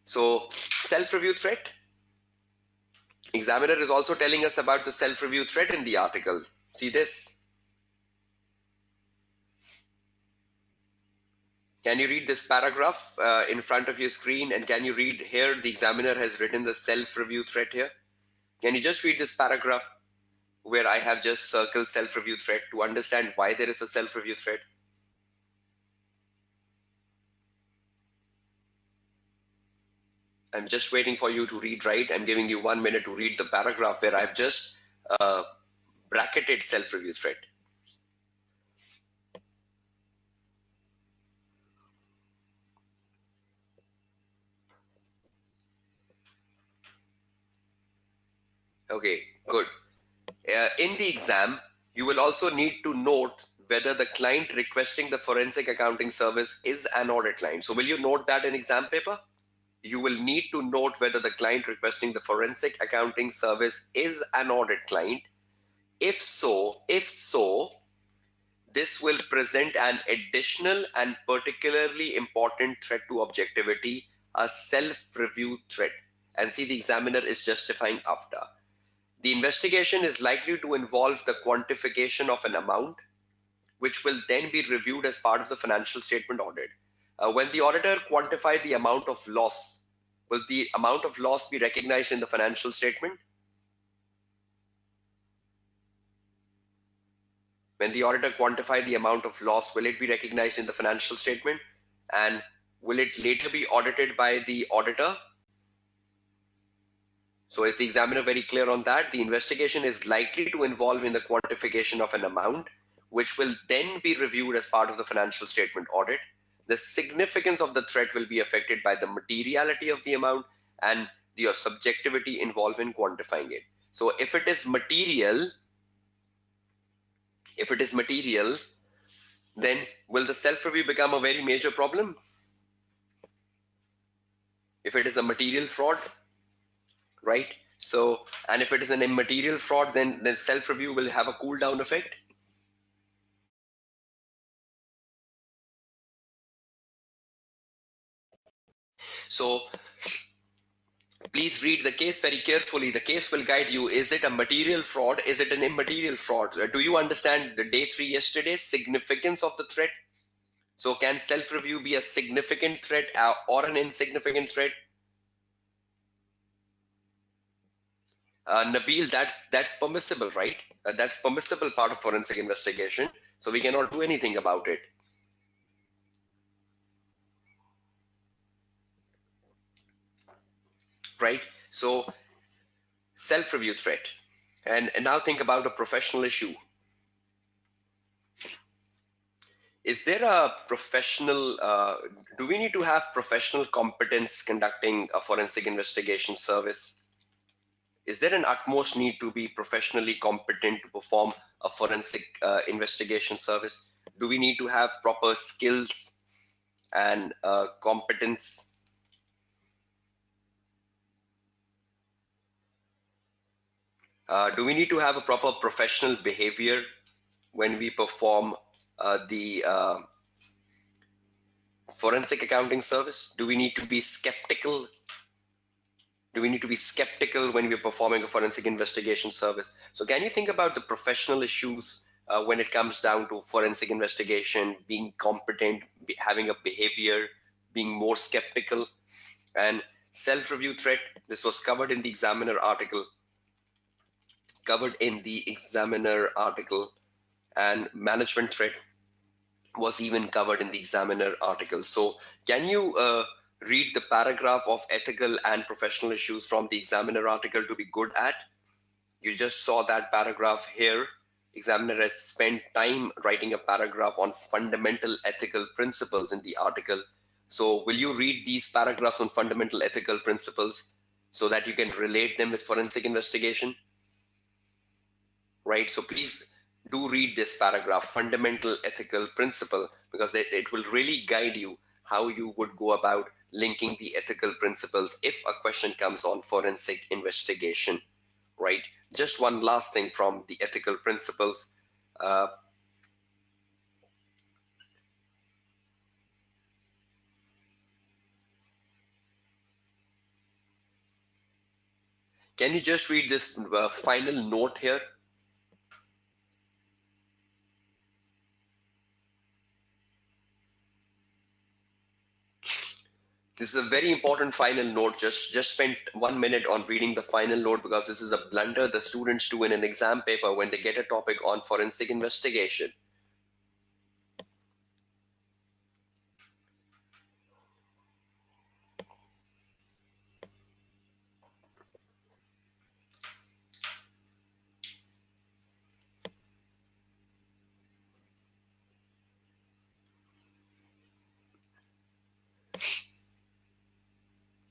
So self-review threat. Examiner is also telling us about the self-review threat in the article. See this? Can you read this paragraph in front of your screen? And can you read here? The examiner has written the self-review threat here. Can you just read this paragraph where I have just circled self-review threat to understand why there is a self-review threat? I'm just waiting for you to read, right? I'm giving you 1 minute to read the paragraph where I've just uh, bracketed self-review threat. Okay, good. In the exam, you will also need to note whether the client requesting the forensic accounting service is an audit client. So will you note that in exam paper? You will need to note whether the client requesting the forensic accounting service is an audit client. If so, this will present an additional and particularly important threat to objectivity, a self-review threat. And see, the examiner is justifying after. The investigation is likely to involve the quantification of an amount, which will then be reviewed as part of the financial statement audit. When the auditor quantified the amount of loss, will the amount of loss be recognized in the financial statement? When the auditor quantified the amount of loss, will it be recognized in the financial statement? And will it later be audited by the auditor? So is the examiner very clear on that? The investigation is likely to involve in the quantification of an amount, which will then be reviewed as part of the financial statement audit. The significance of the threat will be affected by the materiality of the amount and the subjectivity involved in quantifying it. So if it is material, then will the self-review become a very major problem? If it is a material fraud, right? So, and if it is an immaterial fraud, then self-review will have a cool down effect. So please read the case very carefully. The case will guide you. Is it a material fraud? Is it an immaterial fraud? Do you understand the day 3 yesterday significance of the threat? So can self-review be a significant threat or an insignificant threat? Nabil, that's permissible, right? That's permissible part of forensic investigation. So we cannot do anything about it. Right? So self-review threat. And now think about a professional issue. Is there a professional, do we need to have professional competence conducting a forensic investigation service? Is there an utmost need to be professionally competent to perform a forensic investigation service? Do we need to have proper skills and competence? Do we need to have a proper professional behavior when we perform the forensic accounting service? Do we need to be skeptical? Do we need to be skeptical when we're performing a forensic investigation service? So can you think about the professional issues when it comes down to forensic investigation, being competent, having a behavior, being more skeptical, and self-review threat? This was covered in the Examiner article, and management threat was even covered in the Examiner article. So can you read the paragraph of ethical and professional issues from the Examiner article to be good at? You just saw that paragraph here. Examiner has spent time writing a paragraph on fundamental ethical principles in the article. So will you read these paragraphs on fundamental ethical principles so that you can relate them with forensic investigation? Right, so please do read this paragraph, fundamental ethical principle, because it will really guide you how you would go about linking the ethical principles if a question comes on forensic investigation, right? Just one last thing from the ethical principles. Uh, can you just read this final note here? This is a very important final note. Just spend 1 minute on reading the final note, because this is a blunder the students do in an exam paper when they get a topic on forensic investigation.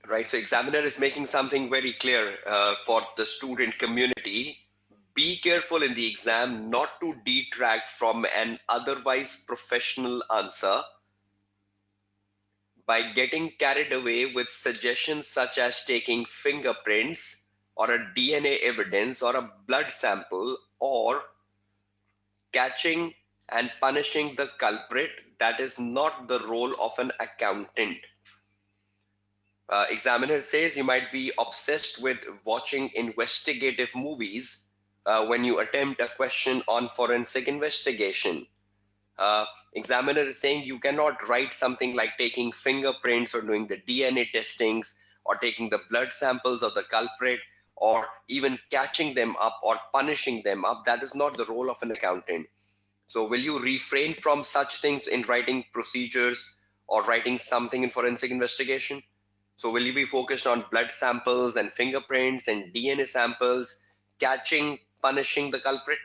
Right, so examiner is making something very clear for the student community. Be careful in the exam not to detract from an otherwise professional answer by getting carried away with suggestions such as taking fingerprints or a DNA evidence or a blood sample, or catching and punishing the culprit. That is not the role of an accountant. Examiner says you might be obsessed with watching investigative movies when you attempt a question on forensic investigation. Examiner is saying you cannot write something like taking fingerprints or doing the DNA testings or taking the blood samples of the culprit or even catching them up or punishing them up. That is not the role of an accountant. So will you refrain from such things in writing procedures or writing something in forensic investigation? So will you be focused on blood samples and fingerprints and DNA samples, catching, punishing the culprit?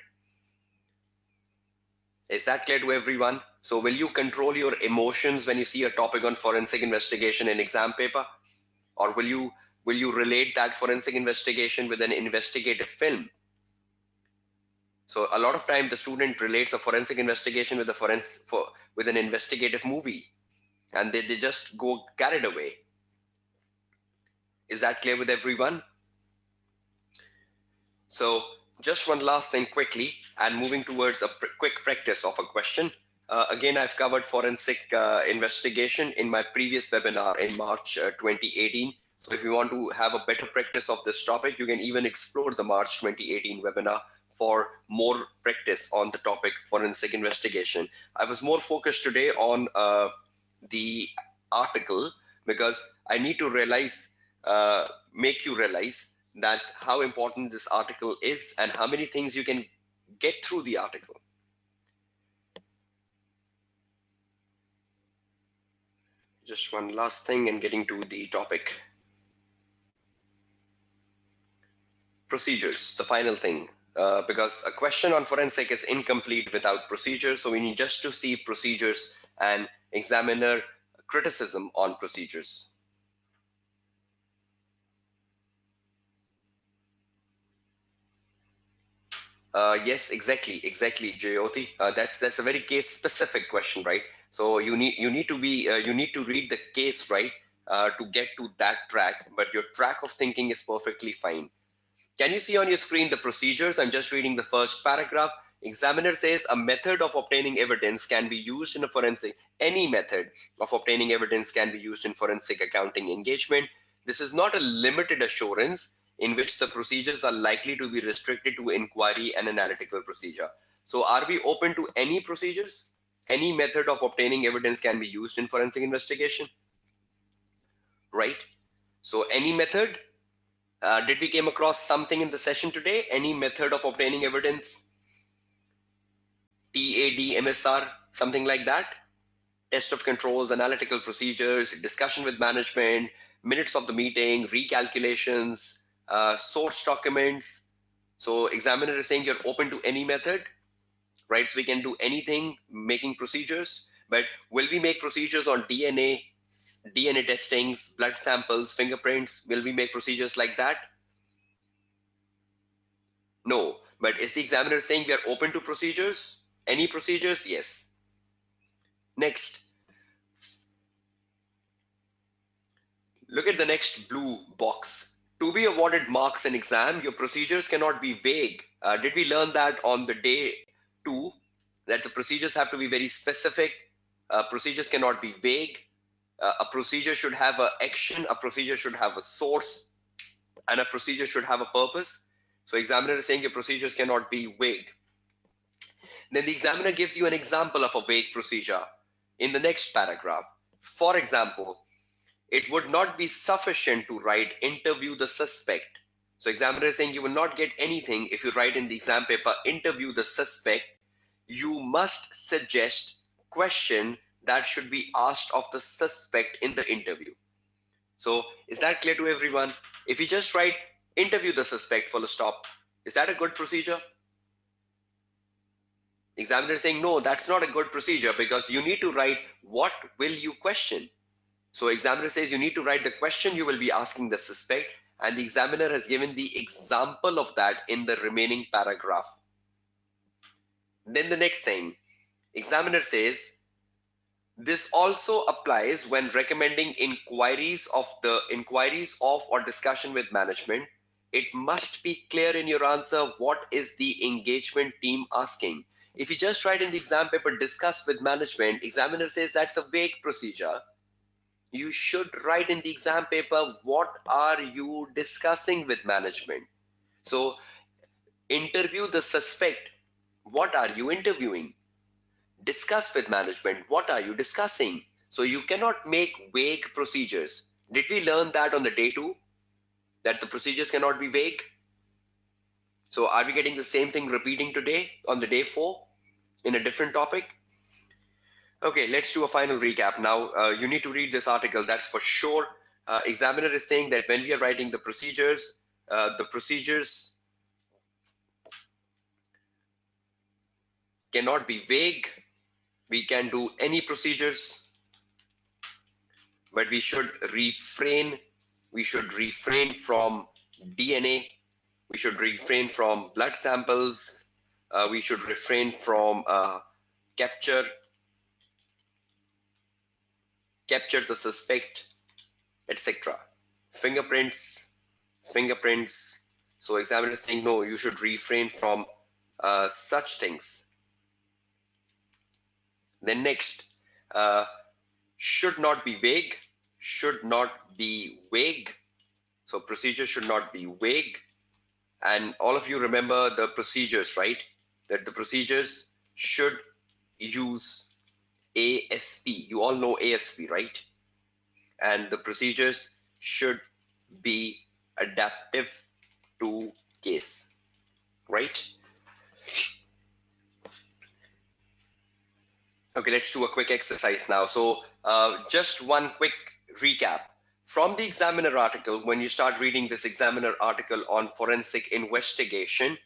Is that clear to everyone? So will you control your emotions when you see a topic on forensic investigation in exam paper? Or will you relate that forensic investigation with an investigative film? So a lot of time the student relates a forensic investigation with with an investigative movie, and they just go carried away. Is that clear with everyone? So just one last thing quickly, and moving towards a quick practice of a question. Again, I've covered forensic investigation in my previous webinar in March 2018. So if you want to have a better practice of this topic, you can even explore the March 2018 webinar for more practice on the topic forensic investigation. I was more focused today on the article, because I need to make you realize that how important this article is and how many things you can get through the article. Just one last thing and getting to the topic. Procedures, the final thing, because a question on forensic is incomplete without procedures. So we need just to see procedures and examiner criticism on procedures. Yes, exactly, Jyoti. That's a very case specific question, right? So you need to read the case, right, to get to that track. But your track of thinking is perfectly fine. Can you see on your screen the procedures? I'm just reading the first paragraph. Examiner says a method of obtaining evidence can be used in a forensic. Any method of obtaining evidence can be used in forensic accounting engagement. This is not a limited assurance in which the procedures are likely to be restricted to inquiry and analytical procedure. So are we open to any procedures? Any method of obtaining evidence can be used in forensic investigation, right? So any method. Did we came across something in the session today? Any method of obtaining evidence? TAD, MSR, something like that? Test of controls, analytical procedures, discussion with management, minutes of the meeting, recalculations, source documents. So examiner is saying you're open to any method, right? So we can do anything making procedures, but will we make procedures on DNA testings, blood samples, fingerprints? Will we make procedures like that? No, But is the examiner saying we are open to procedures? Any procedures? Yes. Next, look at the next blue box. To be awarded marks in exam, your procedures cannot be vague. Did we learn that on the day 2? That the procedures have to be very specific. Procedures cannot be vague. A procedure should have an action, a procedure should have a source, and a procedure should have a purpose. So examiner is saying your procedures cannot be vague. Then the examiner gives you an example of a vague procedure in the next paragraph. For example, it would not be sufficient to write interview the suspect. So examiner is saying you will not get anything if you write in the exam paper interview the suspect. You must suggest question that should be asked of the suspect in the interview. So is that clear to everyone? If you just write interview the suspect full stop, is that a good procedure? Examiner is saying no, that's not a good procedure because you need to write what will you question. So examiner says you need to write the question you will be asking the suspect, and the examiner has given the example of that in the remaining paragraph. Then the next thing, examiner says this also applies when recommending inquiries of or discussion with management. It must be clear in your answer what is the engagement team asking. If you just write in the exam paper discuss with management, examiner says that's a vague procedure. You should write in the exam paper what are you discussing with management. So interview the suspect, what are you interviewing? Discuss with management, what are you discussing? So you cannot make vague procedures. Did we learn that on the day 2? That the procedures cannot be vague? So are we getting the same thing repeating today on the day 4 in a different topic? Okay, let's do a final recap. Now, you need to read this article, that's for sure. Examiner is saying that when we are writing the procedures cannot be vague. We can do any procedures, but we should refrain from DNA. We should refrain from blood samples. We should refrain from capture the suspect, etc. Fingerprints. So examiner is saying no, you should refrain from such things. Then next, should not be vague. So procedure should not be vague. And all of you remember the procedures, right? That the procedures should use ASP. You all know ASP, right? And the procedures should be adaptive to case, right? Okay, let's do a quick exercise now. So just one quick recap. From the Examiner article, when you start reading this Examiner article on forensic investigation,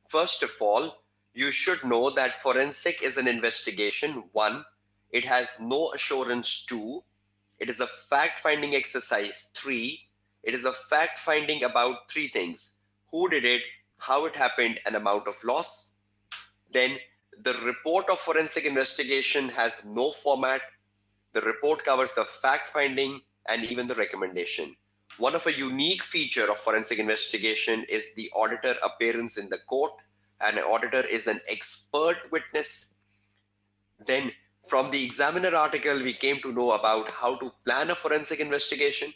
first of all, you should know that forensic is an investigation. 1, it has no assurance. 2, it is a fact-finding exercise. 3, it is a fact-finding about 3 things: who did it, how it happened, and amount of loss. Then the report of forensic investigation has no format. The report covers the fact-finding and even the recommendation. One of a unique feature of forensic investigation is the auditor appearance in the court, and an auditor is an expert witness. Then from the Examiner article, we came to know about how to plan a forensic investigation.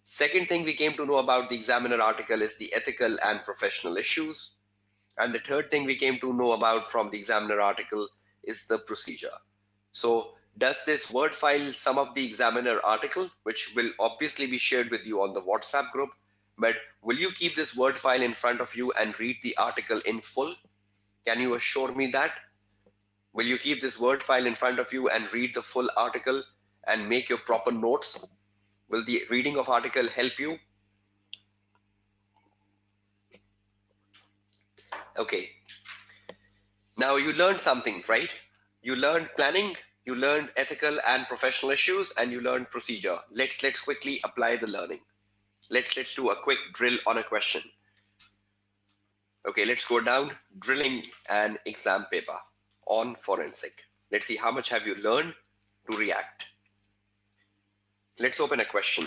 Second thing we came to know about the Examiner article is the ethical and professional issues. And the third thing we came to know about from the Examiner article is the procedure. So does this word file sum up the Examiner article, which will obviously be shared with you on the WhatsApp group? But will you keep this word file in front of you and read the article in full? Can you assure me that? Will you keep this word file in front of you and read the full article and make your proper notes? Will the reading of article help you? Okay. Now you learned something, right? You learned planning, you learned ethical and professional issues, and you learned procedure. Let's quickly apply the learning. Let's do a quick drill on a question. Okay, let's go down. Drilling an exam paper on forensic. Let's see how much have you learned to react. Let's open a question.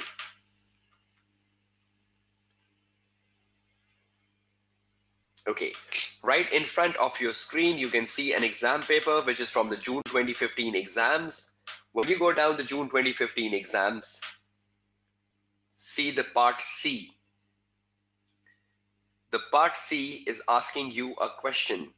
Okay, right in front of your screen, you can see an exam paper, which is from the June 2015 exams. When you go down the June 2015 exams, see the part C. The part C is asking you a question.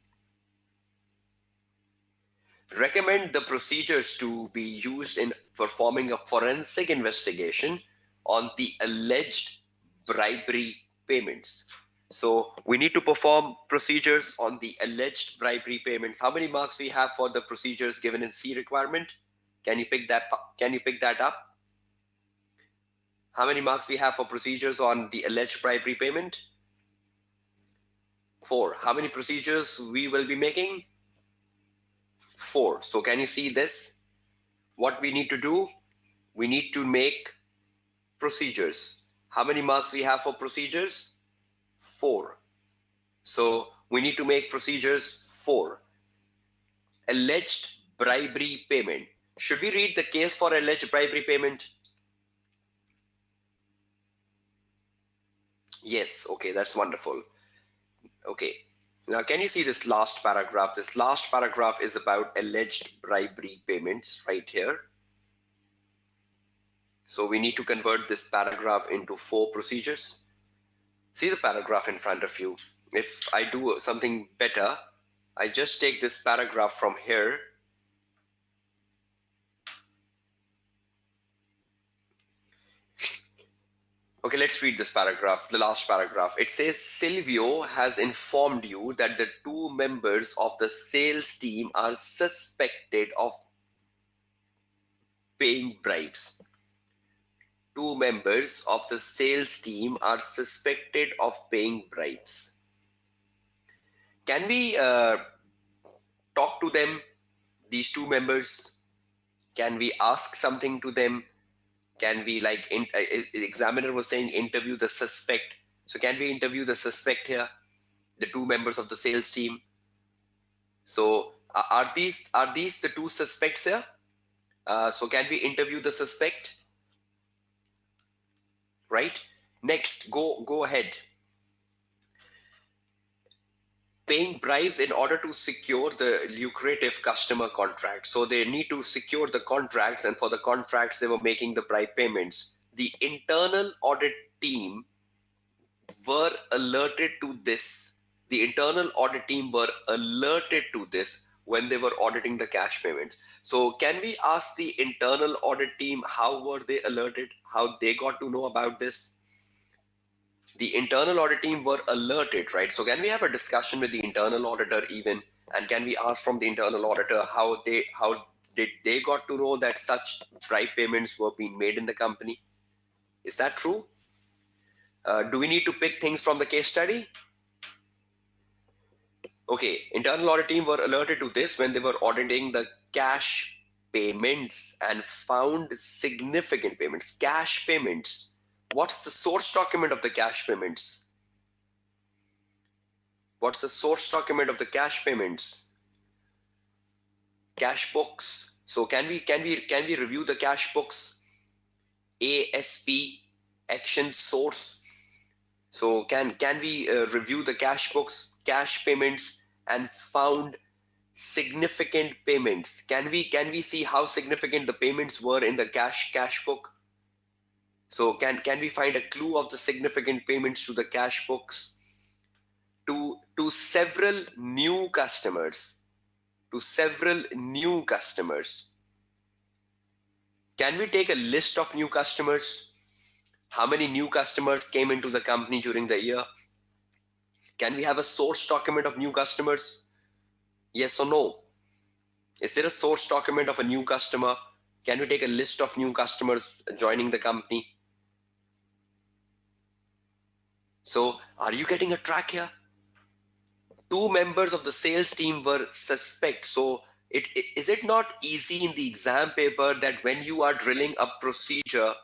Recommend the procedures to be used in performing a forensic investigation on the alleged bribery payments. So we need to perform procedures on the alleged bribery payments. How many marks we have for the procedures given in C requirement? Can you pick that? Can you pick that up? How many marks we have for procedures on the alleged bribery payment? 4. How many procedures we will be making? 4. So can you see this? What we need to do? We need to make procedures. How many marks we have for procedures? 4. So we need to make procedures 4. Alleged bribery payment. Should we read the case for alleged bribery payment? Yes. Okay, that's wonderful. Okay. Now, can you see this last paragraph? This last paragraph is about alleged bribery payments right here. So we need to convert this paragraph into 4 procedures. See the paragraph in front of you. If I do something better, I just take this paragraph from here. Okay, let's read this paragraph, the last paragraph. It says, Silvio has informed you that the 2 members of the sales team are suspected of paying bribes. 2 members of the sales team are suspected of paying bribes. Can we talk to them, these 2 members? Can we ask something to them? Can we, like, the examiner was saying interview the suspect. So can we interview the suspect here? The 2 members of the sales team. So are these the 2 suspects here? So can we interview the suspect? Right. Next, go ahead. Paying bribes in order to secure the lucrative customer contract. So they need to secure the contracts, and for the contracts they were making the bribe payments. The internal audit team were alerted to this. The internal audit team were alerted to this when they were auditing the cash payments. So can we ask the internal audit team how were they alerted, how they got to know about this? The internal audit team were alerted, right? So can we have a discussion with the internal auditor even, and can we ask from the internal auditor how did they got to know that such bribe payments were being made in the company? Is that true? Do we need to pick things from the case study? Okay, internal audit team were alerted to this when they were auditing the cash payments and found significant payments. Cash payments. What's the source document of the cash payments? What's the source document of the cash payments? Cash books. So can we review the cash books? ASP, action source. So can we review the cash books, cash payments, and found significant payments? Can we see how significant the payments were in the cash book? So can we find a clue of the significant payments to the cash books? To several new customers. To several new customers. Can we take a list of new customers? How many new customers came into the company during the year? Can we have a source document of new customers? Yes or no? Is there a source document of a new customer? Can we take a list of new customers joining the company? So are you getting a track here? 2 members of the sales team were suspect. So is it not easy in the exam paper that when you are drilling a procedure,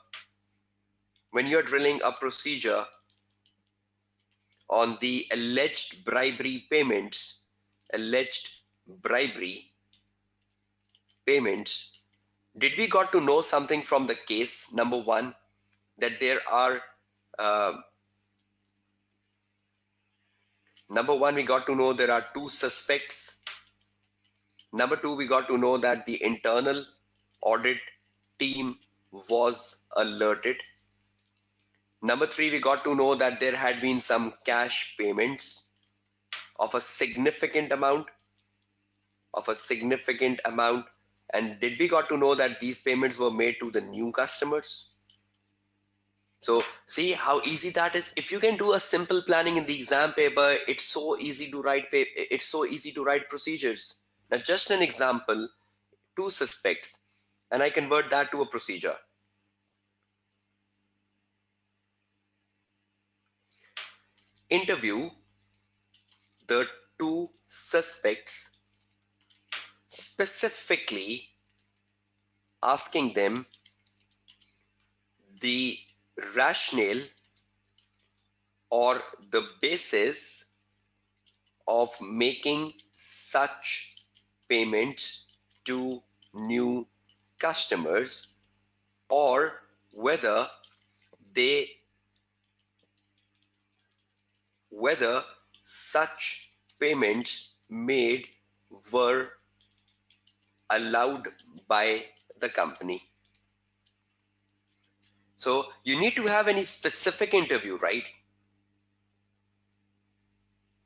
on the alleged bribery payments, did we got to know something from the case? Number one, that there are we got to know there are two suspects. Number two, we got to know that the internal audit team was alerted. Number three, we got to know that there had been some cash payments of a significant amount, and did we got to know that these payments were made to the new customers? So see how easy that is. If you can do a simple planning in the exam paper, it's so easy to write procedures. Now just an example, two suspects, and I convert that to a procedure. Interview the two suspects, specifically asking them the rationale or the basis of making such payments to new customers, or whether they whether such payments made were allowed by the company. So you need to have any specific interview, right?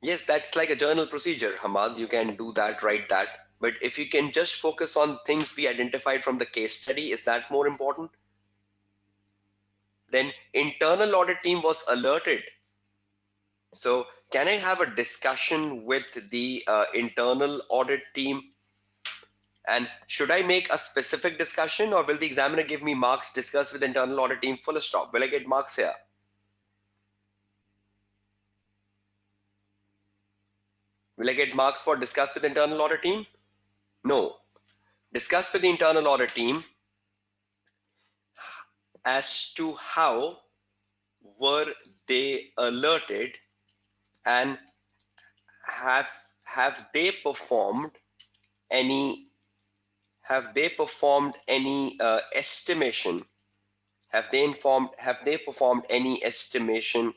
Yes, that's like a journal procedure, Hamad. You can do that, write that. But if you can just focus on things we identified from the case study, is that more important? Then internal audit team was alerted. So can I have a discussion with the internal audit team? And should I make a specific discussion, or will the examiner give me marks discussed with internal audit team full stop? Will I get marks here? Will I get marks for discuss with internal audit team? No. Discuss with the internal audit team as to how were they alerted, and have have they performed any estimation, have they performed any estimation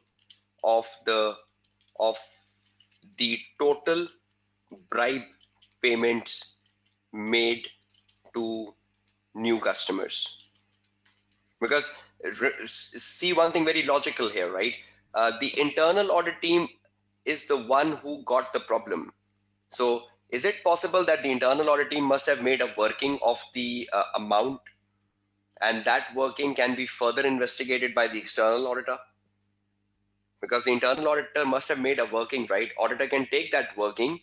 of the total bribe payments made to new customers? Because see one thing very logical here, right? The internal audit team is the one who got the problem. So is it possible that the internal audit team must have made a working of the amount, and that working can be further investigated by the external auditor? Because the internal auditor must have made a working, right? Auditor can take that working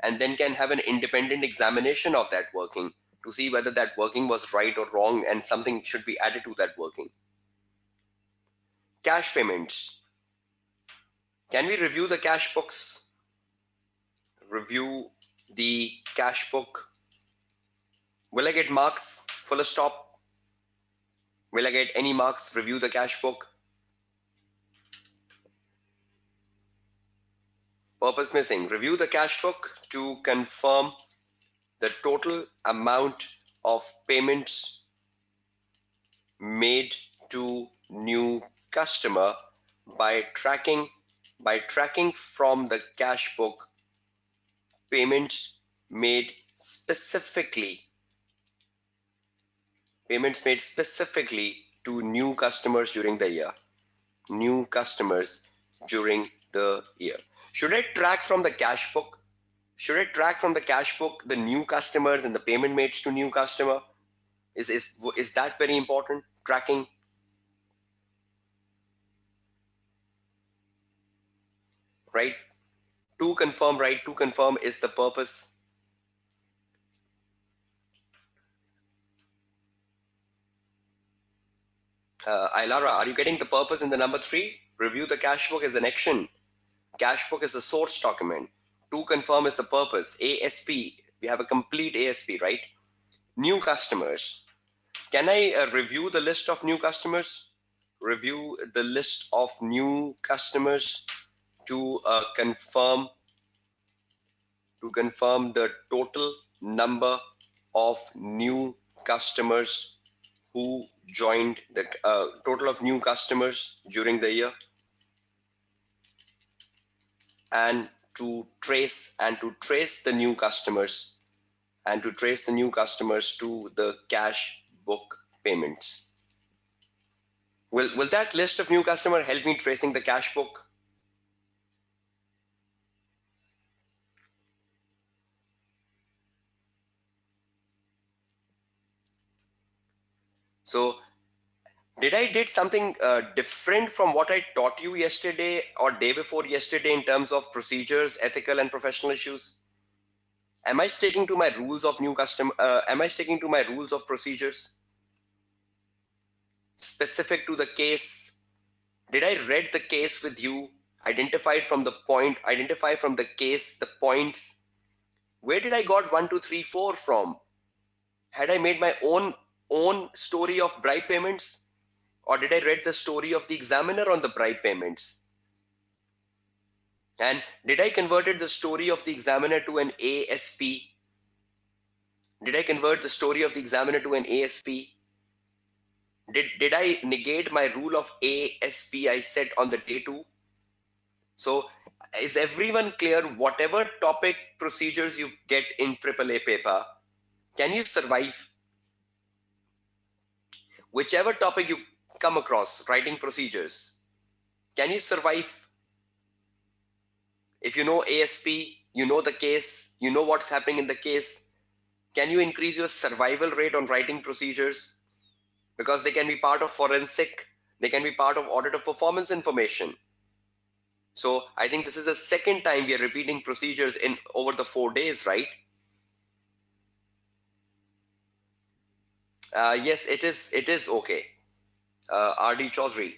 and then can have an independent examination of that working to see whether that working was right or wrong and something should be added to that working. Cash payments. Can we review the cash books? Review the cash book. Will I get marks? Full stop. Will I get any marks? Review the cash book. Purpose missing. Review the cash book to confirm the total amount of payments made to new customer by tracking from the cash book payments made specifically to new customers during the year. Should I track from the cash book? The new customers and the payment made to new customer? Is that very important? Tracking. Right? To confirm is the purpose. Ilara, are you getting the purpose in the number 3? Review the cash book is an action. Cash book is a source document. To confirm is the purpose. ASP, we have a complete ASP, right? New customers. Can I review the list of new customers? Review the list of new customers to confirm the total number of new customers who joined the total of new customers during the year, and to trace the new customers to the cash book payments. Will that list of new customer help me tracing the cash book? So did I did something different from what I taught you yesterday or day before yesterday in terms of procedures, ethical and professional issues? Am I sticking to my rules of new customer? Am I sticking to my rules of procedures specific to the case? Did I read the case with you? Identify from the case the points. Where did I got 1, 2, 3, 4 from? Had I made my own story of bribe payments, or did I read the story of the examiner on the bribe payments? And did I converted the story of the examiner to an ASP? Did I convert the story of the examiner to an ASP? Did I negate my rule of ASP I set on the day 2? So is everyone clear? Whatever topic procedures you get in AAA paper, can you survive? Whichever topic you come across, writing procedures, can you survive? If you know ASP, you know the case, you know what's happening in the case, can you increase your survival rate on writing procedures? Because they can be part of forensic, they can be part of audit of performance information. So I think this is the second time we are repeating procedures in over the 4 days, right? Yes, it is okay. RD Chaudhary,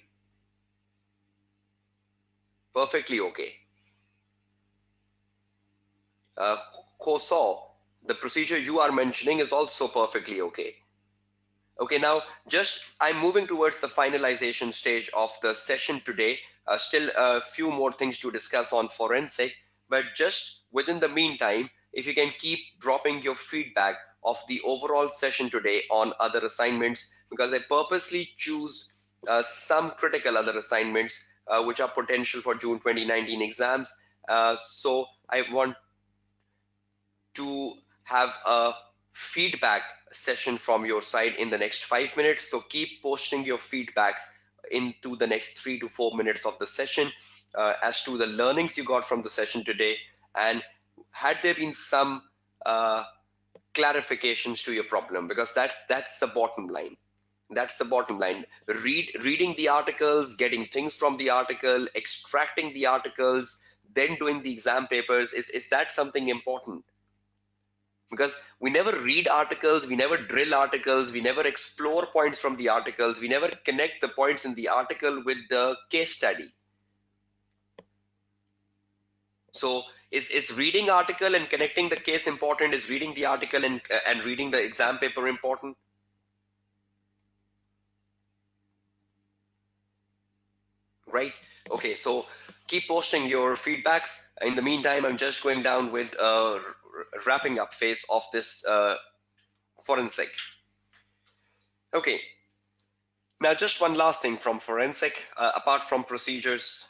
perfectly okay. Uh, Koso, the procedure you are mentioning is also perfectly okay. Okay, now just I'm moving towards the finalization stage of the session today. Still a few more things to discuss on forensic, but just within the meantime, if you can keep dropping your feedback of the overall session today on other assignments, because I purposely choose some critical other assignments which are potential for June 2019 exams. So I want to have a feedback session from your side in the next 5 minutes. So keep posting your feedbacks into the next 3 to 4 minutes of the session as to the learnings you got from the session today, and had there been some clarifications to your problem, because that's the bottom line. That's the bottom line. Reading the articles, getting things from the article, extracting the articles, then doing the exam papers, is that something important? Because we never read articles, we never drill articles, we never explore points from the articles, we never connect the points in the article with the case study. So is reading article and connecting the case important? Is reading the article and reading the exam paper important? Right? Okay, so keep posting your feedbacks. In the meantime, I'm just going down with a wrapping up phase of this forensic. Okay, now just one last thing from forensic, apart from procedures.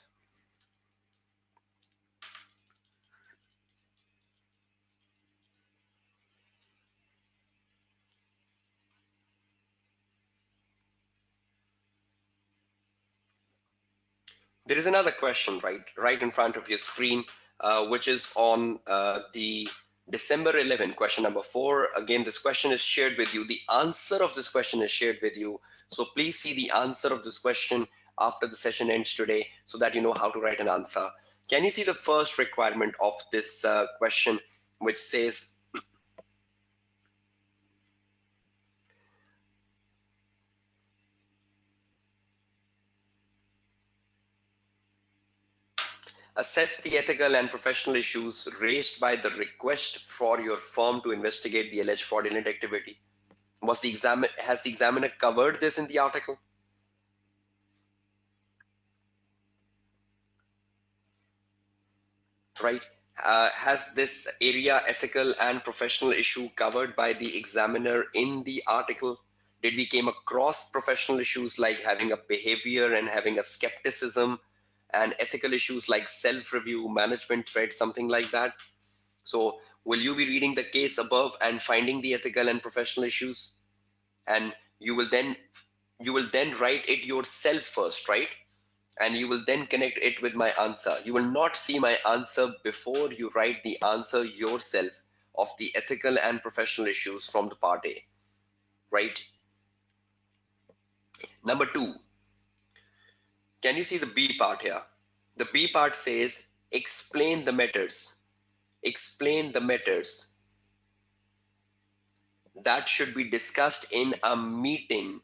There is another question right in front of your screen, which is on the December 11, question number 4. Again, this question is shared with you. The answer of this question is shared with you. So please see the answer of this question after the session ends today so that you know how to write an answer. Can you see the first requirement of this question, which says assess the ethical and professional issues raised by the request for your firm to investigate the alleged fraudulent activity? Has the examiner covered this in the article? right? Has this area ethical and professional issue covered by the examiner in the article? Did we came across professional issues like having a behavior and having a skepticism, and ethical issues like self-review, management threat, something like that? So will you be reading the case above and finding the ethical and professional issues? And you will then write it yourself first, right? And you will then connect it with my answer. You will not see my answer before you write the answer yourself of the ethical and professional issues from the part A, right? Number two, can you see the B part here? The B part says, explain the matters. Explain the matters that should be discussed in a meeting.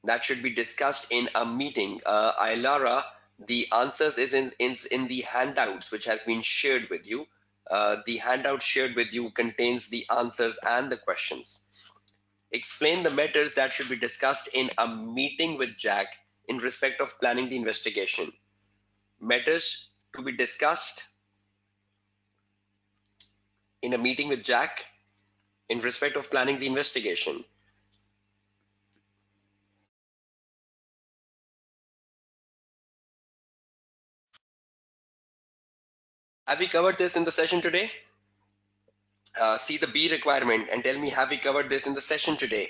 That should be discussed in a meeting. Ilara, the answers is in the handouts which has been shared with you. The handout shared with you contains the answers and the questions. Explain the matters that should be discussed in a meeting with Jack in respect of planning the investigation. Matters to be discussed in a meeting with Jack in respect of planning the investigation. Have we covered this in the session today? See the B requirement and tell me, have we covered this in the session today?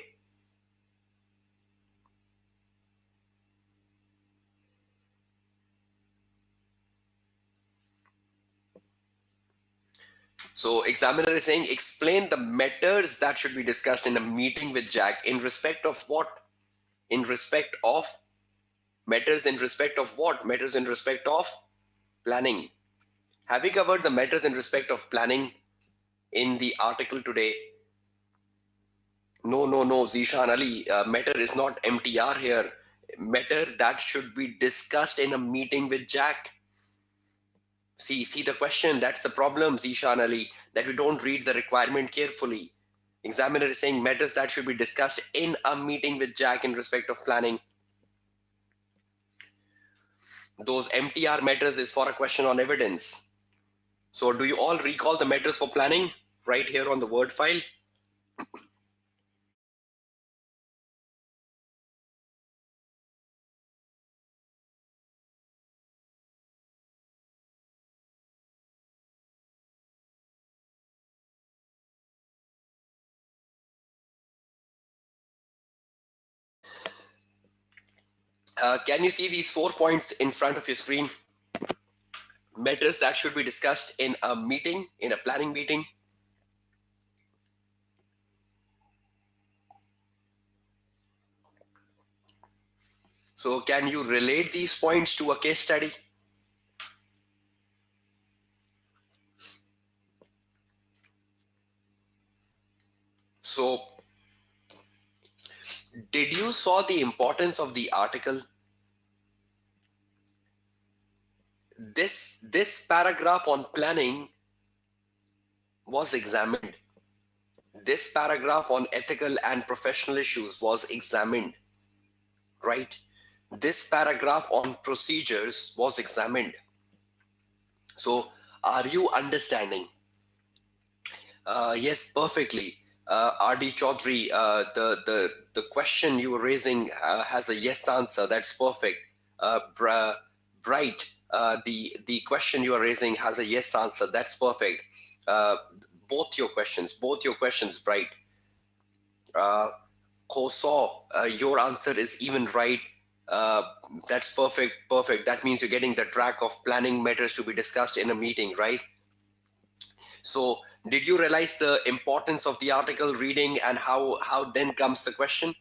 So examiner is saying, explain the matters that should be discussed in a meeting with Jack in respect of what? In respect of matters in respect of what? Matters in respect of planning. Have we covered the matters in respect of planning in the article today? No, no, no, Zishan Ali. Matter is not MTR here. Matter that should be discussed in a meeting with Jack. See the question. That's the problem, Zishan Ali, that we don't read the requirement carefully. Examiner is saying matters that should be discussed in a meeting with Jack in respect of planning. Those MTR matters is for a question on evidence. So do you all recall the matters for planning right here on the word file? Can you see these 4 points in front of your screen? Matters that should be discussed in a meeting, in a planning meeting. So can you relate these points to a case study? So did you saw the importance of the article? This paragraph on planning was examined. This paragraph on ethical and professional issues was examined, right? This paragraph on procedures was examined. So are you understanding? Yes, perfectly. RD Chaudhary, the question you were raising has a yes answer. That's perfect. Bright, the question you are raising has a yes answer. That's perfect. Uh, both your questions, Bright. Koso, your answer is even right. Uh, that's perfect. Perfect. That means you're getting the track of planning matters to be discussed in a meeting, right? So did you realize the importance of the article reading and how then comes the question?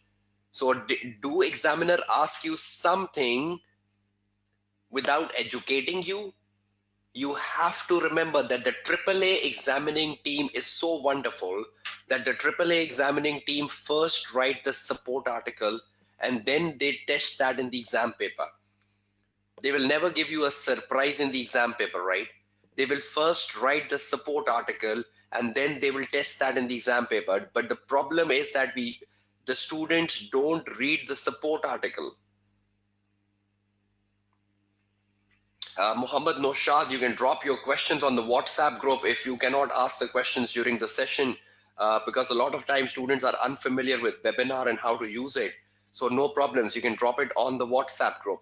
So do examiner ask you something without educating you? You have to remember that the AAA examining team is so wonderful that the AAA examining team first write the support article and then they test that in the exam paper. They will never give you a surprise in the exam paper, right? They will first write the support article and then they will test that in the exam paper. But the problem is that the students don't read the support article. Muhammad Noshad, you can drop your questions on the WhatsApp group if you cannot ask the questions during the session, because a lot of times students are unfamiliar with webinar and how to use it. So no problems, you can drop it on the WhatsApp group.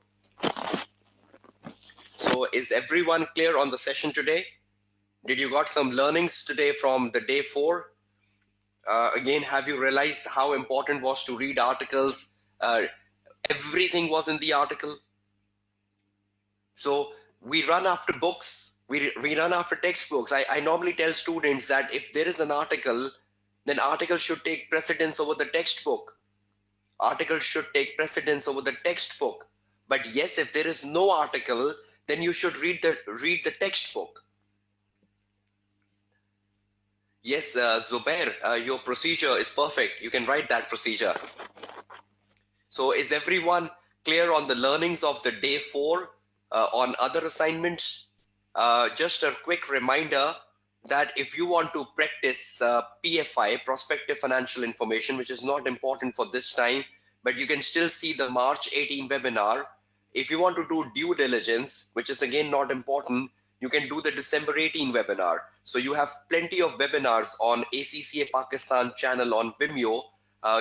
So is everyone clear on the session today? Did you got some learnings today from the day 4? Again, have you realized how important was to read articles? Everything was in the article. So we run after books, we run after textbooks. I normally tell students that if there is an article, then article should take precedence over the textbook. Article should take precedence over the textbook. But yes, if there is no article, then you should read the textbook. Yes, Zubair, your procedure is perfect. You can write that procedure. So is everyone clear on the learnings of the day 4 on other assignments? Just a quick reminder that if you want to practice PFI, prospective financial information, which is not important for this time, but you can still see the March 18 webinar. If you want to do due diligence, which is again not important, you can do the December 18 webinar. So you have plenty of webinars on ACCA Pakistan channel on Vimeo.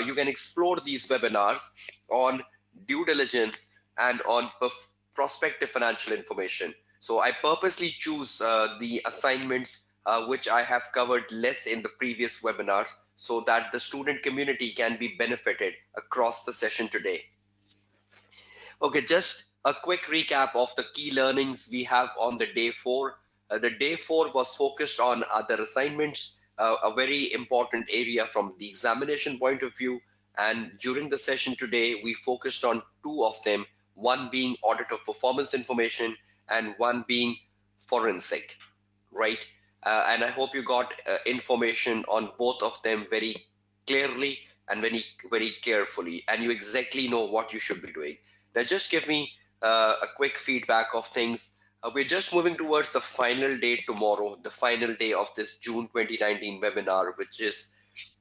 You can explore these webinars on due diligence and on prospective financial information. So I purposely choose the assignments which I have covered less in the previous webinars so that the student community can be benefited across the session today. Okay, just a quick recap of the key learnings we have on the day 4. The day 4 was focused on other assignments, a very important area from the examination point of view. And during the session today, we focused on 2 of them, one being audit of performance information and one being forensic, right? And I hope you got information on both of them very clearly and very carefully, and you exactly know what you should be doing. Now, just give me a quick feedback of things. We're just moving towards the final day tomorrow, the final day of this June 2019 webinar, which is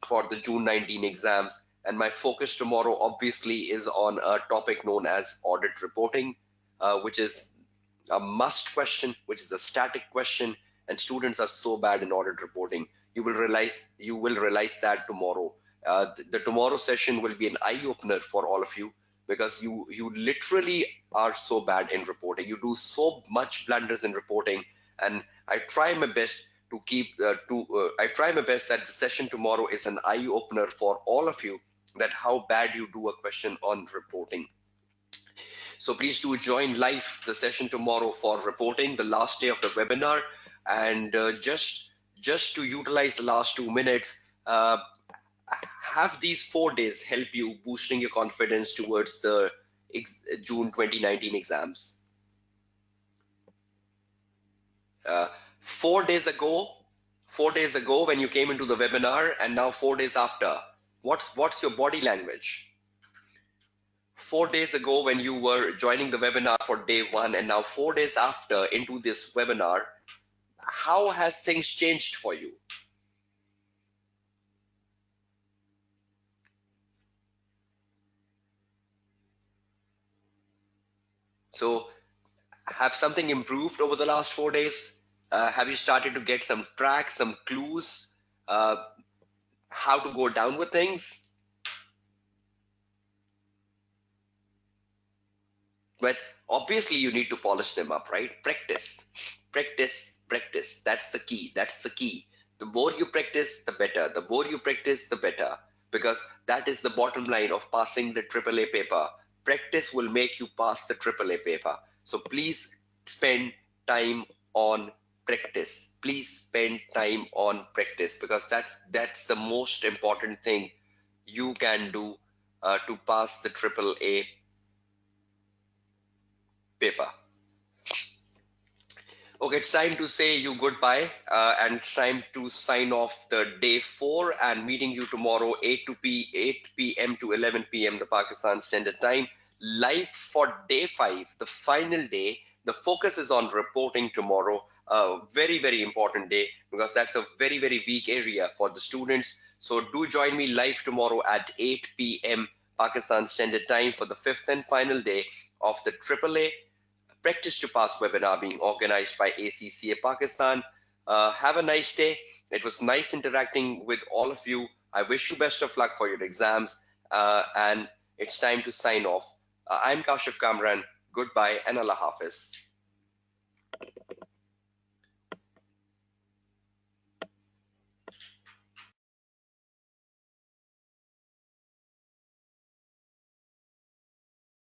for the June 19 exams. And my focus tomorrow obviously is on a topic known as audit reporting, which is a must question, which is a static question, and students are so bad in audit reporting. You will realize that tomorrow. The tomorrow session will be an eye opener for all of you, because you literally are so bad in reporting. You do so much blunders in reporting, and I try my best to I try my best that the session tomorrow is an eye opener for all of you, that how bad you do a question on reporting. So please do join live the session tomorrow for reporting, the last day of the webinar. And just to utilize the last 2 minutes, have these 4 days help you boosting your confidence towards the June 2019 exams. 4 days ago, 4 days ago when you came into the webinar, and now 4 days after, what's your body language? 4 days ago when you were joining the webinar for day 1, and now 4 days after into this webinar, how has things changed for you? So have something improved over the last 4 days? Have you started to get some tracks, some clues, how to go down with things? But obviously you need to polish them up, right? Practice, practice, practice. That's the key. That's the key. The more you practice, the better. The more you practice, the better. Because that is the bottom line of passing the AAA paper. Practice will make you pass the AAA paper. So please spend time on practice. Please spend time on practice, because that's the most important thing you can do to pass the AAA paper. Okay, it's time to say you goodbye, and it's time to sign off the day 4, and meeting you tomorrow 8 p.m. to 11 p.m. the Pakistan Standard Time, live for day 5, the final day. The focus is on reporting tomorrow. Very important day, because that's a very weak area for the students. So do join me live tomorrow at 8 p.m. Pakistan Standard Time for the 5th and final day of the AAA Practice to Pass webinar being organized by ACCA Pakistan. Have a nice day. It was nice interacting with all of you. I wish you best of luck for your exams, and it's time to sign off. I'm Kashif Kamran. Goodbye and Allah Hafiz.